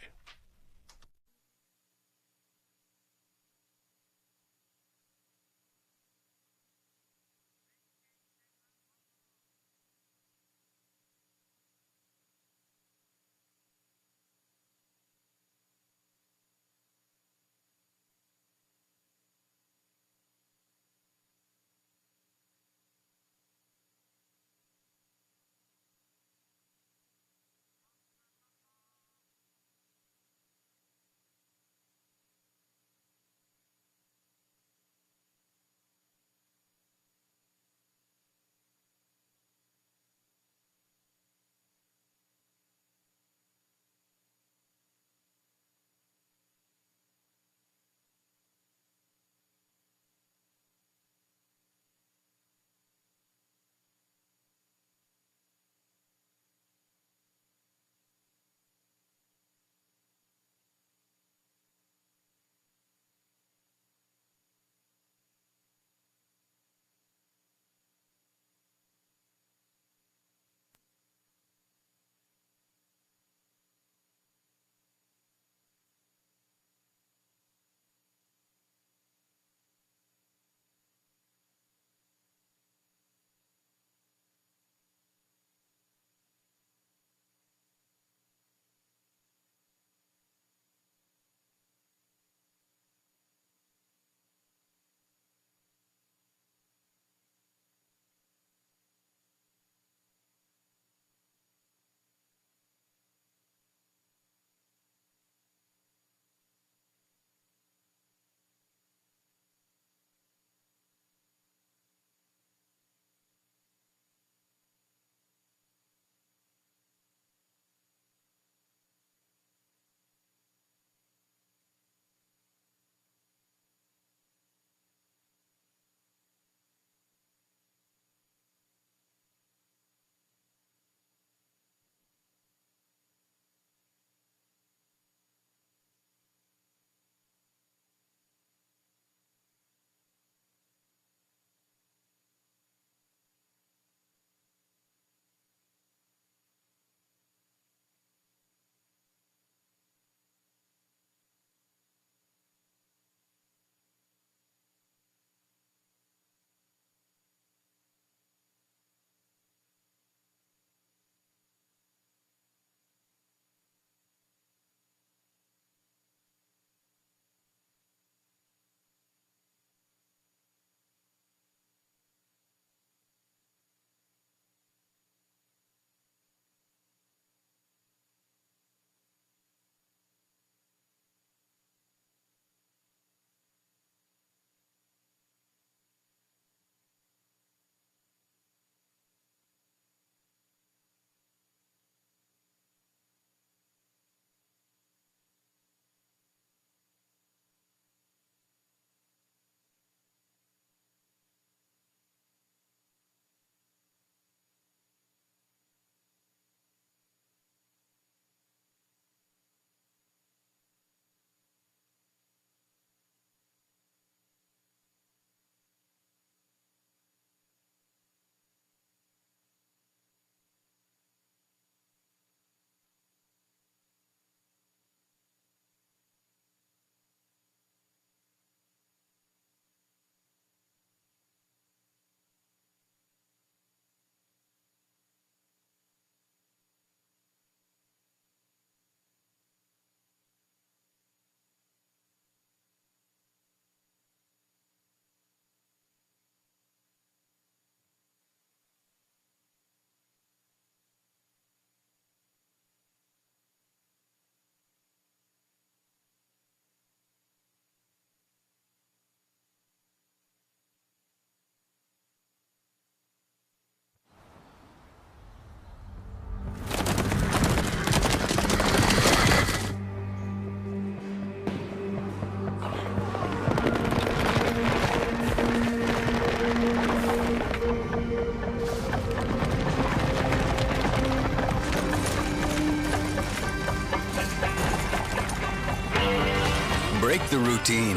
Break the routine.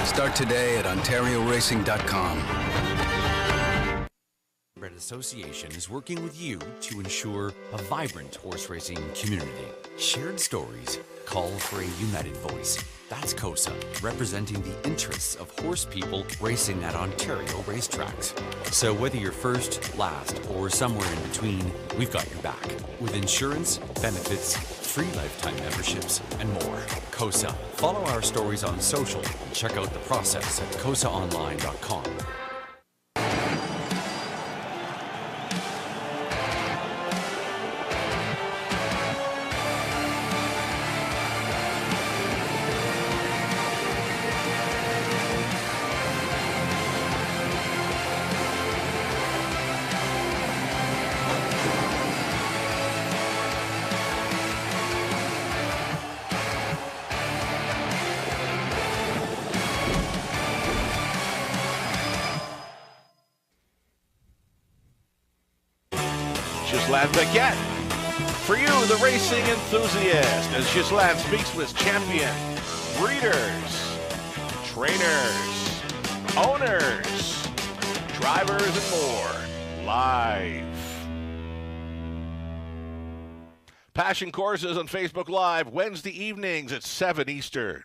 Start today at OntarioRacing.com. Red Association is working with you to ensure a vibrant horse racing community. Shared stories call for a united voice. That's COSA, representing the interests of horse people racing at Ontario racetracks. So whether you're first, last, or somewhere in between, we've got your back. With insurance, benefits, free lifetime memberships, and more. COSA. Follow our stories on social and check out the process at COSAonline.com. Ghislain Paquette. For you, the racing enthusiast, as Ghislain speaks with champions, breeders, trainers, owners, drivers, and more, live. Passion Courses on Facebook Live, Wednesday evenings at 7 Eastern.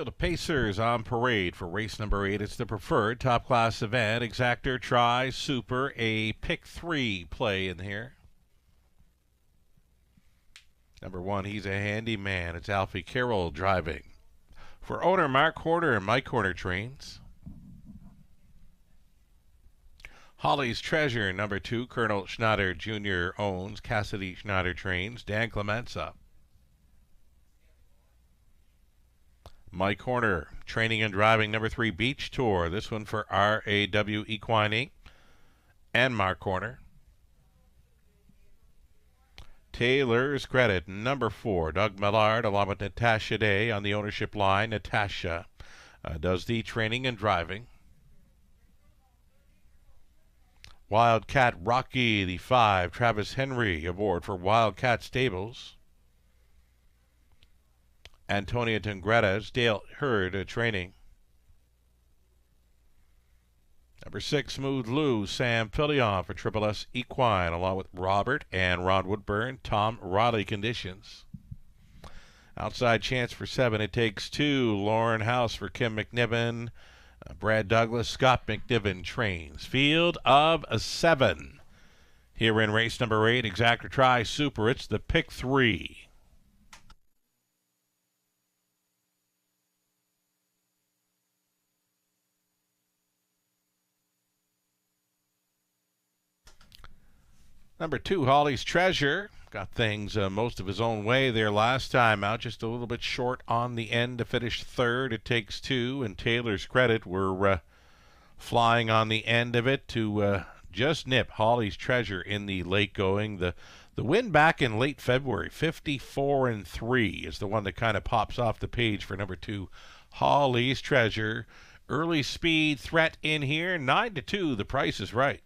So the Pacers on parade for race number 8. It's the preferred top class event. Exactor, Tri, Super, a pick 3 play in here. Number 1, he's a handy man. It's Alfie Carroll driving. For owner Mark Horner and Mike Horner Trains. Holly's Treasure, number 2, Colonel Schneider Jr. owns. Cassidy Schneider Trains. Dan Clemenza. Mike Horner, training and driving, number 3, Beach Tour. This one for RAW Equine and Mark Horner. Taylor's Credit, number 4, Doug Millard, along with Natasha Day on the ownership line. Natasha does the training and driving. Wildcat Rocky, the 5, Travis Henry aboard for Wildcat Stables. Antonia Tungretas, Dale Hurd training. Number 6, Smooth Lou, Sam Fillion for Triple S Equine, along with Robert and Ron Woodburn, Tom Riley Conditions. Outside chance for 7, It Takes 2, Lauren House for Kim McNiven, Brad Douglas, Scott McNiven Trains. Field of 7. Here in race number 8, Exactor, Tri, Super. It's the pick 3. Number 2, Holly's Treasure. Got things most of his own way there last time out. Just a little bit short on the end to finish 3rd. It Takes 2. And Taylor's Credit were flying on the end of it to just nip Holly's Treasure in the late going. The win back in late February, 54-3, is the one that kind of pops off the page for number 2, Holly's Treasure. Early speed threat in here, 9-2. The price is right.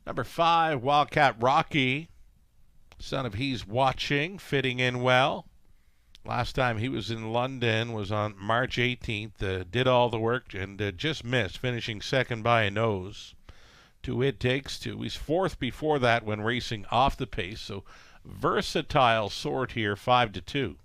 Number 5, Wildcat Rocky, son of He's Watching, fitting in well. Last time he was in London was on March 18th. Did all the work and just missed, finishing 2nd by a nose to It Takes 2. He's 4th before that when racing off the pace, so versatile sort here, 5-2.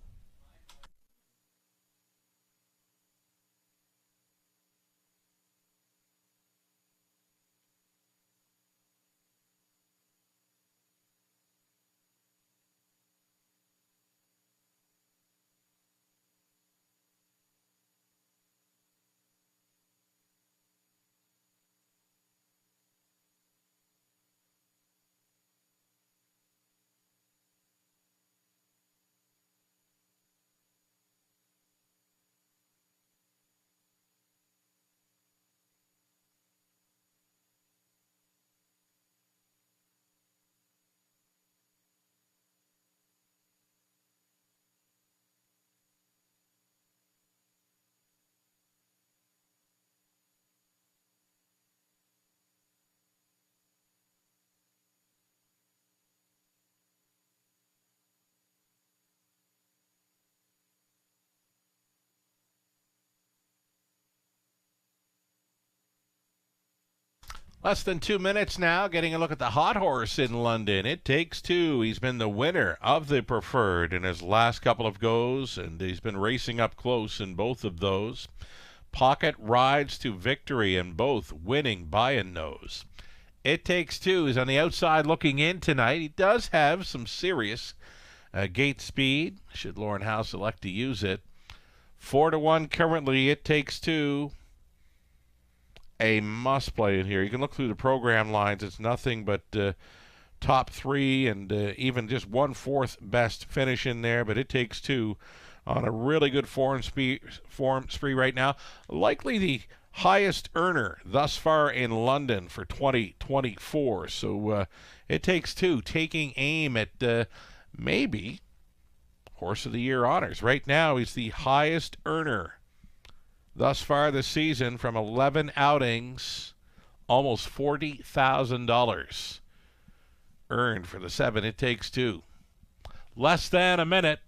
Less than 2 minutes now, getting a look at the hot horse in London. It Takes 2. He's been the winner of the preferred in his last couple of goes, and he's been racing up close in both of those. Pocket rides to victory in both, winning by a nose. It Takes 2 is on the outside looking in tonight. He does have some serious gate speed, should Lauren House elect to use it. 4-1 currently. It Takes 2. A must play in here. You can look through the program lines. It's nothing but top 3 and even just 1/4 best finish in there. But It Takes 2 on a really good form spree right now. Likely the highest earner thus far in London for 2024. So It Takes 2 taking aim at maybe Horse of the Year honors. Right now he's the highest earner thus far this season from 11 outings, almost $40,000 earned for the 7 It Takes 2. Less than a minute.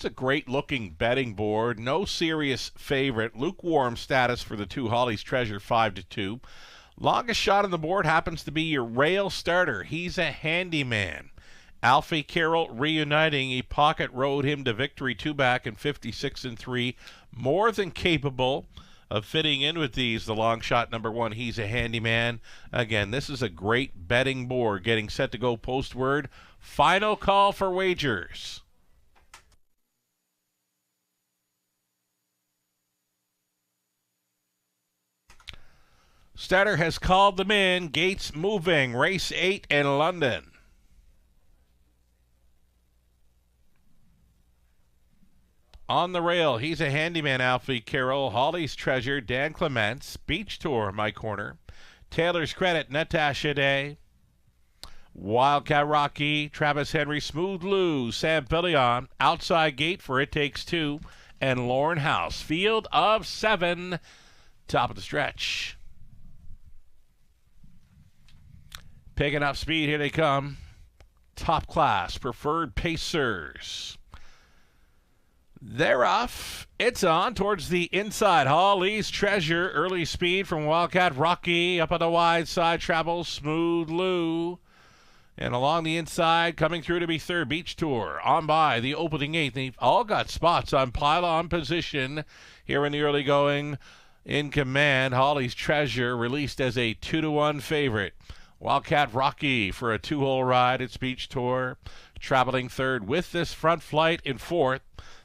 It's a great-looking betting board. No serious favorite. Lukewarm status for the two. Holly's Treasure 5-2. Longest shot on the board happens to be your rail starter. He's a handyman. Alfie Carroll reuniting. He pocket rode him to victory 2-back in 56-3. More than capable of fitting in with these. The long shot number 1. He's a handyman. Again, this is a great betting board. Getting set to go postward. Final call for wagers. Starter has called them in. Gates moving. Race 8 in London. On the rail, he's a handyman. Alfie Carroll. Holly's Treasure. Dan Clements. Beach Tour, my corner. Taylor's Credit. Natasha Day. Wildcat Rocky. Travis Henry. Smooth Lou. Sam Pillion. Outside Gate for It Takes Two. And Lorne House. Field of 7. Top of the stretch. Picking up speed, here they come. Top class, preferred pacers. They're off. It's on towards the inside. Holly's Treasure, early speed from Wildcat Rocky. Up on the wide side, travels Smooth Lou. And along the inside, coming through to be third, Beach Tour. On by the opening 8. They've all got spots on pylon position here in the early going. In command, Holly's Treasure, released as a 2-1 favorite. Wildcat Rocky for a 2-hole ride. It's Beach Tour. Traveling third with this front flight in fourth.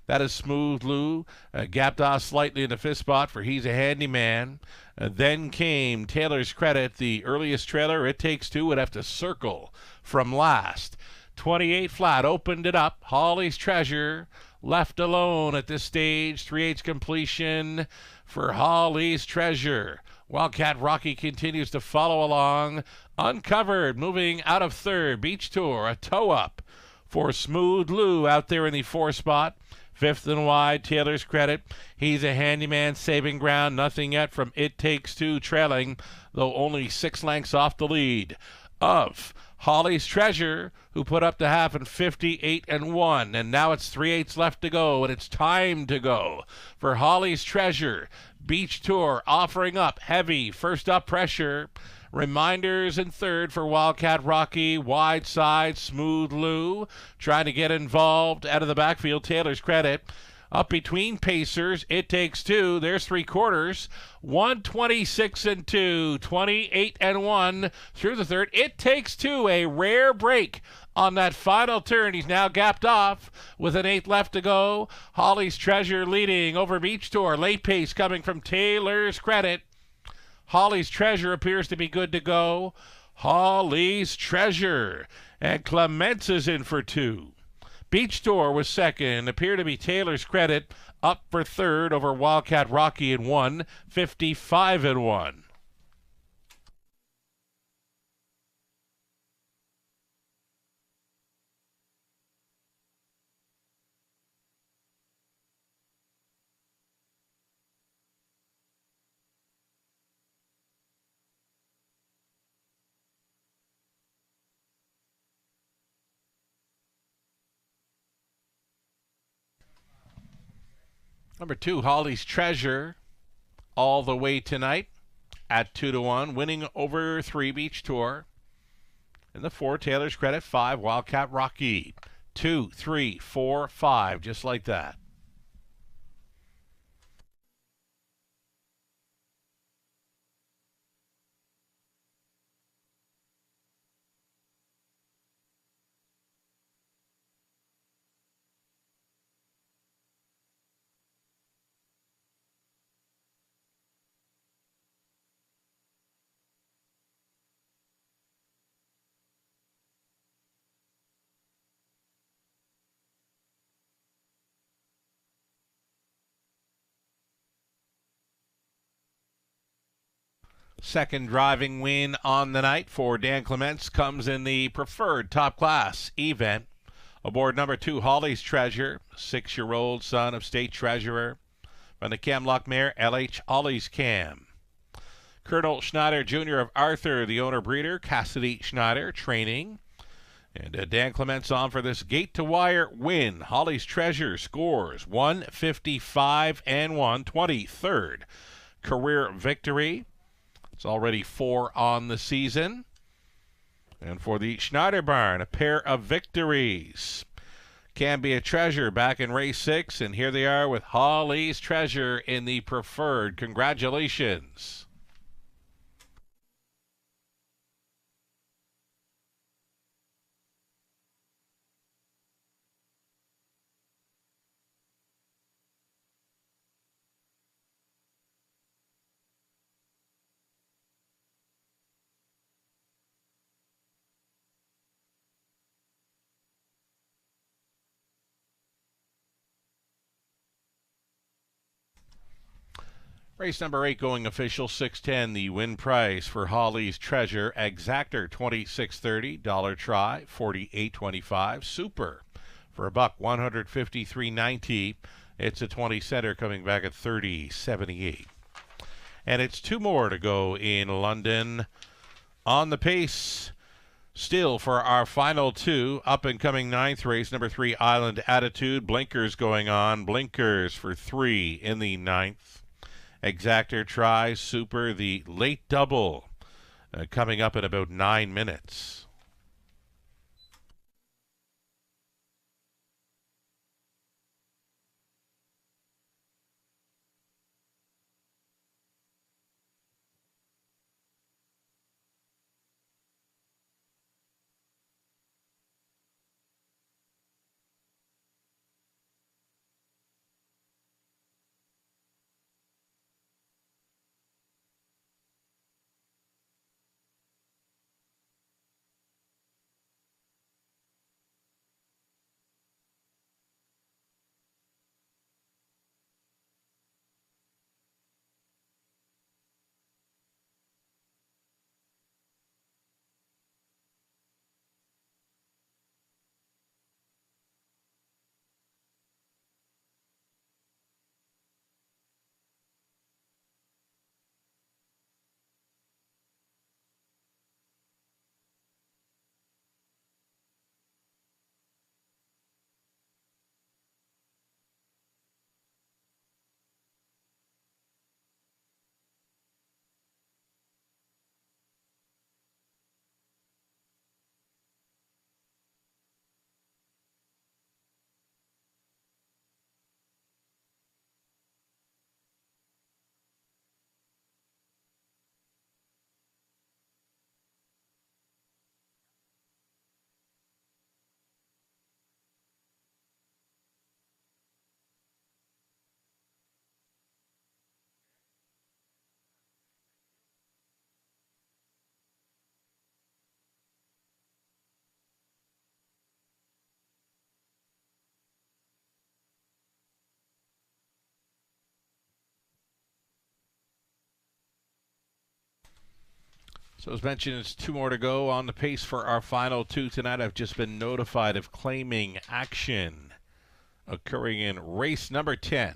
That is Smooth Lou. Gapped off slightly in the fifth spot for He's a Handyman. Then came Taylor's Credit. The earliest trailer, It Takes Two, would have to circle from last. 28 flat, opened it up. Holly's Treasure left alone at this stage. 3/8 completion for Holly's Treasure. Wildcat Rocky continues to follow along. Uncovered, moving out of third. Beach Tour, a toe up for Smooth Lou out there in the 4 spot. Fifth and wide, Taylor's Credit. He's a Handyman, saving ground. Nothing yet from It Takes Two, trailing, though only 6 lengths off the lead of Holly's Treasure, who put up the half in 58-1. And now it's 3/8 left to go, and it's time to go for Holly's Treasure. Beach Tour offering up heavy first up pressure. Reminders in third for Wildcat Rocky. Wide side, Smooth Lou trying to get involved out of the backfield. Taylor's Credit. Up between pacers, It Takes Two. There's 3/4. 126-2, 28-1 through the third. It Takes Two, a rare break on that final turn. He's now gapped off with an 8 left to go. Holly's Treasure leading over Beach Tour. Late pace coming from Taylor's Credit. Holly's Treasure appears to be good to go. Holly's Treasure. And Clements is in for 2. Beach Tour was second. Appear to be Taylor's Credit up for third over Wildcat Rocky in 1. 55-1. Number 2, Holly's Treasure, all the way tonight at 2-1, winning over 3 Beach Tour. In the 4, Taylor's Credit. 5, Wildcat Rocky. 2, 3, 4, 5, just like that. Second driving win on the night for Dan Clements comes in the preferred top class event. Aboard number 2, Holly's Treasure, 6-year-old son of state treasurer from the Camlock mare LH Holly's Cam. Colonel Schneider Jr. of Arthur, the owner breeder. Cassidy Schneider training. And Dan Clements on for this gate-to-wire win. Holly's Treasure scores 155 and 123rd career victory. It's already 4 on the season. And for the Schneider Barn, a pair of victories. Can Be a Treasure back in race 6, and here they are with Holly's Treasure in the preferred. Congratulations. Race number 8 going official, 610. The win price for Holly's Treasure. Exactor, $26.30. Dollar try, $48.25. Super for $1, $153.90. It's a 20 center coming back at $30.78. And it's 2 more to go in London. On the pace still for our final 2. Up and coming 9th race, number 3, Island Attitude. Blinkers going on. Blinkers for 3 in the 9th. Exactor try, Super, the late double, coming up in about 9 minutes. So as mentioned, it's 2 more to go on the pace for our final 2 tonight. I've just been notified of claiming action occurring in race number 10.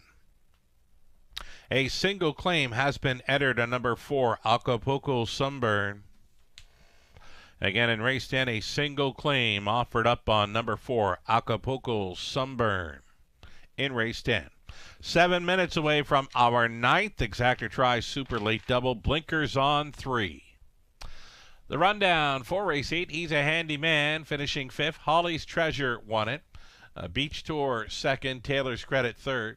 A single claim has been entered on number 4, Acapulco Sunburn. Again, in race 10, a single claim offered up on number 4, Acapulco Sunburn. In race 10. 7 minutes away from our 9th Exactor try, Super late double. Blinkers on 3. The rundown for race 8, he's a handy man, finishing 5th. Holly's Treasure won it. Beach Tour 2nd, Taylor's Credit 3rd.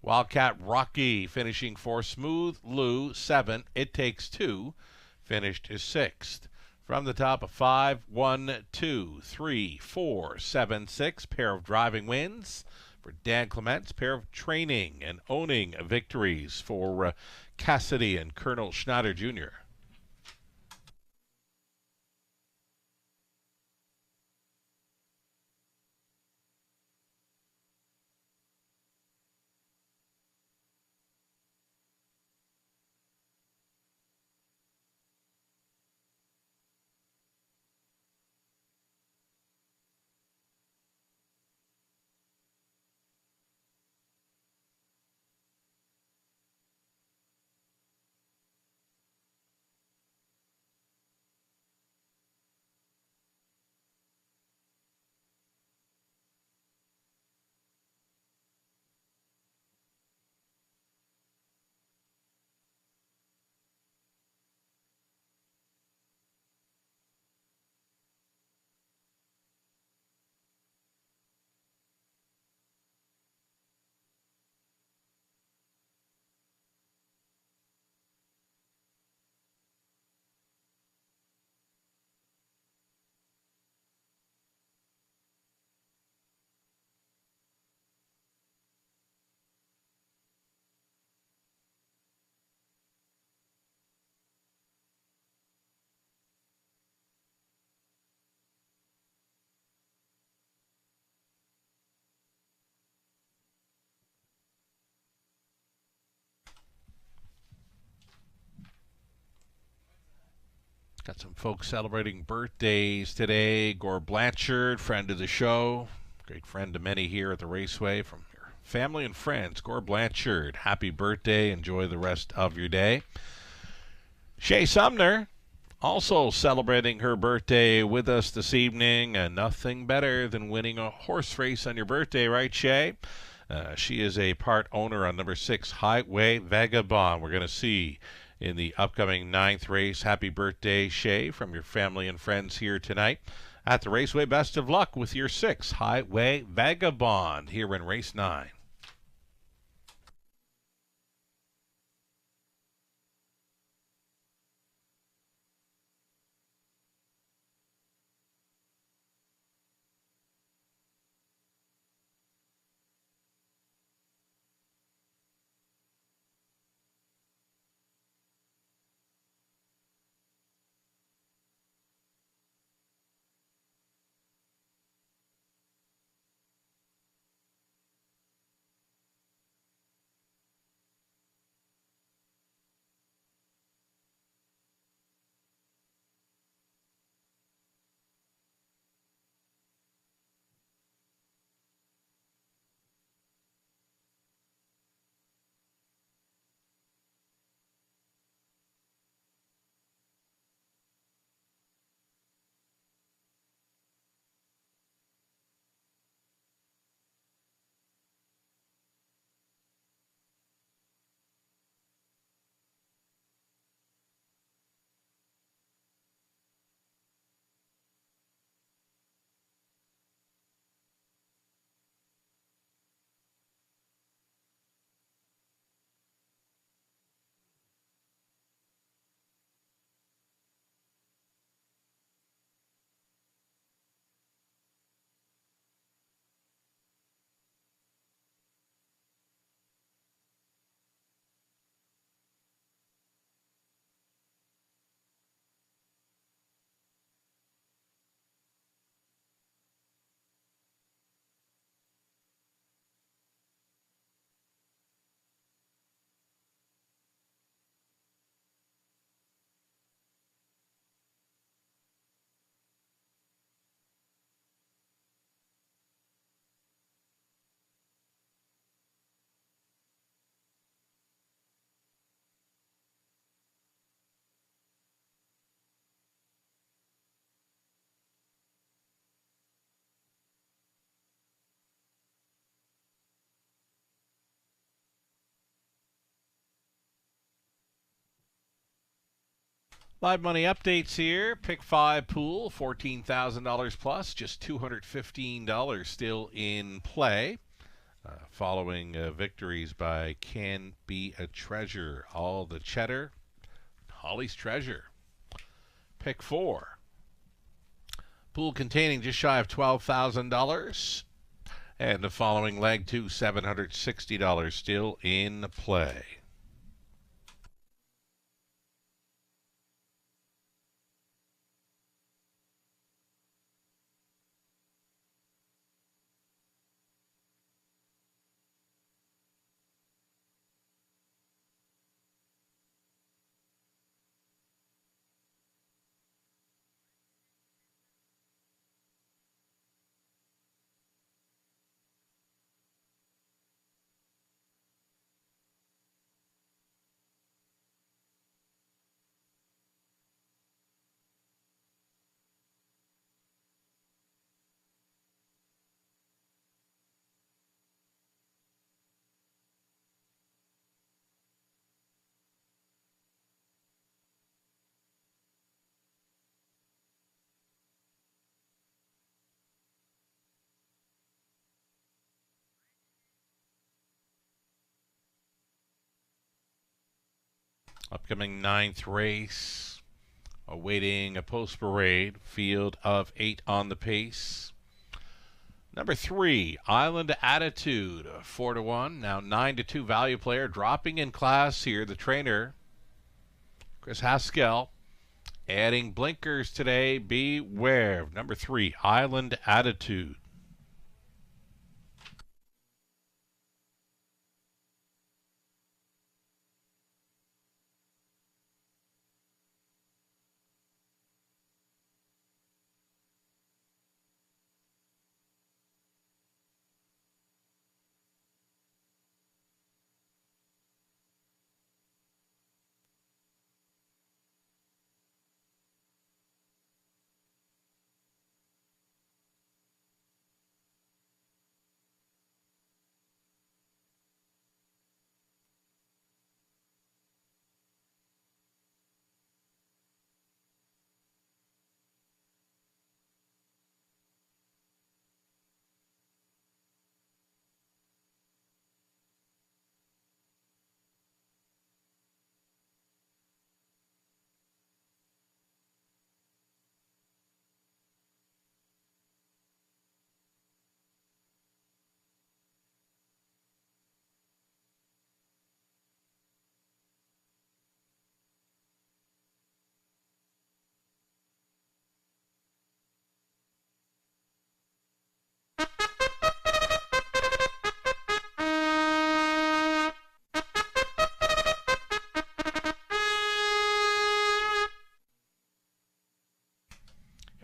Wildcat Rocky finishing 4th. Smooth Lou 7th. It Takes 2 finished 6th. From the top of 5, 1, 2, 3, 4, 7, 6. Pair of driving wins for Dan Clements. Pair of training and owning victories for Cassidy and Colonel Schneider Jr. Got some folks celebrating birthdays today. Gore Blanchard, friend of the show, great friend to many here at the Raceway from your family and friends. Gore Blanchard, happy birthday. Enjoy the rest of your day. Shay Sumner, also celebrating her birthday with us this evening, and nothing better than winning a horse race on your birthday, right, Shay? She is a part owner on number 6, Highway Vagabond. We're going to see in the upcoming 9th race. Happy birthday, Shay, from your family and friends here tonight at the Raceway. Best of luck with your 6, Highway Vagabond, here in race 9. Live money updates here. Pick 5 pool, $14,000 plus, just $215 still in play. Following victories by Can Be a Treasure, All the Cheddar, Holly's Treasure. Pick 4. Pool containing just shy of $12,000. And the following leg, $760 still in play. Upcoming 9th race, awaiting a post-parade, field of 8 on the pace. Number 3, Island Attitude, 4-1. Now 9-2 value player, dropping in class here. The trainer, Chris Haskell, adding blinkers today. Beware of number 3, Island Attitude.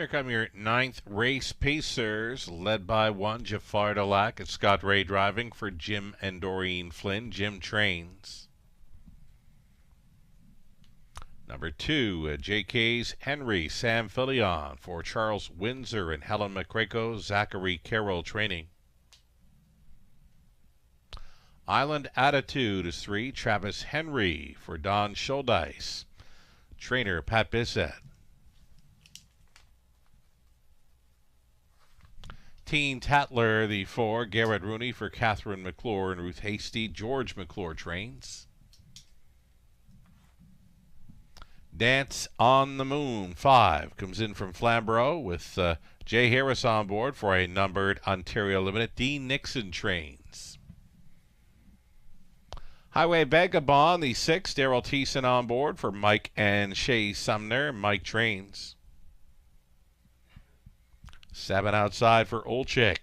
Here come your 9th race pacers, led by 1, Jafar Delac and Scott Ray driving for Jim and Doreen Flynn. Jim trains. Number 2, JK's Henry, Sam Filion for Charles Windsor and Helen McCraco, Zachary Carroll training. Island Attitude is 3, Travis Henry for Don Schuldeis. Trainer Pat Bissett. Teen Tatler, the 4, Garrett Rooney for Catherine McClure and Ruth Hasty. George McClure trains. Dance on the Moon, 5, comes in from Flamborough with Jay Harris on board for a numbered Ontario Limited. Dean Nixon trains. Highway Vagabond, the 6, Daryl Thiessen on board for Mike and Shay Sumner. Mike trains. 7 outside for Olchek.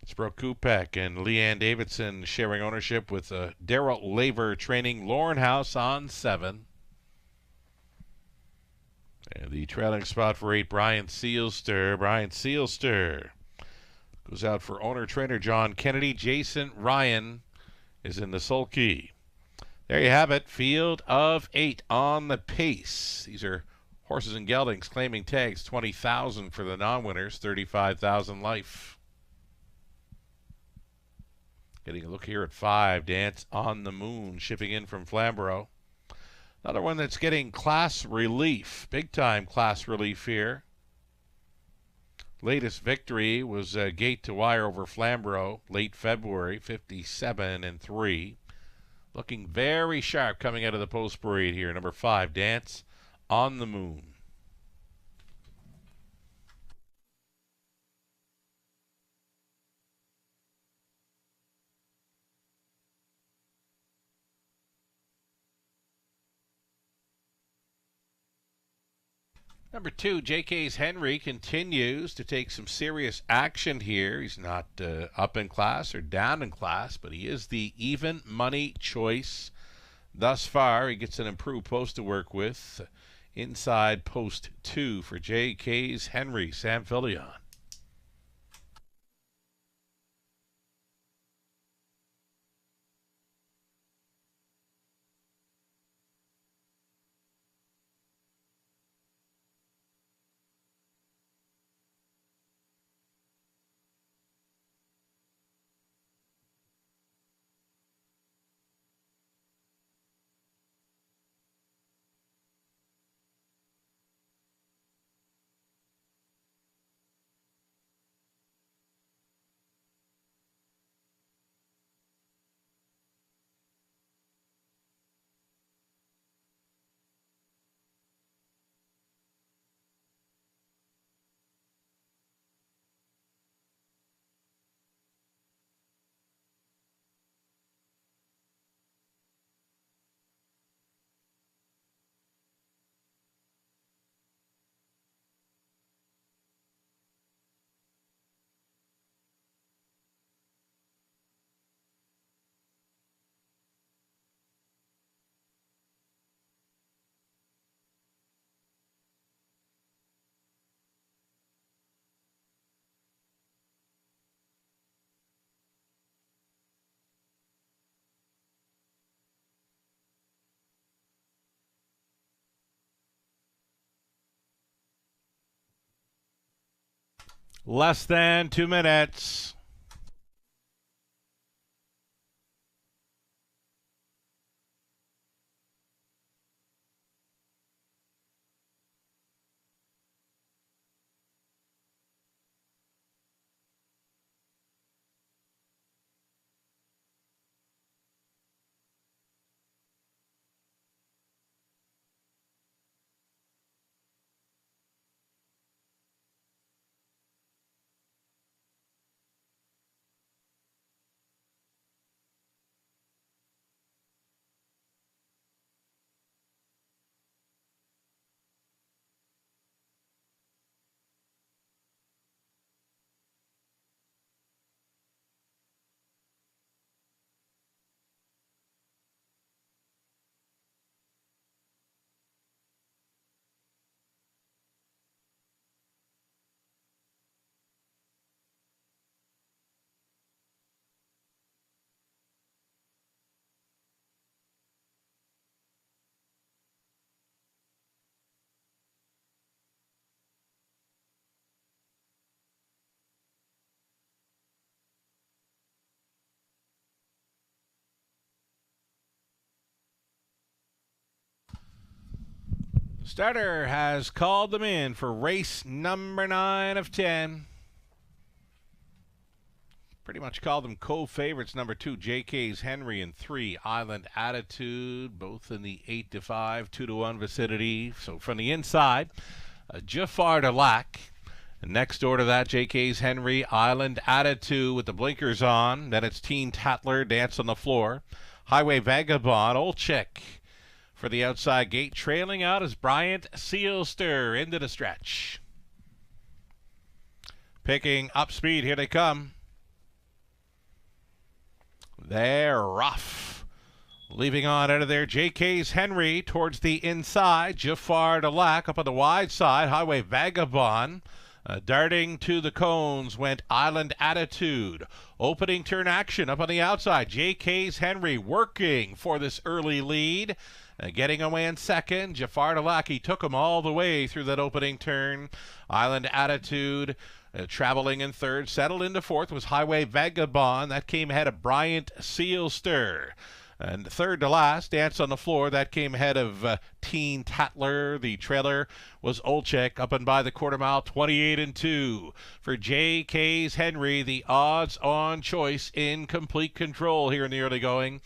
It's Brooke Kupek and Leanne Davidson sharing ownership with Daryl Laver training. Lauren House on 7. And the trailing spot for 8, Brian Sealster. Brian Sealster goes out for owner-trainer John Kennedy. Jason Ryan is in the sulky. There you have it. Field of 8 on the pace. These are horses and geldings claiming tags. 20,000 for the non-winners, 35,000 life. Getting a look here at 5, Dance on the Moon, shipping in from Flamborough. Another one that's getting class relief, big-time class relief here. Latest victory was gate to wire over Flamborough, late February, 57-3. Looking very sharp coming out of the post parade here. Number 5, Dance on the Moon. Number 2, JK's Henry continues to take some serious action here. He's not up in class or down in class, but he is the even money choice thus far. He gets an improved post to work with. Inside post 2 for JK's Henry, Sam Filion. Less than 2 minutes. Starter has called them in for race number 9 of 10. Pretty much called them co-favorites. Number 2, JK's Henry, and 3, Island Attitude, both in the 8-5, 2-1 vicinity. So from the inside, Jafar Delac. Next door to that, JK's Henry, Island Attitude with the blinkers on. Then it's Teen Tatler, Dance on the Floor. Highway Vagabond, Olchek for the outside gate. Trailing out is Bryant Sealster into the stretch. Picking up speed, here they come. They're rough. Leaving on out of there, JK's Henry towards the inside. Jafar Delac up on the wide side. Highway Vagabond. Darting to the cones went Island Attitude. Opening turn action up on the outside. JK's Henry working for this early lead. Getting away in second. Jafar Delac, he took him all the way through that opening turn. Island Attitude traveling in third. Settled into fourth was Highway Vagabond. That came ahead of Bryant Sealster. And third to last, Dance on the Floor, that came ahead of Teen Tatler. The trailer was Olchek up and by the quarter mile, 28-2. For JK's Henry, the odds-on choice in complete control here in the early going.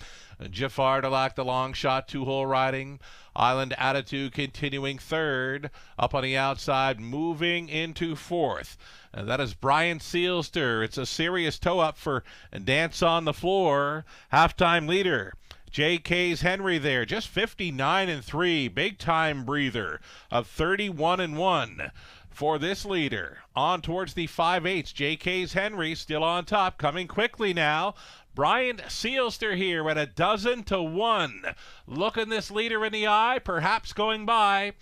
Jafar Delac, the long shot, 2-hole riding. Island Attitude continuing third. Up on the outside, moving into fourth. And that is Bryant Sealster. It's a serious toe-up for Dance on the Floor. Halftime leader, JK's Henry there, just 59-3. Big-time breather of 31-1 for this leader. On towards the 5/8. JK's Henry still on top, coming quickly now. Bryant Sealster here at 12-1. Looking this leader in the eye, perhaps going by.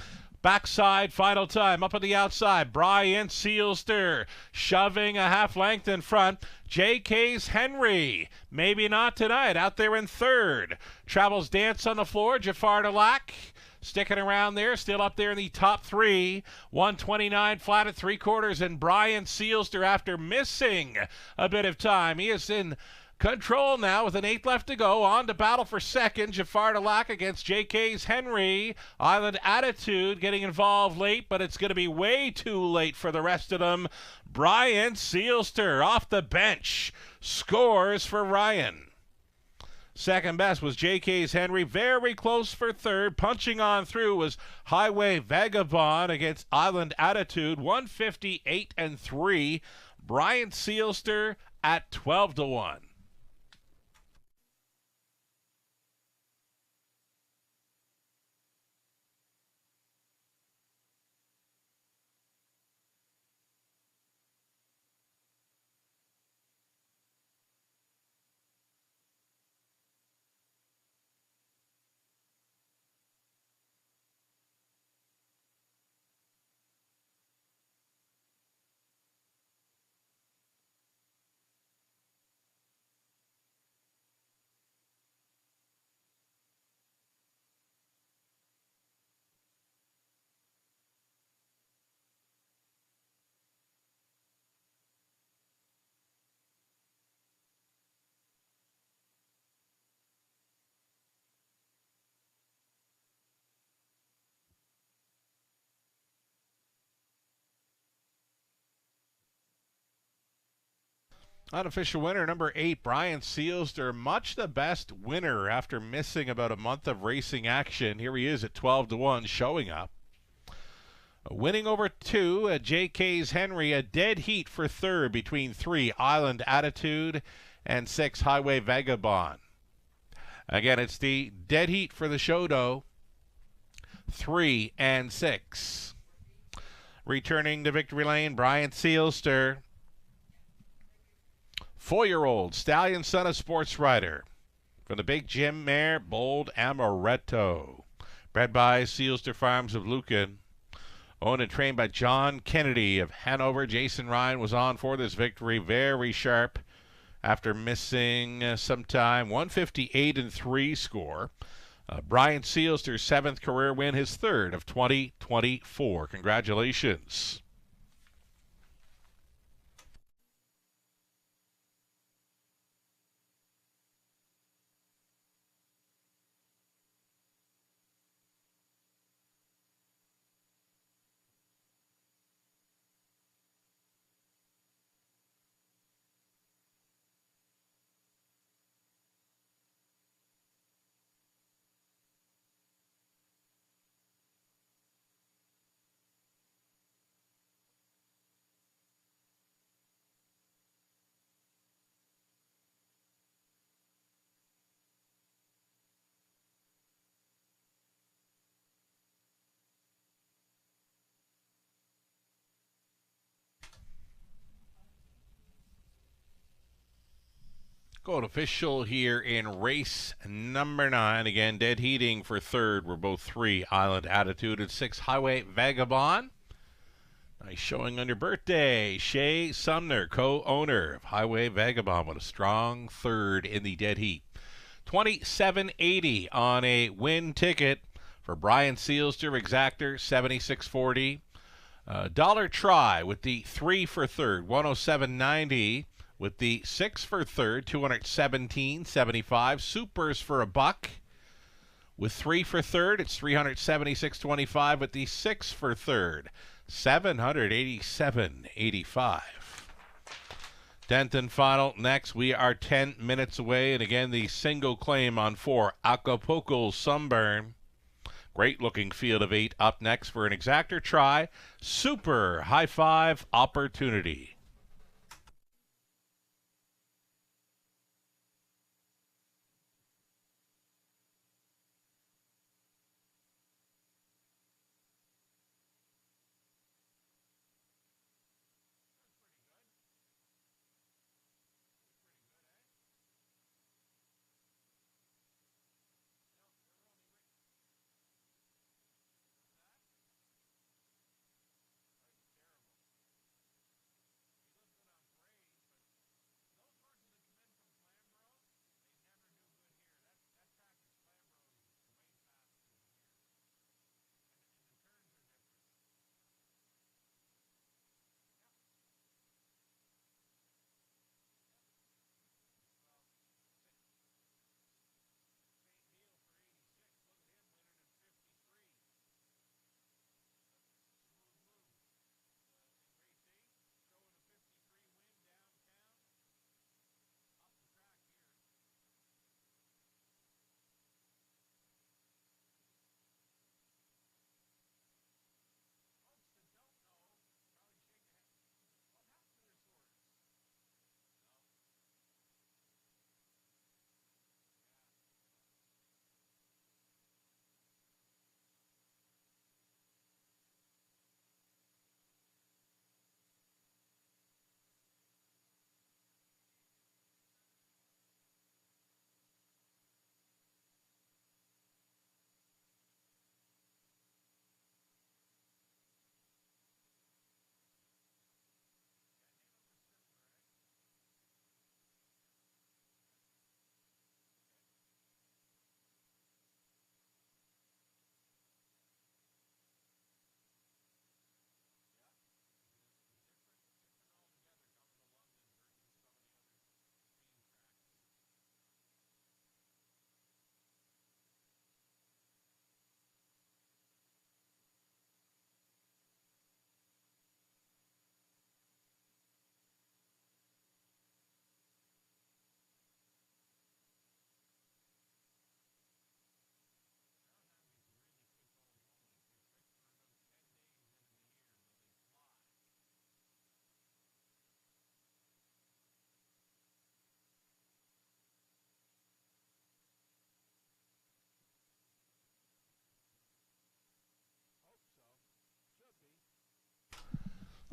Backside final time, up on the outside, Bryant Sealster shoving a half length in front. JK's Henry, maybe not tonight, out there in third. Travels Dance on the Floor, Jafar Delac sticking around there, still up there in the top 3. 129 flat at 3/4, and Bryant Sealster, after missing a bit of time, he is in control now with an 8 left to go. On to battle for second. Jafar Delac against JK's Henry. Island Attitude getting involved late, but it's going to be way too late for the rest of them. Bryant Sealster off the bench scores for Ryan. Second best was JK's Henry. Very close for third. Punching on through was Highway Vagabond against Island Attitude. 158-3. Bryant Sealster at 12-1. Unofficial winner, number 8, Bryant Sealster. Much the best winner after missing about a month of racing action. Here he is at 12-1, showing up. Winning over 2, JK's Henry. A dead heat for third between 3, Island Attitude, and 6, Highway Vagabond. Again, it's the dead heat for the Shodo, 3 and 6. Returning to victory lane, Bryant Sealster. 4-year-old stallion, son of sports writer. From the Big Jim mare, Bold Amaretto. Bred by Sealster Farms of Lucan. Owned and trained by John Kennedy of Hanover. Jason Ryan was on for this victory. Very sharp after missing some time. 158-3 score. Bryant Sealster's 7th career win, his 3rd of 2024. Congratulations. Going official here in race number 9. Again, dead heating for third were both 3 Island Attitude and 6 Highway Vagabond. Nice showing on your birthday. Shay Sumner, co-owner of Highway Vagabond, with a strong third in the dead heat. $27.80 on a win ticket for Brian Sealster, Exactor, $76.40. Dollar try with the 3 for third, $107.90. With the 6 for third, $217.75. Supers for $1. With 3 for third, it's $376.25. With the 6 for third, $787.85. 10th and final. Next, we are 10 minutes away. And again, the single claim on 4, Acapulco Sunburn. Great looking field of 8 up next for an Exactor try. Super High Five Opportunity.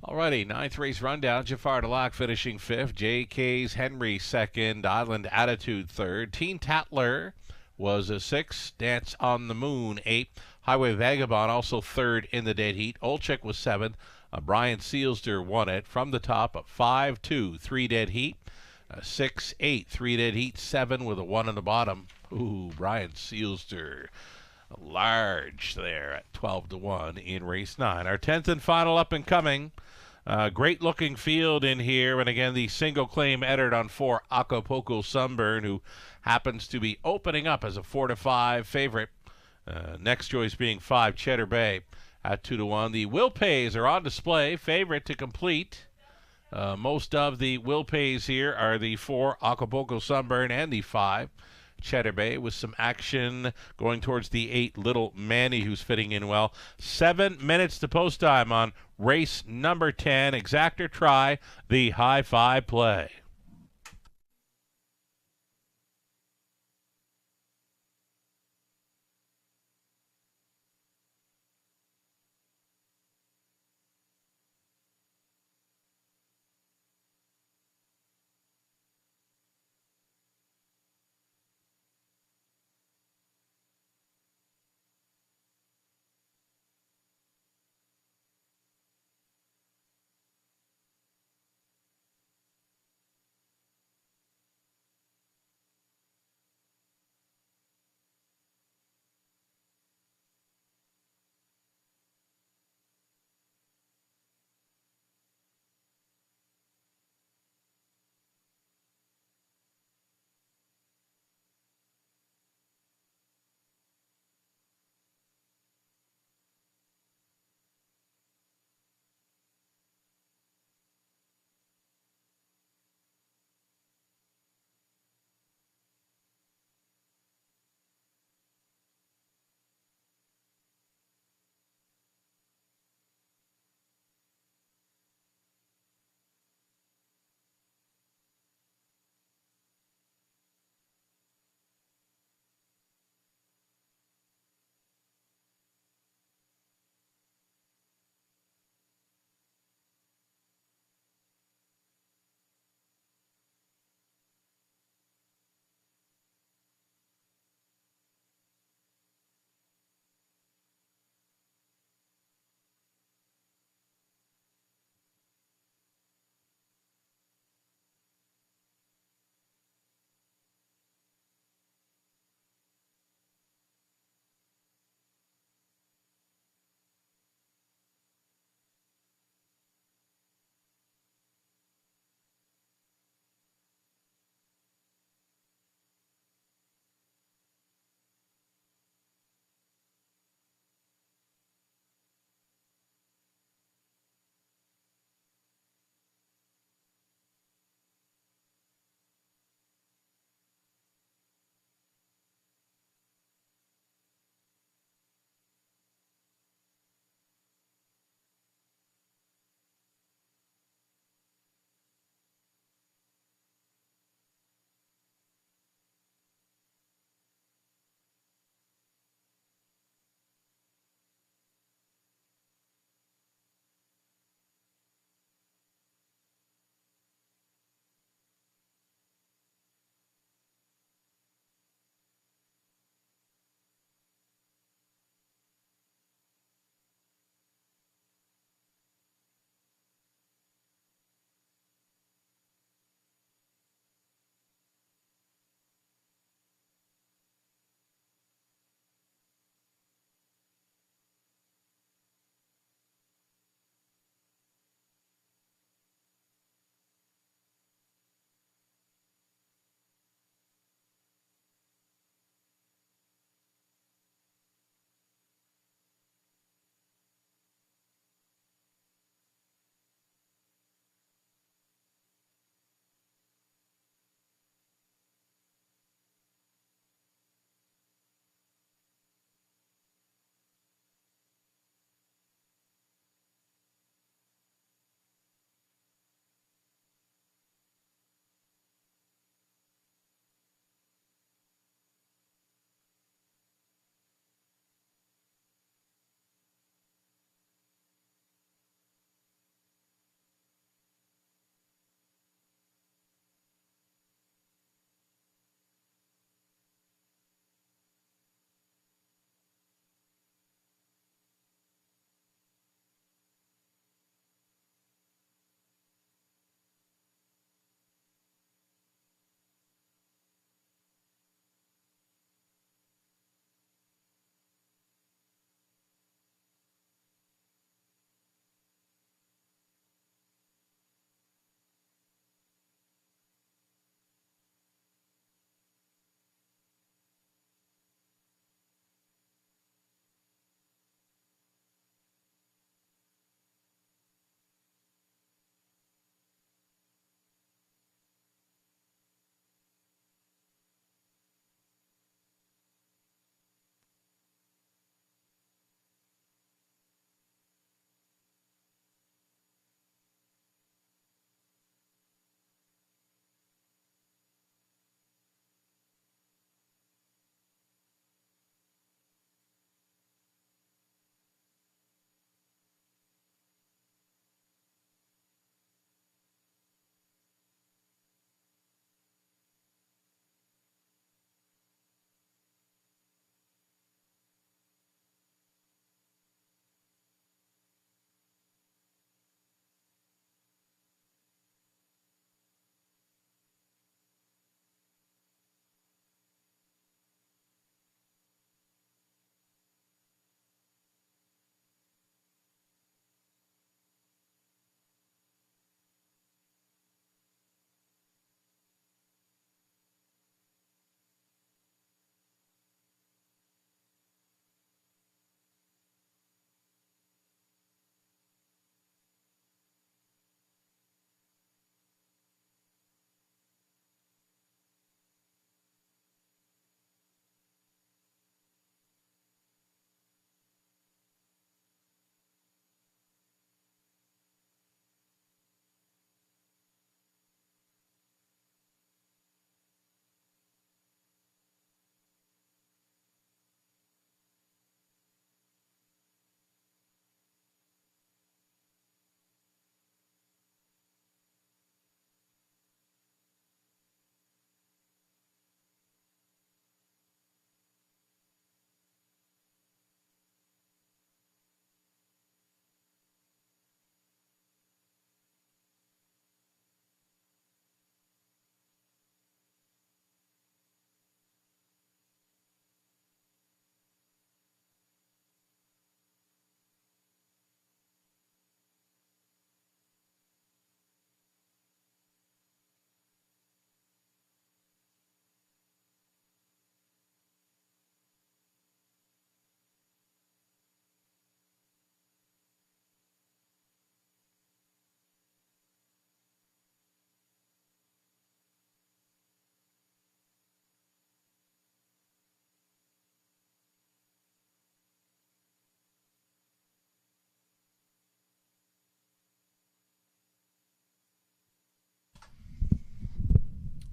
Alrighty, 9th race rundown. Jafar Delac finishing 5th. JK's Henry 2nd. Island Attitude 3rd. Teen Tatler was a 6th. Dance on the Moon 8th. Highway Vagabond also 3rd in the dead heat. Olchek was 7th. Brian Sealster won it from the top of 5-2, 3 dead heat. 6-8, 3 dead heat. 7 with a 1 on the bottom. Ooh, Brian Sealster. Large there at 12-1 in race 9. Our 10th and final up and coming. Great looking field in here, and again the single claim entered on 4 Acapulco Sunburn, who happens to be opening up as a 4-5 favorite. Next choice being 5 Cheddar Bay at 2-1. The Will Pays are on display, favorite to complete. Most of the Will Pays here are the 4 Acapulco Sunburn and the 5 Cheddar Bay, with some action going towards the 8 Little Manny, who's fitting in well. 7 minutes to post time on race number 10. Exactor try, the High Five play.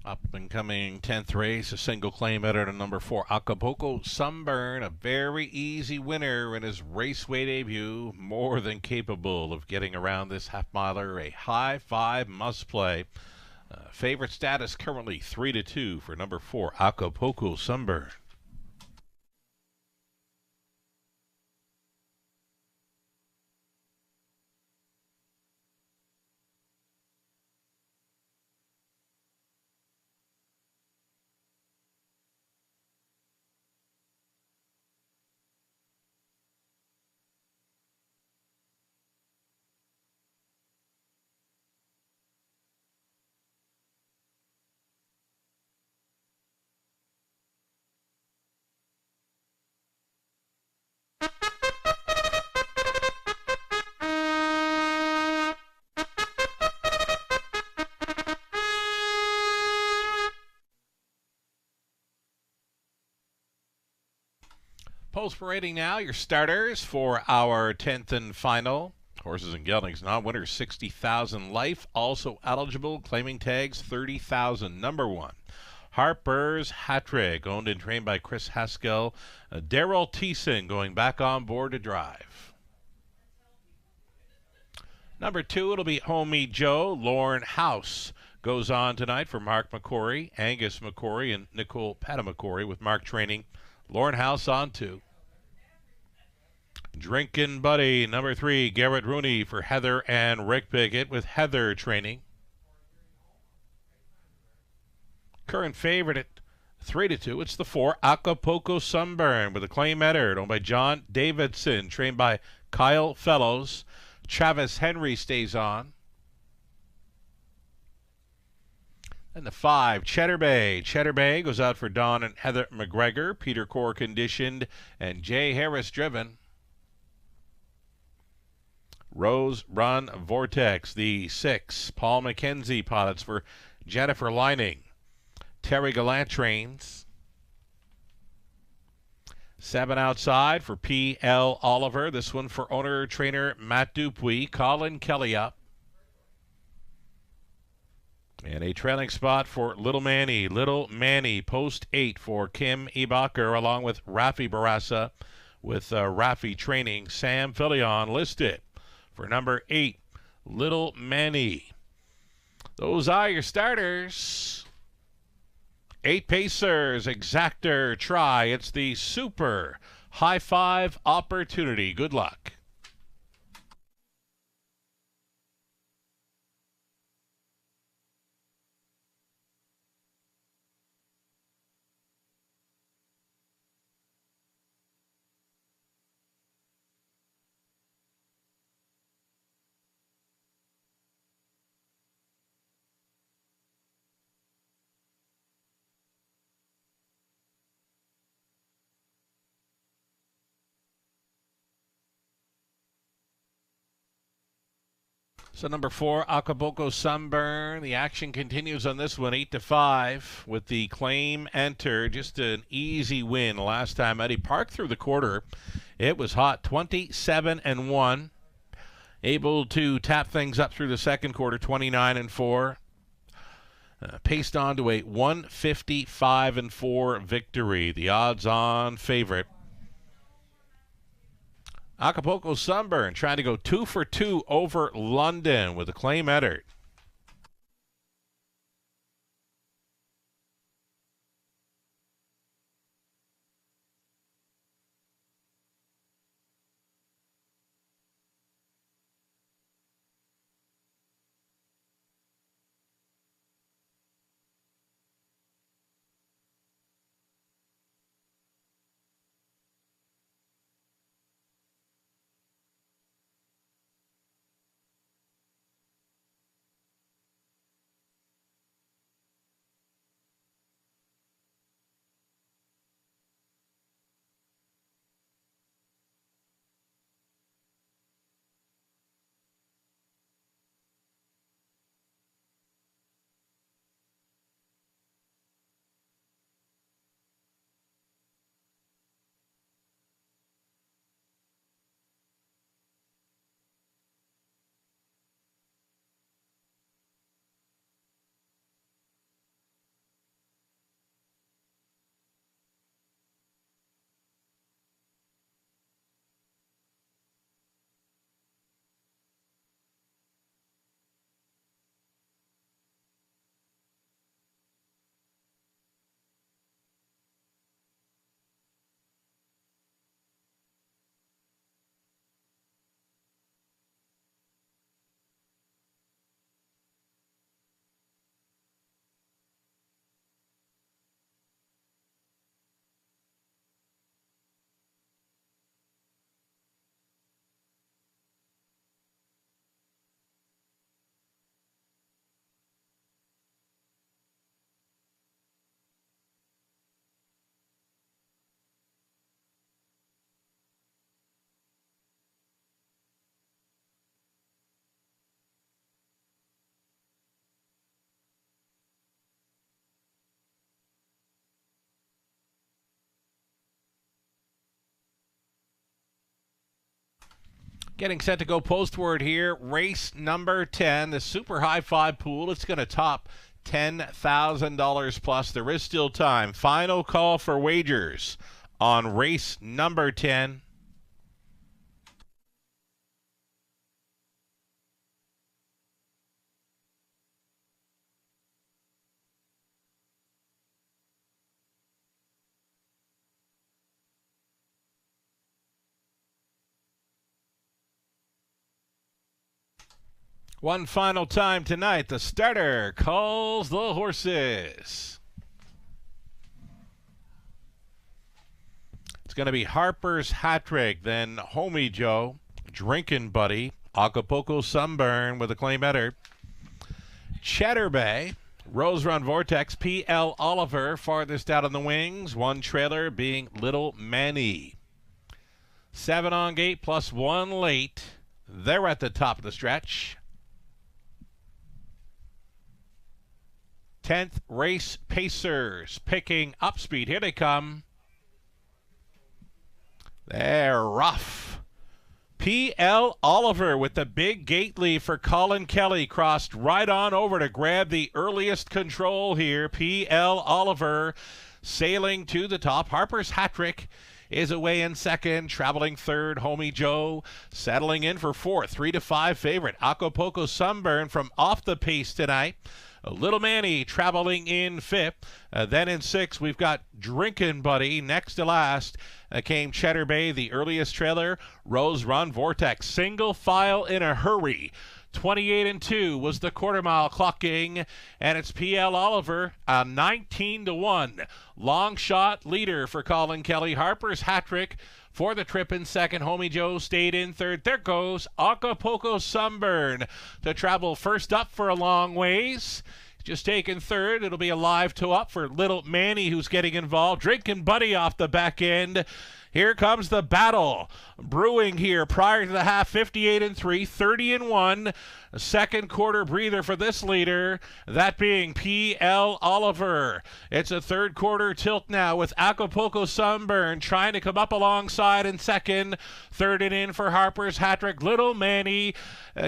Up and coming 10th race, a single claim header to number 4, Acapulco Sunburn, a very easy winner in his raceway debut, more than capable of getting around this half-miler, a high 5 must play. Favorite status currently 3-2 for number 4, Acapulco Sunburn. Post parading now, your starters for our 10th and final. Horses and geldings non-winners, 60,000 life. Also eligible, claiming tags 30,000. Number 1, Harper's Hat-Trick, owned and trained by Chris Haskell. Daryl Thiessen going back on board to drive. Number 2, it'll be Homie Joe. Lorne House goes on tonight for Mark McCory, Angus McCory, and Nicole Pattamccory with Mark training. Lorne House on 2. Drinkin' Buddy, number 3, Garrett Rooney for Heather and Rick Pickett with Heather training. Current favorite at 3-2, it's the 4, Acapulco Sunburn with a claim header owned by John Davidson, trained by Kyle Fellows. Travis Henry stays on. And the 5, Cheddar Bay. Cheddar Bay goes out for Don and Heather McGregor. Peter Core conditioned and Jay Harris driven. Rose Run Vortex. The 6, Paul McKenzie pilots for Jennifer Lining. Terry Gallant trains. 7 outside for P.L. Oliver. This one for owner-trainer Matt Dupuis. Colin Kelly up. And a trailing spot for Little Manny. Little Manny, post 8 for Kim Ebacher, along with Rafi Barassa, with Rafi training. Sam Filion listed for number 8, Little Manny. Those are your starters. 8 pacers, exactor, try. It's the Super High 5 opportunity. Good luck. So number 4, Acapulco Sunburn. The action continues on this one, 8-5, with the claim entered. Just an easy win last time. Eddie Park through the quarter. It was hot, 27-1. Able to tap things up through the second quarter, 29-4. Paced on to a 155-4 victory. The odds-on favorite. Acapulco Sunburn trying to go 2 for 2 over London with a claim entered. Getting set to go postward here. Race number 10, the Super High Five pool. It's going to top $10,000 plus. There is still time. Final call for wagers on race number 10. One final time tonight, the starter calls the horses. It's going to be Harper's Hat Trick, then Homie Joe, Drinkin' Buddy, Acapulco Sunburn with a claim header, Cheddar Bay, Rose Run Vortex, P.L. Oliver farthest out on the wings, one trailer being Little Manny. 7 on gate plus 1 late. They're at the top of the stretch. 10th race Pacers picking up speed. Here they come. They're rough. P.L. Oliver with the big gate lead for Colin Kelly. Crossed right on over to grab the earliest control here. P.L. Oliver sailing to the top. Harper's Hat Trick is away in second. Traveling third, Homie Joe. Settling in for fourth. 3-5 favorite. Acapulco Sunburn from off the pace tonight. Little Manny traveling in fifth. Then in sixth, we've got Drinkin' Buddy. Next to last came Cheddar Bay, the earliest trailer. Rose Run Vortex. Single file in a hurry. 28-2 was the quarter mile clocking, and it's P.L. Oliver, a 19-1 long shot leader for Colin Kelly. Harper's Hat Trick for the trip in second. Homie Joe stayed in third. There goes Acapulco Sunburn to travel first up for a long ways. Just taking third. It'll be a live toe up for Little Manny, who's getting involved. Drinkin' Buddy off the back end. Here comes the battle brewing here prior to the half. 58-3, 30-1. Second quarter breather for this leader, that being P.L. Oliver. It's a third quarter tilt now with Acapulco Sunburn trying to come up alongside in second. Third and in for Harper's Hat Trick. Little Manny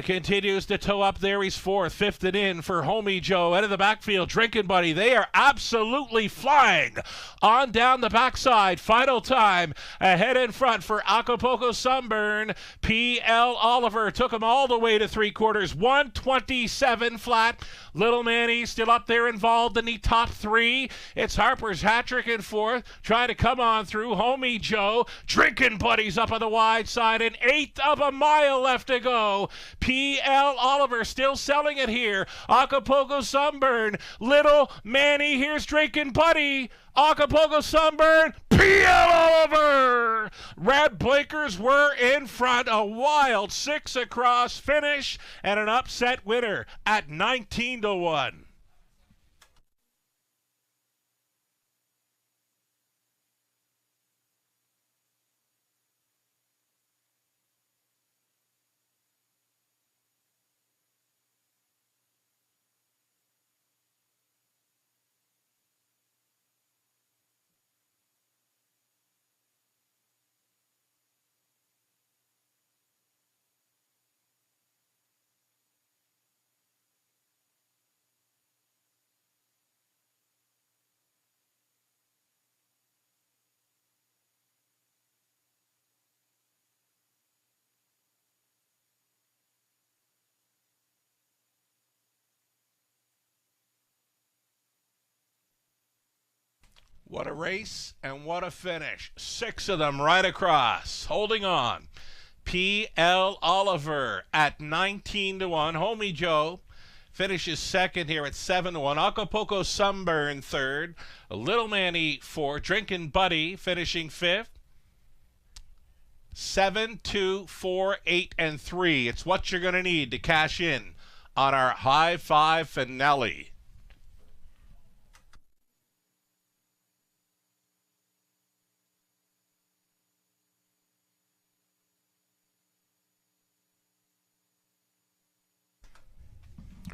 continues to toe up there. He's fourth. Fifth and in for Homie Joe. Out of the backfield, Drinkin' Buddy. They are absolutely flying on down the backside. Final time ahead in front for Acapulco Sunburn. P.L. Oliver took him all the way to three quarters. 127 flat. Little Manny still up there involved in the top three. It's Harper's Hat Trick in fourth, trying to come on through. Homie Joe. Drinkin' Buddies up on the wide side. An eighth of a mile left to go. P.L. Oliver still selling it here. Acapulco Sunburn. Little Manny. Here's Drinkin' Buddy. Acapulco Sunburn, P.L. Oliver. Red blinkers were in front. A wild 6 across finish and an upset winner at 19-1. What a race and what a finish. 6 of them right across. Holding on. P.L. Oliver at 19-1. Homie Joe finishes second here at 7-1. Acapulco Sunburn third. Little Manny fourth. Drinkin' Buddy finishing fifth. 7, 2, 4, 8, and 3. It's what you're going to need to cash in on our High Five finale.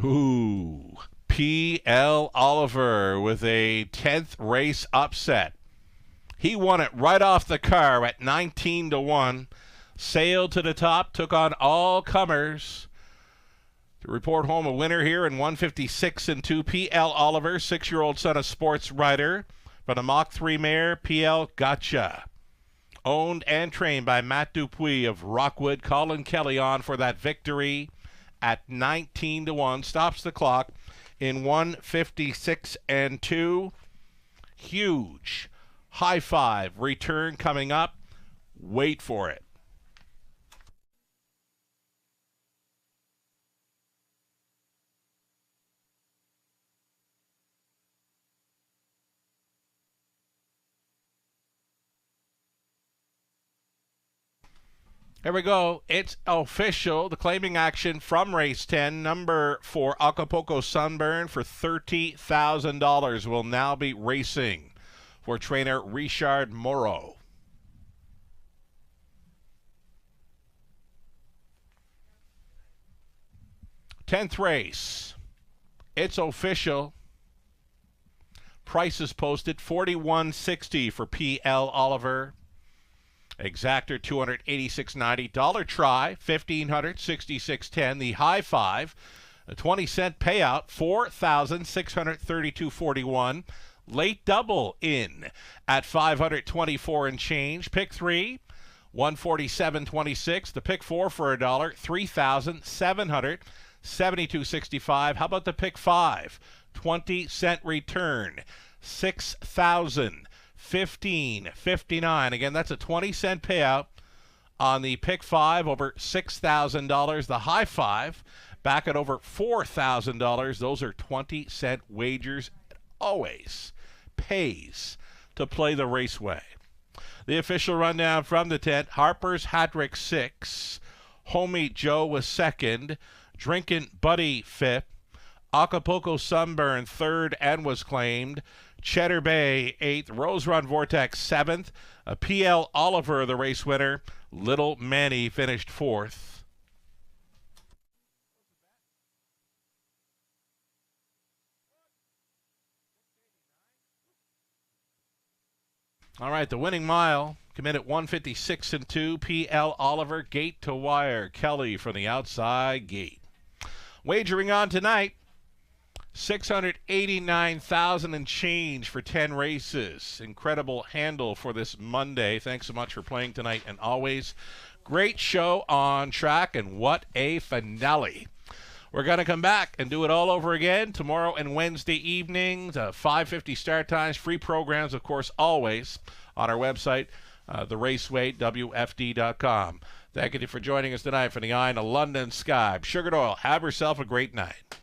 Ooh, P.L. Oliver with a 10th race upset. He won it right off the car at 19-1. sailed to the top, took on all comers to report home a winner here in 156 and 2. P.L. Oliver, 6-year-old son of sports writer, from the Mach 3 mare, P.L. Gotcha. Owned and trained by Matt Dupuis of Rockwood. Colin Kelly on for that victory at 19-1. Stops the clock in 156 and 2. Huge high five return coming up. Wait for it. Here we go. It's official. The claiming action from race 10, number 4, Acapulco Sunburn, for $30,000 will now be racing for trainer Richard Moreau. 10th race. It's official. Price is posted $41.60 for P.L. Oliver. Exactor $286.90. Dollar try $1,566.10. The high five, a 20-cent payout, $4,632.41. Late double in at $524 and change. Pick 3, $147.26. The pick 4 for $1, $3,772.65. How about the pick 5? 20-cent return, $6,015.59. Again, that's a 20-cent payout on the pick 5, over $6,000. The high 5 back at over $4,000. Those are 20-cent wagers. It always pays to play the Raceway. The official rundown from the tent: Harper's Hat-Trick 6, Homie Joe was 2nd, Drinkin' Buddy 5th, Acapulco Sunburn 3rd and was claimed, Cheddar Bay 8th, Rose Run Vortex 7th, P.L. Oliver the race winner, Little Manny finished 4th. All right, the winning mile committed 156 and 2. P.L. Oliver, gate to wire. Kelly from the outside gate. Wagering on tonight, $689,000 and change for 10 races. Incredible handle for this Monday. Thanks so much for playing tonight, and always great show on track, and what a finale. We're going to come back and do it all over again tomorrow and Wednesday evenings, 5:50 start times, free programs, of course, always on our website, theraceway.wfd.com. Thank you for joining us tonight from the eye in the London sky. Sugar Oil, have yourself a great night.